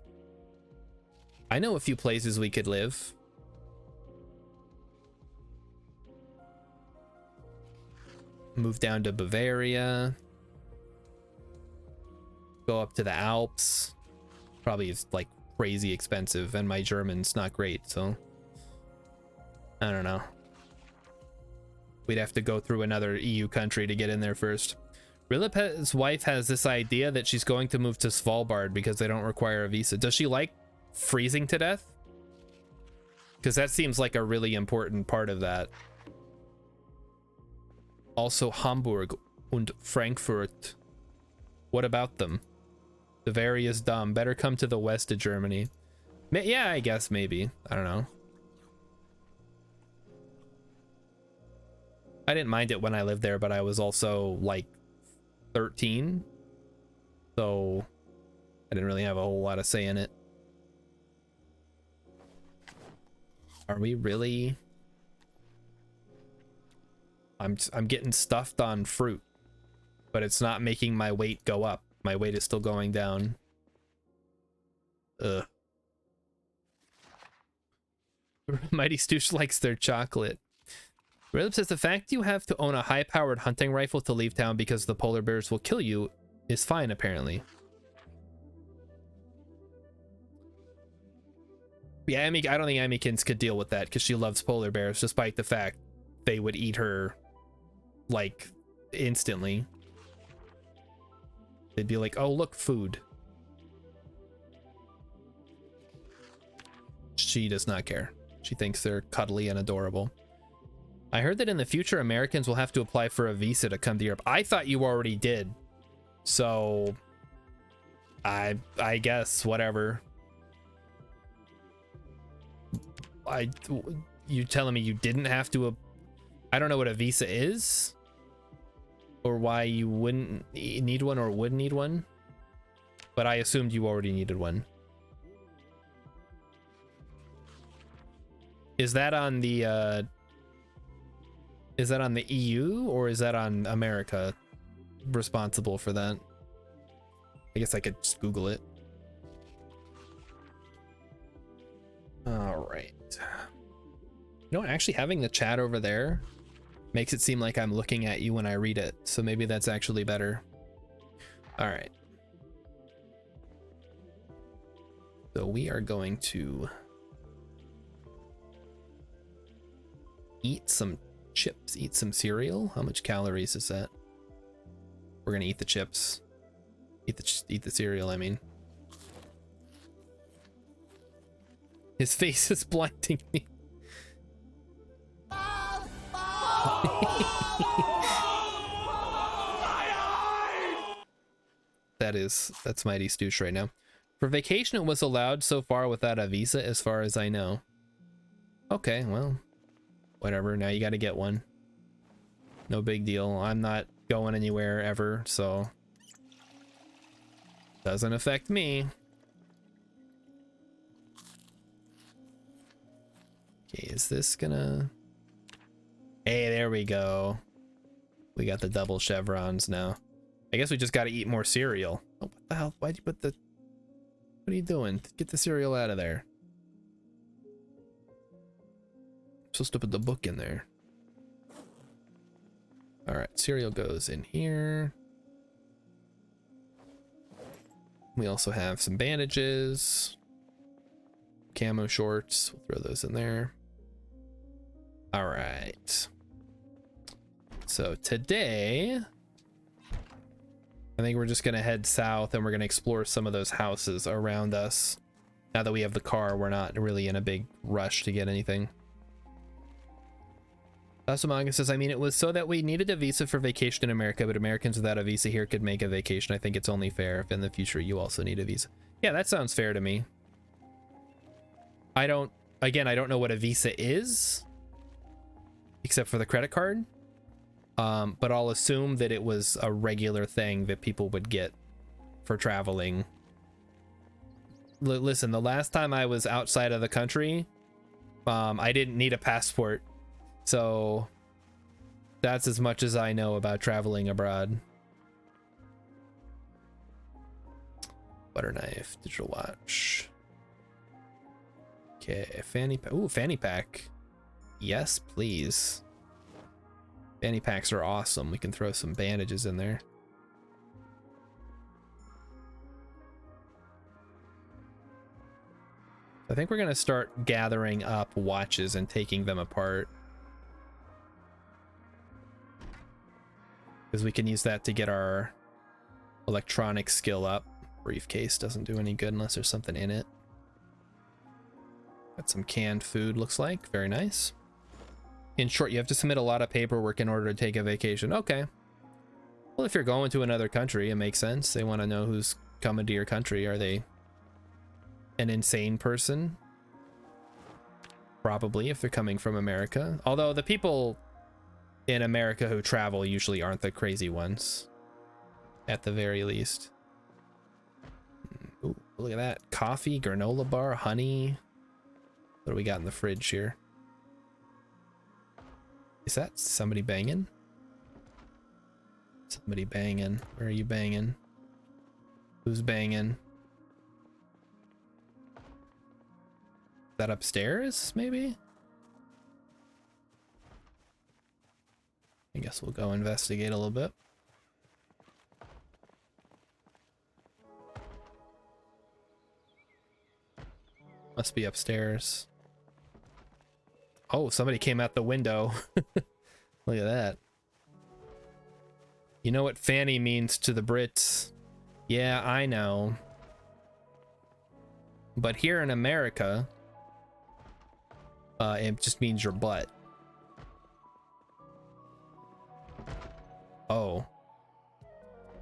I know a few places we could live. Move down to Bavaria. Go up to the Alps. Probably is like crazy expensive, and my German's not great, so... I don't know. We'd have to go through another EU country to get in there first. Rillepet's wife has this idea that she's going to move to Svalbard because they don't require a visa. Does she like freezing to death? Because that seems like a really important part of that. Also Hamburg and Frankfurt. What about them? Bavaria is dumb. Better come to the west of Germany. Yeah, I guess maybe. I don't know. I didn't mind it when I lived there, but I was also like 13. So I didn't really have a whole lot of say in it. Are we really? I'm getting stuffed on fruit, but it's not making my weight go up. My weight is still going down. Ugh. Mighty Stoosh likes their chocolate. Rillip says the fact you have to own a high-powered hunting rifle to leave town because the polar bears will kill you is fine, apparently. Yeah, I don't think Amykins could deal with that because she loves polar bears, despite the fact they would eat her, like, instantly. They'd be like, oh, look, food. She does not care. She thinks they're cuddly and adorable. I heard that in the future, Americans will have to apply for a visa to come to Europe. I thought you already did. So, I guess, whatever. You telling me you didn't have to... I don't know what a visa is. Or why you wouldn't need one or would need one. But I assumed you already needed one. Is that on the EU or is that on America responsible for that? I guess I could just Google it. All right. You know, actually having the chat over there makes it seem like I'm looking at you when I read it. So maybe that's actually better. All right. So we are going to eat some chips, eat some cereal. How much calories is that? We're gonna eat the chips. Eat the cereal, I mean. His face is blinding me. That's mighty stoosh right now. For vacation, it was allowed so far without a visa, as far as I know. Okay, well, whatever. Now you got to get one. No big deal. I'm not going anywhere ever, so doesn't affect me. Okay, is this gonna... Hey, there we go. We got the double chevrons now. I guess we just got to eat more cereal. Oh, what the hell? Why'd you put the... What are you doing? Get the cereal out of there. I'm supposed to put the book in there. All right, cereal goes in here. We also have some bandages. Camo shorts. We'll throw those in there. All right. So today, I think we're just gonna head south and we're gonna explore some of those houses around us. Now that we have the car, we're not really in a big rush to get anything. Manga says, I mean, it was so that we needed a visa for vacation in America, but Americans without a visa here could make a vacation. I think it's only fair if in the future you also need a visa. Yeah, that sounds fair to me. I don't know what a visa is, except for the credit card. But I'll assume that it was a regular thing that people would get for traveling. Listen, the last time I was outside of the country, I didn't need a passport. So that's as much as I know about traveling abroad. Butter knife, digital watch. Okay, fanny pack. Ooh, fanny pack. Yes, please. Fanny packs are awesome. We can throw some bandages in there. I think we're gonna start gathering up watches and taking them apart, because we can use that to get our electronic skill up. Briefcase doesn't do any good unless there's something in it. Got some canned food, looks like. Very nice. In short, you have to submit a lot of paperwork in order to take a vacation. Okay. Well, if you're going to another country, it makes sense. They want to know who's coming to your country. Are they an insane person? Probably, if they're coming from America. Although the people in America who travel usually aren't the crazy ones, at the very least. Ooh, look at that. Coffee, granola bar, honey. What do we got in the fridge here? Is that somebody banging? Somebody banging. Where are you banging? Who's banging? Is that upstairs, maybe? I guess we'll go investigate a little bit. Must be upstairs. Oh, somebody came out the window. Look at that. You know what fanny means to the Brits? Yeah, I know. But here in America, it just means your butt. Oh.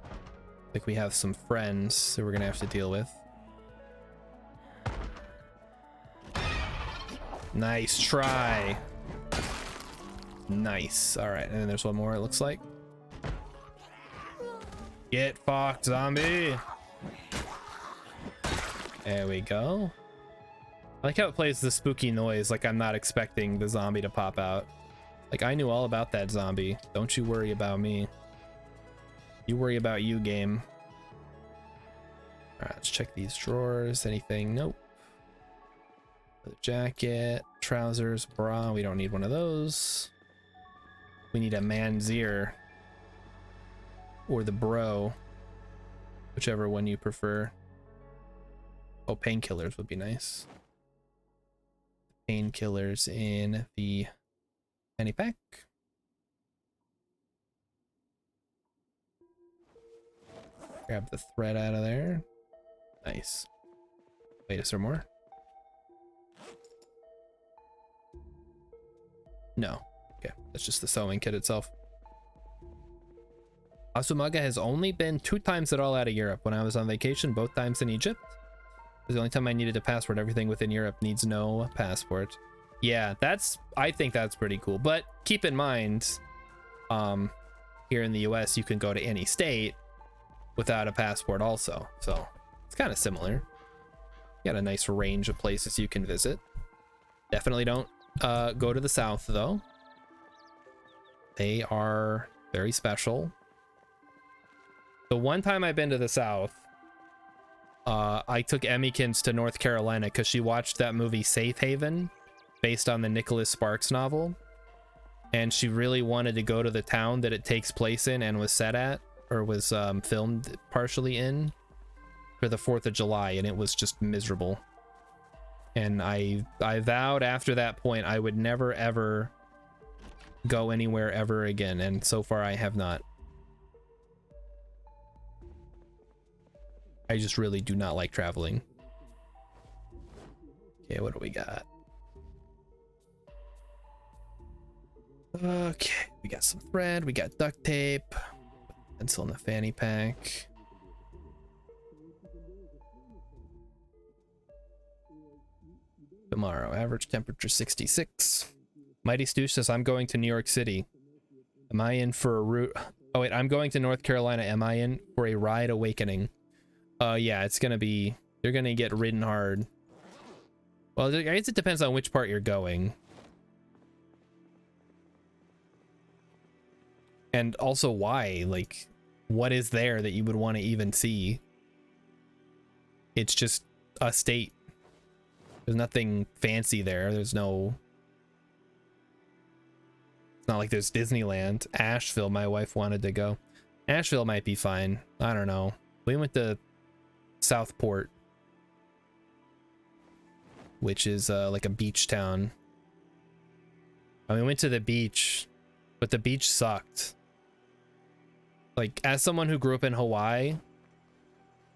I think we have some friends that we're gonna have to deal with. Nice try. Nice. All right, and then there's one more, it looks like. Get fucked, zombie. There we go. I like how it plays the spooky noise, like I'm not expecting the zombie to pop out. Like, I knew all about that zombie. Don't you worry about me. You worry about you, game. All right, let's check these drawers. Anything? Nope. The jacket, trousers, bra. We don't need one of those. We need a man's ear. Or the bro. Whichever one you prefer. Oh, painkillers would be nice. Painkillers in the penny pack. Grab the thread out of there. Nice. Wait, is there more? No. Okay, that's just the sewing kit itself. Asumaga has only been 2 times at all out of Europe. When I was on vacation, both times in Egypt. It was the only time I needed a passport. Everything within Europe needs no passport. Yeah, I think that's pretty cool. But keep in mind, here in the US, you can go to any state without a passport also. So it's kind of similar. You got a nice range of places you can visit. Definitely don't go to the South, though. They are very special. The one time I've been to the South, I took Emmykins to North Carolina because she watched that movie Safe Haven, based on the Nicholas Sparks novel. And she really wanted to go to the town that it takes place in and was set at, or was filmed partially in, for the 4th of July, and it was just miserable. And I vowed after that point I would never ever go anywhere ever again, and so far I have not. I just really do not like traveling. Okay, what do we got? Okay, we got some thread, we got duct tape, pencil in the fanny pack. Tomorrow, average temperature 66. Mighty Stoosh says, I'm going to New York City. Am I in for a route? Oh wait, I'm going to North Carolina. Am I in for a ride awakening? Yeah, it's gonna be, you're gonna get ridden hard. Well, I guess it depends on which part you're going. And also why, like, what is there that you would want to even see? It's just a state. There's nothing fancy there. There's no, it's not like there's Disneyland. Asheville, my wife wanted to go. Asheville might be fine. I don't know. We went to Southport, which is like a beach town. I mean, we went to the beach, but the beach sucked. Like, as someone who grew up in Hawaii,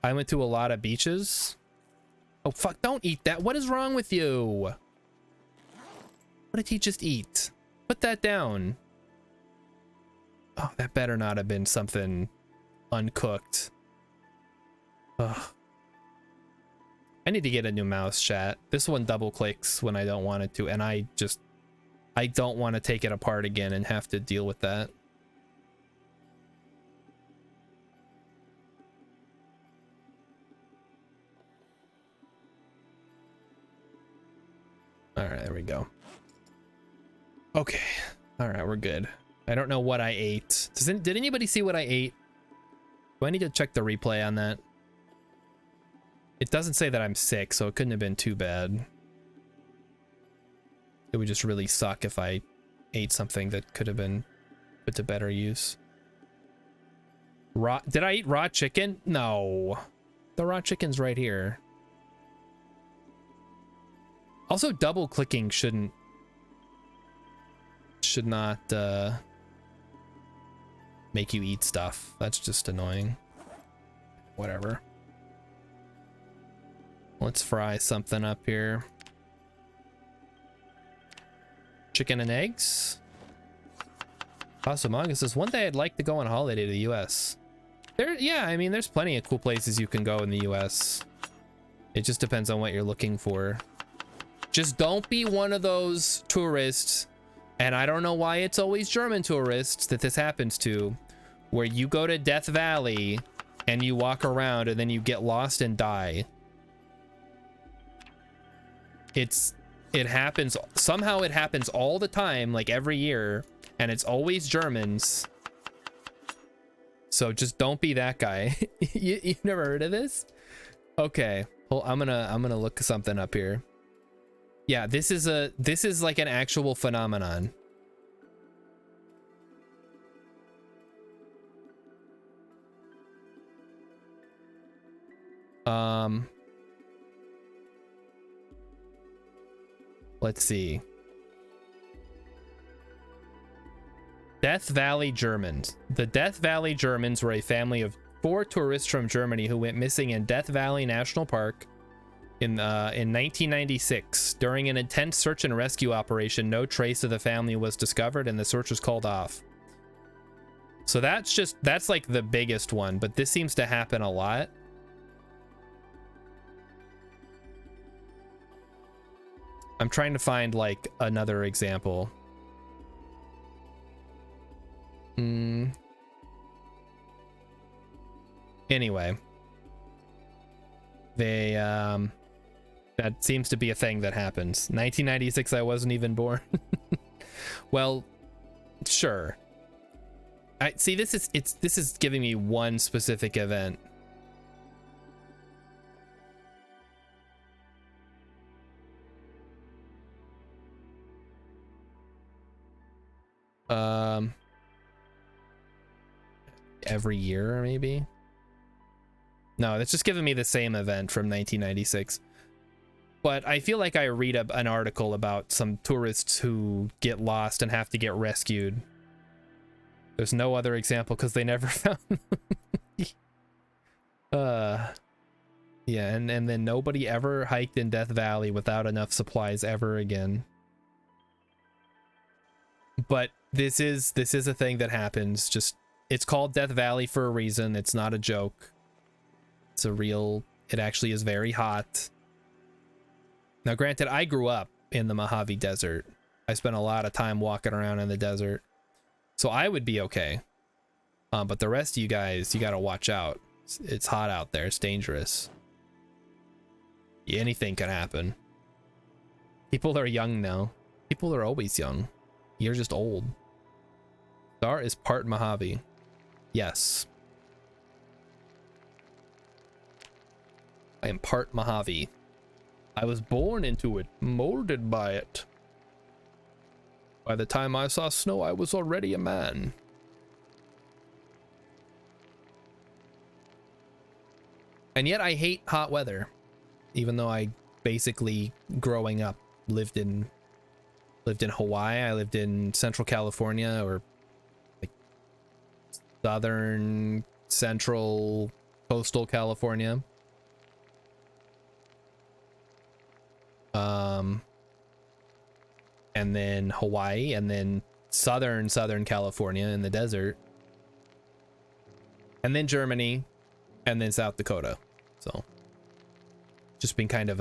I went to a lot of beaches. Oh, fuck, don't eat that. What is wrong with you? What did he just eat? Put that down. Oh, that better not have been something uncooked. Ugh. I need to get a new mouse, chat. This one double clicks when I don't want it to, and I don't want to take it apart again and have to deal with that. All right, there we go. Okay. All right, we're good. I don't know what I ate. Did anybody see what I ate? Do I need to check the replay on that? It doesn't say that I'm sick, so it couldn't have been too bad. It would just really suck if I ate something that could have been put to better use. Did I eat raw chicken? No. The raw chicken's right here. Also, double clicking should not make you eat stuff. That's just annoying. Whatever. Let's fry something up here. Chicken and eggs. Asamonga says, one day I'd like to go on holiday to the US. Yeah, I mean, there's plenty of cool places you can go in the US. It just depends on what you're looking for. Just don't be one of those tourists, and I don't know why it's always German tourists that this happens to, where you go to Death Valley and you walk around and then you get lost and die. It happens, somehow it happens all the time, like every year, and it's always Germans. So just don't be that guy. You've never heard of this? Okay, well, I'm gonna look something up here. Yeah, this is like an actual phenomenon. Let's see. Death Valley Germans. The Death Valley Germans were a family of 4 tourists from Germany who went missing in Death Valley National Park in 1996. During an intense search and rescue operation, no trace of the family was discovered and the search was called off. So that's like the biggest one, but this seems to happen a lot. I'm trying to find like another example. Anyway, they that seems to be a thing that happens. 1996, I wasn't even born. Well, sure. I see, this is giving me one specific event. Every year, maybe? No, that's just giving me the same event from 1996. But I feel like I read an article about some tourists who get lost and have to get rescued. There's no other example because they never found them. Yeah, and then nobody ever hiked in Death Valley without enough supplies ever again. But this is a thing that happens. Just, it's called Death Valley for a reason. It's not a joke. It's a real, it actually is very hot. Now, granted, I grew up in the Mojave Desert. I spent a lot of time walking around in the desert, so I would be okay. But the rest of you guys, you gotta watch out. It's hot out there. It's dangerous. Anything can happen. People are young now. People are always young. You're just old. Star is part Mojave. Yes. I am part Mojave. I was born into it, molded by it. By the time I saw snow, I was already a man. And yet I hate hot weather. Even though I basically, growing up, lived in Hawaii. I lived in Central California, or like southern central coastal California. And then Hawaii, and then southern California in the desert, and then Germany, and then South Dakota. So just been kind of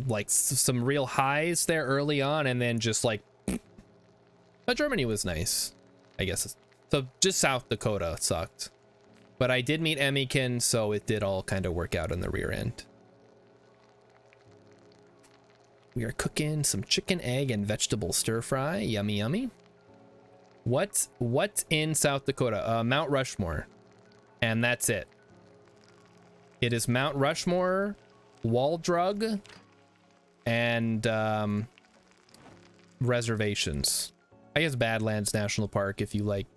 like some real highs there early on, and then just like, but Germany was nice, I guess. So just South Dakota sucked, but I did meet Emmykin, so it did all kind of work out in the rear end. We are cooking some chicken, egg, and vegetable stir fry. Yummy, yummy. What's in South Dakota? Mount Rushmore, and that's it. It is Mount Rushmore, Wall Drug, and reservations. I guess Badlands National Park, if you like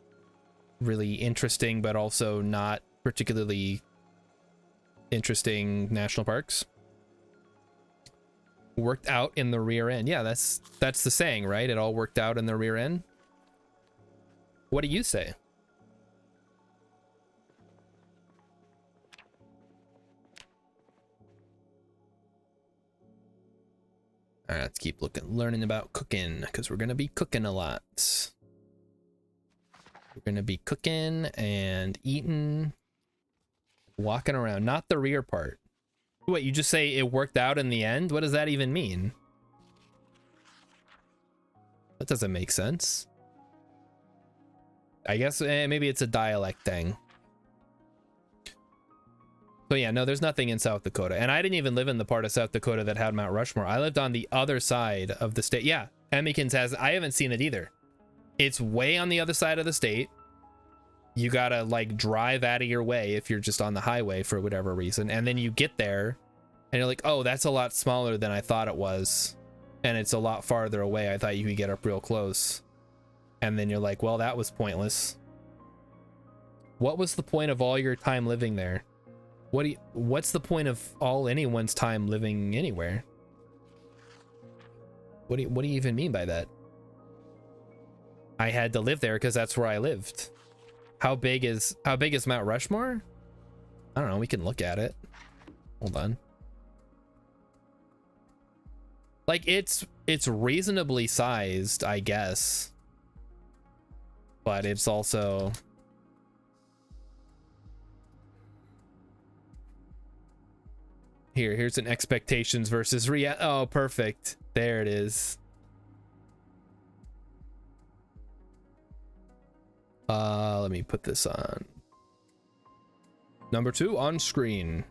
really interesting but also not particularly interesting national parks. Worked out in the rear end. Yeah, that's the saying, right? It all worked out in the rear end. What do you say? All right, let's keep learning about cooking, because we're gonna be cooking a lot. gonna be cooking and eating, walking around, not the rear part. What, you just say it worked out in the end? What does that even mean? That doesn't make sense. I guess maybe it's a dialect thing. So yeah, no, there's nothing in South Dakota. And I didn't even live in the part of South Dakota that had Mount Rushmore. I lived on the other side of the state. Yeah, Emmekins has, I haven't seen it either. It's way on the other side of the state. You gotta like drive out of your way if you're just on the highway for whatever reason. And then you get there and you're like, oh, that's a lot smaller than I thought it was. And it's a lot farther away. I thought you could get up real close. And then you're like, well, that was What was the point of all your time living there? What's the point of anyone's time living anywhere? What do you even mean by that? I had to live there because that's where I lived. How big is Mount Rushmore? I don't know, we can look at it. Hold on. Like it's reasonably sized, I guess. But it's also here's an expectations versus oh, perfect. There it is. Let me put this on. Number 2 on screen.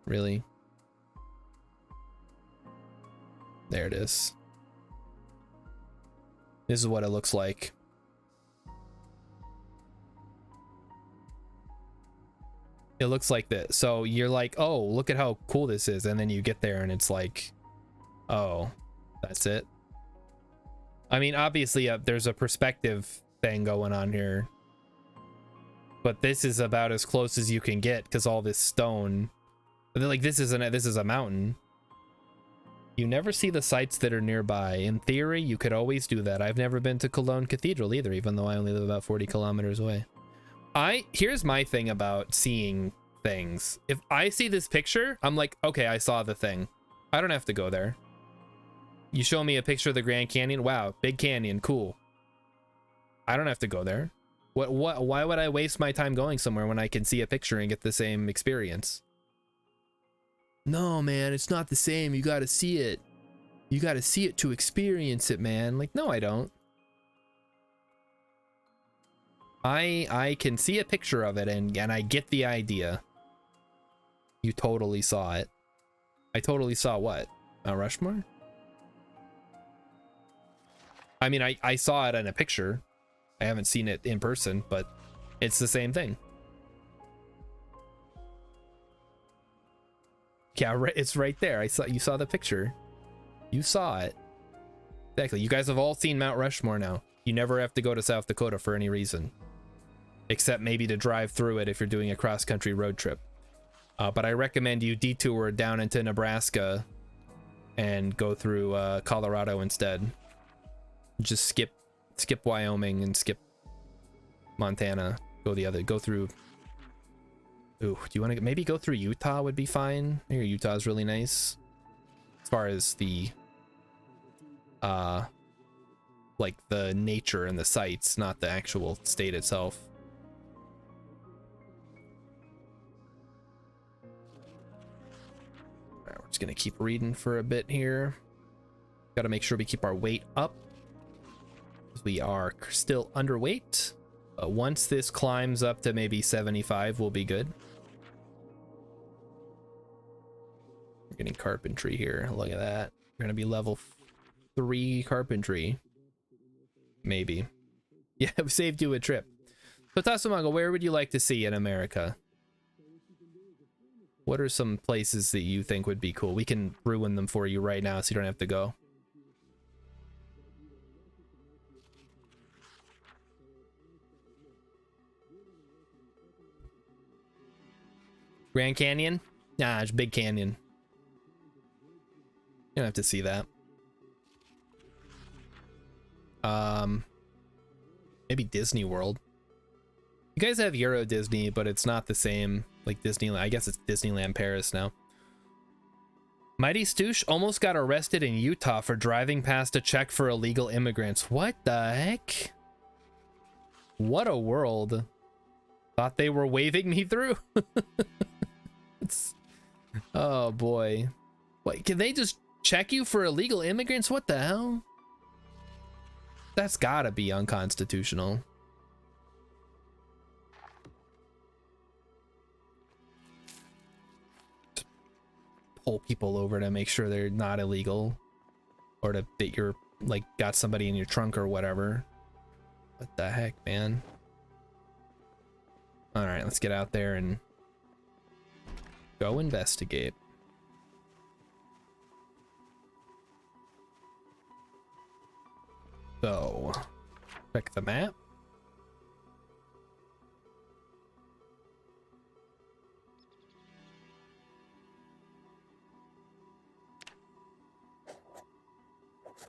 Really? There it is. This is what it looks like. It looks like this. So you're like, oh, look at how cool this is. And then you get there and it's like, oh, that's it. I mean, obviously there's a perspective thing going on here. But this is about as close as you can get because all this stone. Like this is a mountain. You never see the sites that are nearby. In theory, you could always do that. I've never been to Cologne Cathedral either, even though I only live about 40 kilometers away. Here's my thing about seeing things. If I see this picture, I'm like, okay, I saw the thing. I don't have to go there. You show me a picture of the Grand Canyon. Wow, big canyon, cool. I don't have to go there. Why would I waste my time going somewhere when I can see a picture and get the same experience? No, man, it's not the same. You got to see it. You got to see it to experience it, man. Like, no, I don't. I can see a picture of it and I get the idea. You totally saw it. I totally saw what? Mount Rushmore? I mean, I saw it in a picture. I haven't seen it in person, but it's the same thing. Yeah, it's right there. You saw the picture. You saw it. Exactly. You guys have all seen Mount Rushmore now. You never have to go to South Dakota for any reason. Except maybe to drive through it if you're doing a cross-country road trip. But I recommend you detour down into Nebraska and go through Colorado instead. Just skip Wyoming and skip Montana. Go through. Ooh, do you want to maybe go through Utah? Would be fine. Here, Utah is really nice as far as the like the nature and the sites, not the actual state itself. All right, we're just gonna keep reading for a bit here. Got to make sure we keep our weight up. We are still underweight, but once this climbs up to maybe 75, we'll be good. We're getting carpentry here. Look at that. We're gonna be level 3 carpentry. Maybe. Yeah, we saved you a trip. So Tasumago, where would you like to see in America? What are some places that you think would be cool? We can ruin them for you right now so you don't have to go. Grand Canyon? Nah, it's Big Canyon. You don't have to see that. Maybe Disney World. You guys have Euro Disney, but it's not the same like Disneyland. I guess it's Disneyland Paris now. Mighty Stoosh almost got arrested in Utah for driving past a check for illegal immigrants. What the heck? What a world. Thought they were waving me through. Oh boy. Wait, can they just check you for illegal immigrants? What the hell? That's gotta be unconstitutional. Pull people over to make sure they're not illegal, or that you're like got somebody in your trunk or whatever. What the heck, man? All right, let's get out there and go investigate. So, check the map.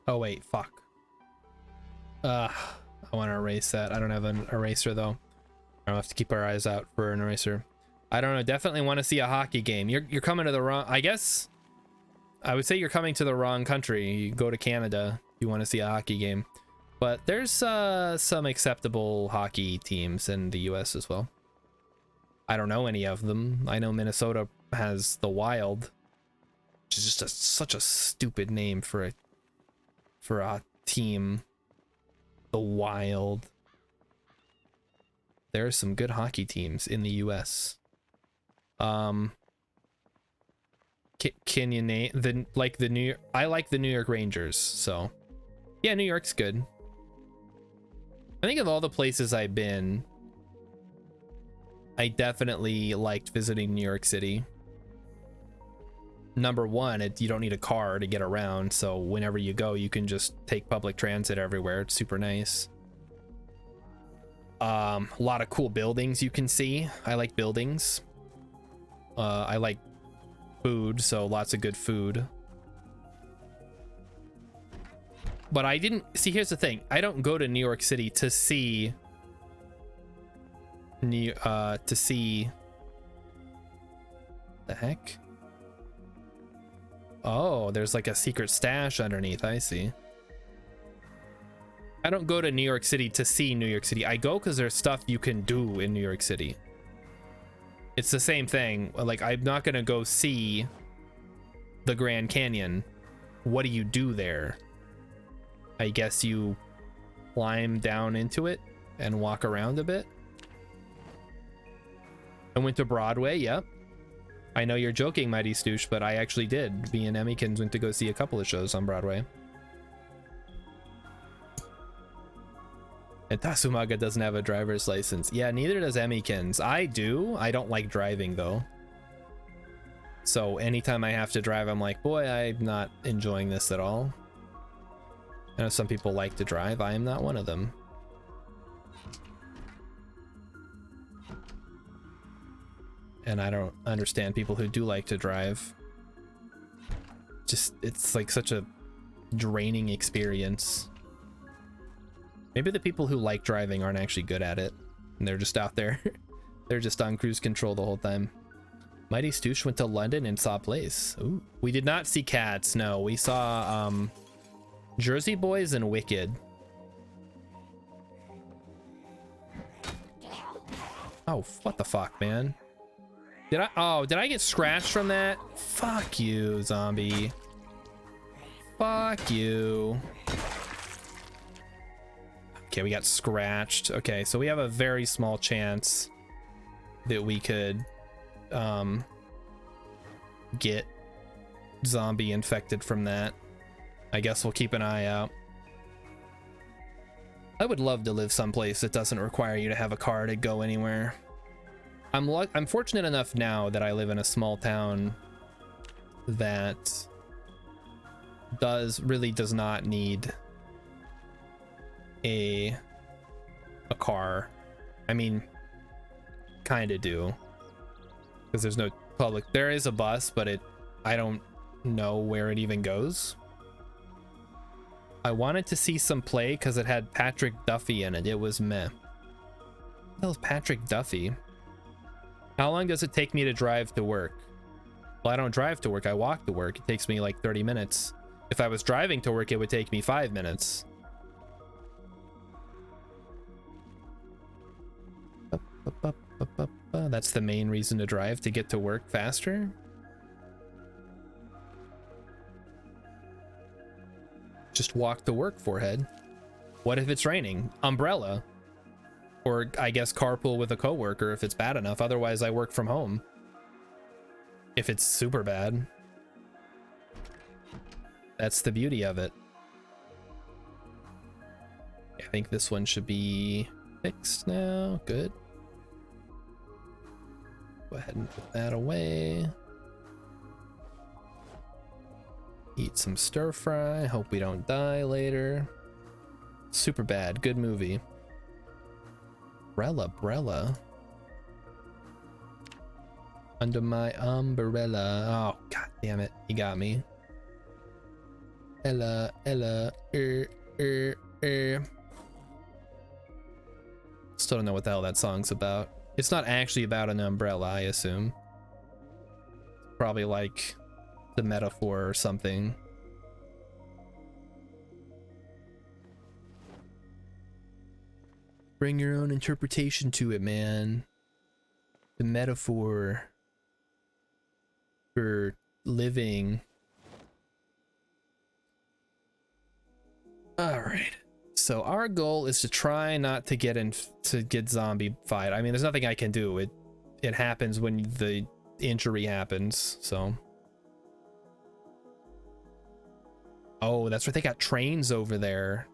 Oh wait, fuck. I want to erase that. I don't have an eraser though. I'll have to keep our eyes out for an eraser. I don't know. Definitely want to see a hockey game. You're coming to the wrong. I guess I would say you're coming to the wrong country. You go to Canada. You want to see a hockey game, but there's some acceptable hockey teams in the U.S. as well. I don't know any of them. I know Minnesota has the Wild, which is just such a stupid name for a team. The Wild. There are some good hockey teams in the U.S. Can you name the New York? I like the New York Rangers, so yeah, New York's good. I think of all the places I've been, I definitely liked visiting New York City. Number one, you don't need a car to get around, so whenever you go, you can just take public transit everywhere. It's super nice. A lot of cool buildings you can see. I like buildings. I like food, so lots of good food. But I didn't see. Here's the thing: I don't go to New York City to see the heck. Oh, there's like a secret stash underneath. I see. I don't go to New York City to see New York City. I go because there's stuff you can do in New York City. It's the same thing. Like, I'm not gonna go see the Grand Canyon. What do you do there? I guess you climb down into it and walk around a bit. I went to Broadway. Yep. I know you're joking, Mighty Stoosh, but I actually did. Me and Emmykins went to go see a couple of shows on Broadway. And Tasumaga doesn't have a driver's license. Yeah, neither does Emmykins. I do. I don't like driving, though. So anytime I have to drive, I'm like, boy, I'm not enjoying this at all. I know some people like to drive. I am not one of them. And I don't understand people who do like to drive. Just, it's like such a draining experience. Maybe the people who like driving aren't actually good at it, and they're just out there. They're just on cruise control the whole time. Mighty Stoosh went to London and saw Place. Ooh. We did not see Cats, no. We saw Jersey Boys and Wicked. Oh, what the fuck, man? Did I get scratched from that? Fuck you, zombie. Fuck you. Okay, we got scratched. Okay, so we have a very small chance that we could get zombie infected from that. I guess we'll keep an eye out. I would love to live someplace that doesn't require you to have a car to go anywhere. I'm fortunate enough now that I live in a small town that really does not need a car. I mean, kind of do, because there's no public. There is a bus, but I don't know where it even goes. I wanted to see some play because it had Patrick Duffy in it. It was meh. What the hell is Patrick Duffy? How long does it take me to drive to work? Well, I don't drive to work, I walk to work. It takes me like 30 minutes. If I was driving to work, it would take me 5 minutes. That's the main reason to drive, to get to work faster. Just walk to work, forehead. What if it's raining? Umbrella. Or I guess carpool with a coworker if it's bad enough. Otherwise, I work from home. If it's super bad. That's the beauty of it. I think this one should be fixed now. Good. Go ahead and put that away. Eat some stir fry. Hope we don't die later. Super bad. Good movie. Brella. Under my umbrella. Oh, god damn it. He got me. Ella. Still don't know what the hell that song's about. It's not actually about an umbrella, I assume. Probably like the metaphor or something. Bring your own interpretation to it, man. The metaphor for living. All right. So our goal is to try not to get zombie-fied. I mean, there's nothing I can do. It happens when the injury happens, so. Oh, that's right. They got trains over there.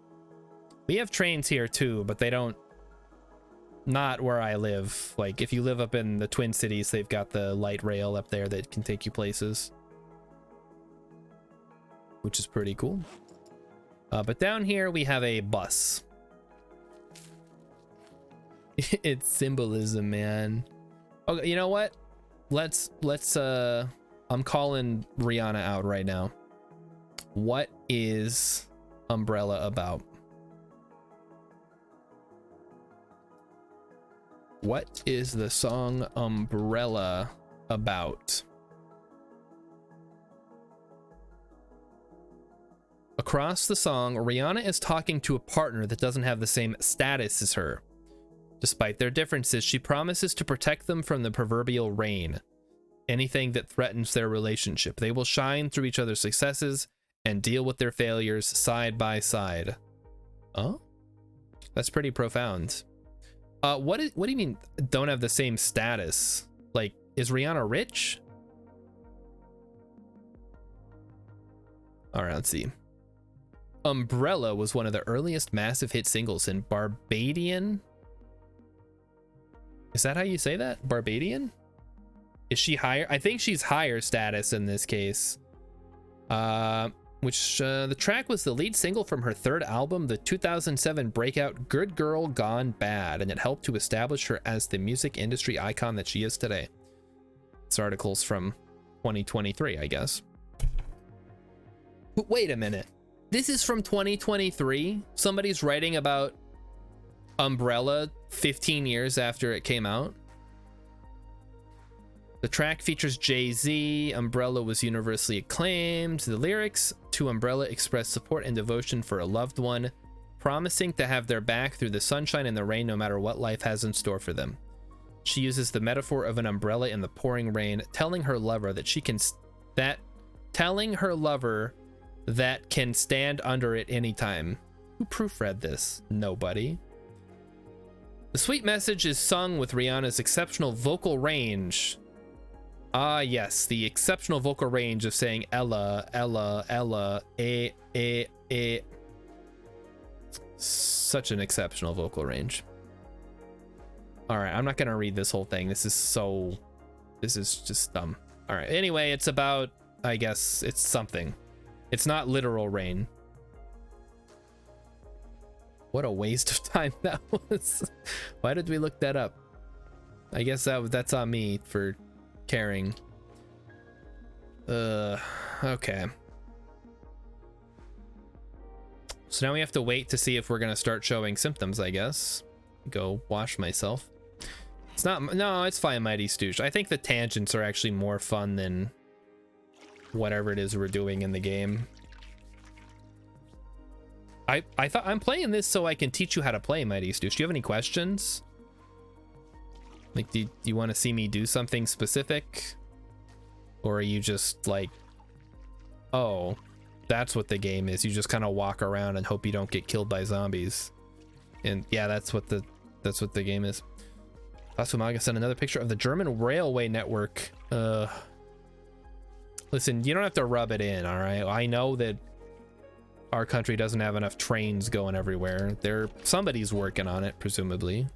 We have trains here too, but they don't. Not where I live. Like, if you live up in the Twin Cities, they've got the light rail up there that can take you places, which is pretty cool. But down here we have a bus. It's symbolism, man. Okay, you know what? Let's I'm calling Rihanna out right now. What is Umbrella about? What is the song Umbrella about? Across the song, Rihanna is talking to a partner that doesn't have the same status as her. Despite their differences, she promises to protect them from the proverbial rain. Anything that threatens their relationship. They will shine through each other's successes and deal with their failures side by side. Oh? That's pretty profound. What do you mean don't have the same status? Like, is Rihanna rich? All right, let's see. Umbrella was one of the earliest massive hit singles in Barbadian. Is that how you say that? Barbadian? Is she higher? I think she's higher status in this case. The track was the lead single from her third album, the 2007 breakout Good Girl Gone Bad, and it helped to establish her as the music industry icon that she is today. This article's from 2023, I guess. But wait a minute. This is from 2023? Somebody's writing about Umbrella 15 years after it came out? The track features Jay-Z. Umbrella was universally acclaimed. The lyrics to Umbrella express support and devotion for a loved one, promising to have their back through the sunshine and the rain no matter what life has in store for them. She uses the metaphor of an umbrella in the pouring rain, telling her lover that can stand under it anytime. Who proofread this? Nobody. The sweet message is sung with Rihanna's exceptional vocal range. Ah, yes, the exceptional vocal range of saying Ella, Ella, Ella, eh. Such an exceptional vocal range. All right, I'm not gonna read this whole thing. This is just dumb. All right, anyway, it's about, I guess, it's something. It's not literal rain. What a waste of time that was. Why did we look that up? I guess that's on me for caring. Okay. So now we have to wait to see if we're gonna start showing symptoms, I guess. Go wash myself. It's not, no, it's fine, Mighty Stooge. I think the tangents are actually more fun than whatever it is we're doing in the game. I thought I'm playing this so I can teach you how to play, Mighty Stoosh. Do you have any questions? Like, do you want to see me do something specific? Or are you just like, oh, that's what the game is. You just kind of walk around and hope you don't get killed by zombies. And yeah, that's what the game is. Asumaga sent another picture of the German railway network. Listen, you don't have to rub it in, all right? I know that our country doesn't have enough trains going everywhere. Somebody's working on it, presumably.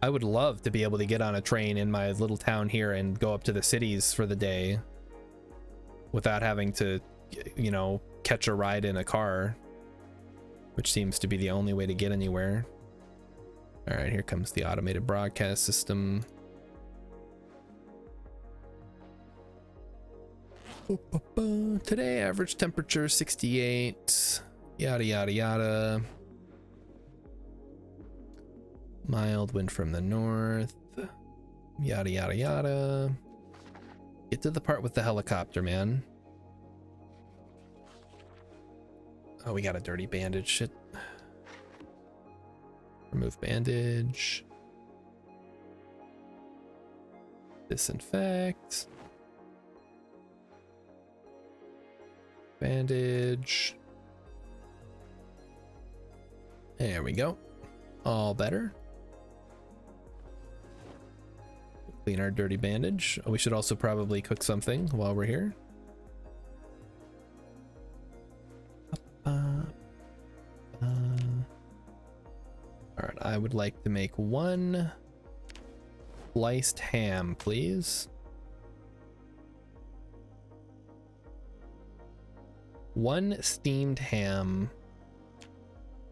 I would love to be able to get on a train in my little town here and go up to the cities for the day without having to, you know, catch a ride in a car, which seems to be the only way to get anywhere. All right, here comes the automated broadcast system. Today, average temperature 68, yada yada yada. Mild wind from the north, yada yada yada. Get to the part with the helicopter, man. Oh, we got a dirty bandage. Shit. Remove bandage. Disinfect. Bandage. There we go. All better. Clean our dirty bandage. We should also probably cook something while we're here. Alright, I would like to make one sliced ham, please. One steamed ham.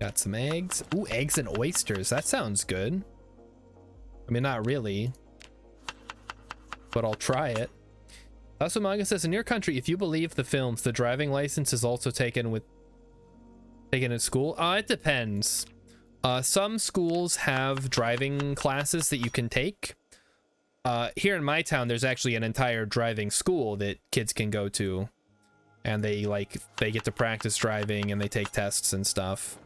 Got some eggs. Ooh, eggs and oysters. That sounds good. I mean, not really, but I'll try it. Asumanga says, in your country, if you believe the films, the driving license is also taken in school. It depends. Some schools have driving classes that you can take. Here in my town, there's actually an entire driving school that kids can go to. And they get to practice driving and they take tests and stuff.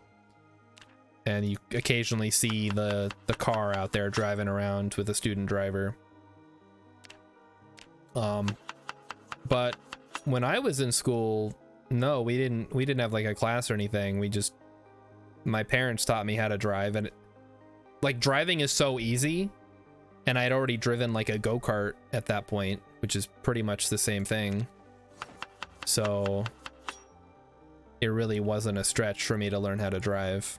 And you occasionally see the car out there driving around with a student driver. But when I was in school, no, we didn't have like a class or anything. My parents taught me how to drive, and like driving is so easy. And I had already driven like a go-kart at that point, which is pretty much the same thing. So it really wasn't a stretch for me to learn how to drive.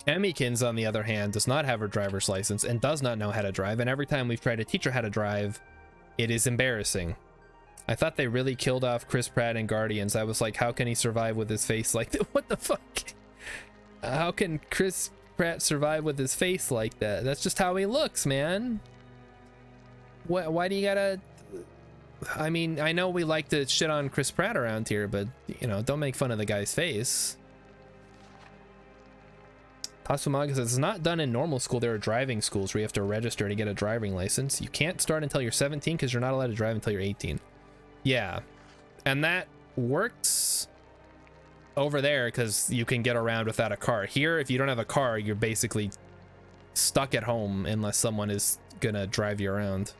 Emmykins, on the other hand, does not have her driver's license and does not know how to drive, and every time we've tried to teach her how to drive, it is embarrassing. I thought they really killed off Chris Pratt in Guardians. I was like, how can he survive with his face like that? What the fuck? How can Chris Pratt survive with his face like that? That's just how he looks, man. Why do you gotta... I mean, I know we like to shit on Chris Pratt around here, but, you know, don't make fun of the guy's face. Tasumaga says, it's not done in normal school. There are driving schools where you have to register to get a driving license. You can't start until you're 17 because you're not allowed to drive until you're 18. Yeah. And that works over there because you can get around without a car. Here, if you don't have a car, you're basically stuck at home unless someone is gonna drive you around.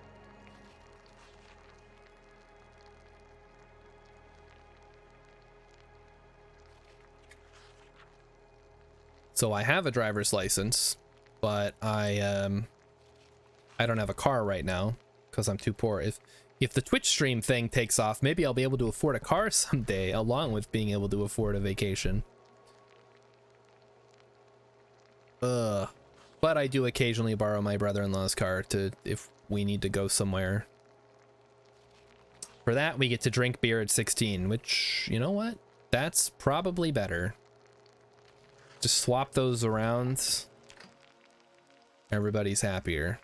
So I have a driver's license, but I don't have a car right now because I'm too poor. If the Twitch stream thing takes off, maybe I'll be able to afford a car someday, along with being able to afford a vacation. But I do occasionally borrow my brother-in-law's car if we need to go somewhere. For that, we get to drink beer at 16, which, you know what? That's probably better. Just swap those around. Everybody's happier.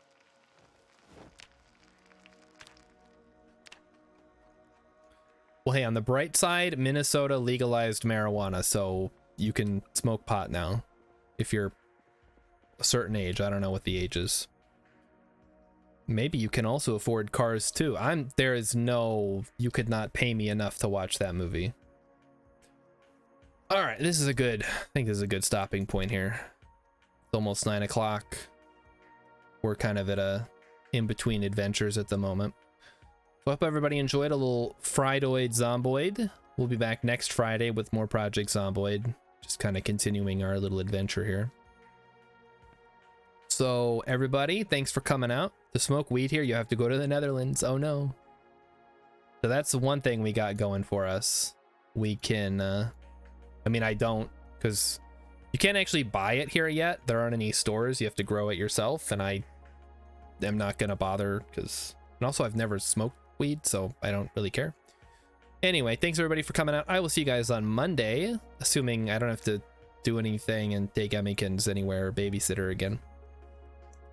Well, hey, on the bright side, Minnesota legalized marijuana, so you can smoke pot now if you're a certain age. I don't know what the age is. Maybe you can also afford Cars 2. There is no, you could not pay me enough to watch that movie. All right, I think this is a good stopping point here. It's almost 9 o'clock. We're kind of at a in-between adventures at the moment. So I hope everybody enjoyed a little Fridoid Zomboid. We'll be back next Friday with more Project Zomboid. Just kind of continuing our little adventure here. So everybody, thanks for coming out. To smoke weed here, you have to go to the Netherlands. Oh no. So that's the one thing we got going for us. We can, I mean, I don't, because you can't actually buy it here yet. There aren't any stores. You have to grow it yourself, and I am not gonna bother because, and also I've never smoked weed, so I don't really care. Anyway, thanks everybody for coming out. I will see you guys on Monday, assuming I don't have to do anything and take Emmykins anywhere or babysitter again.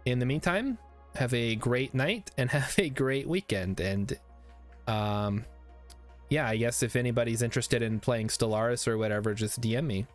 In the meantime, have a great night and have a great weekend. And yeah, I guess if anybody's interested in playing Stellaris or whatever, just DM me.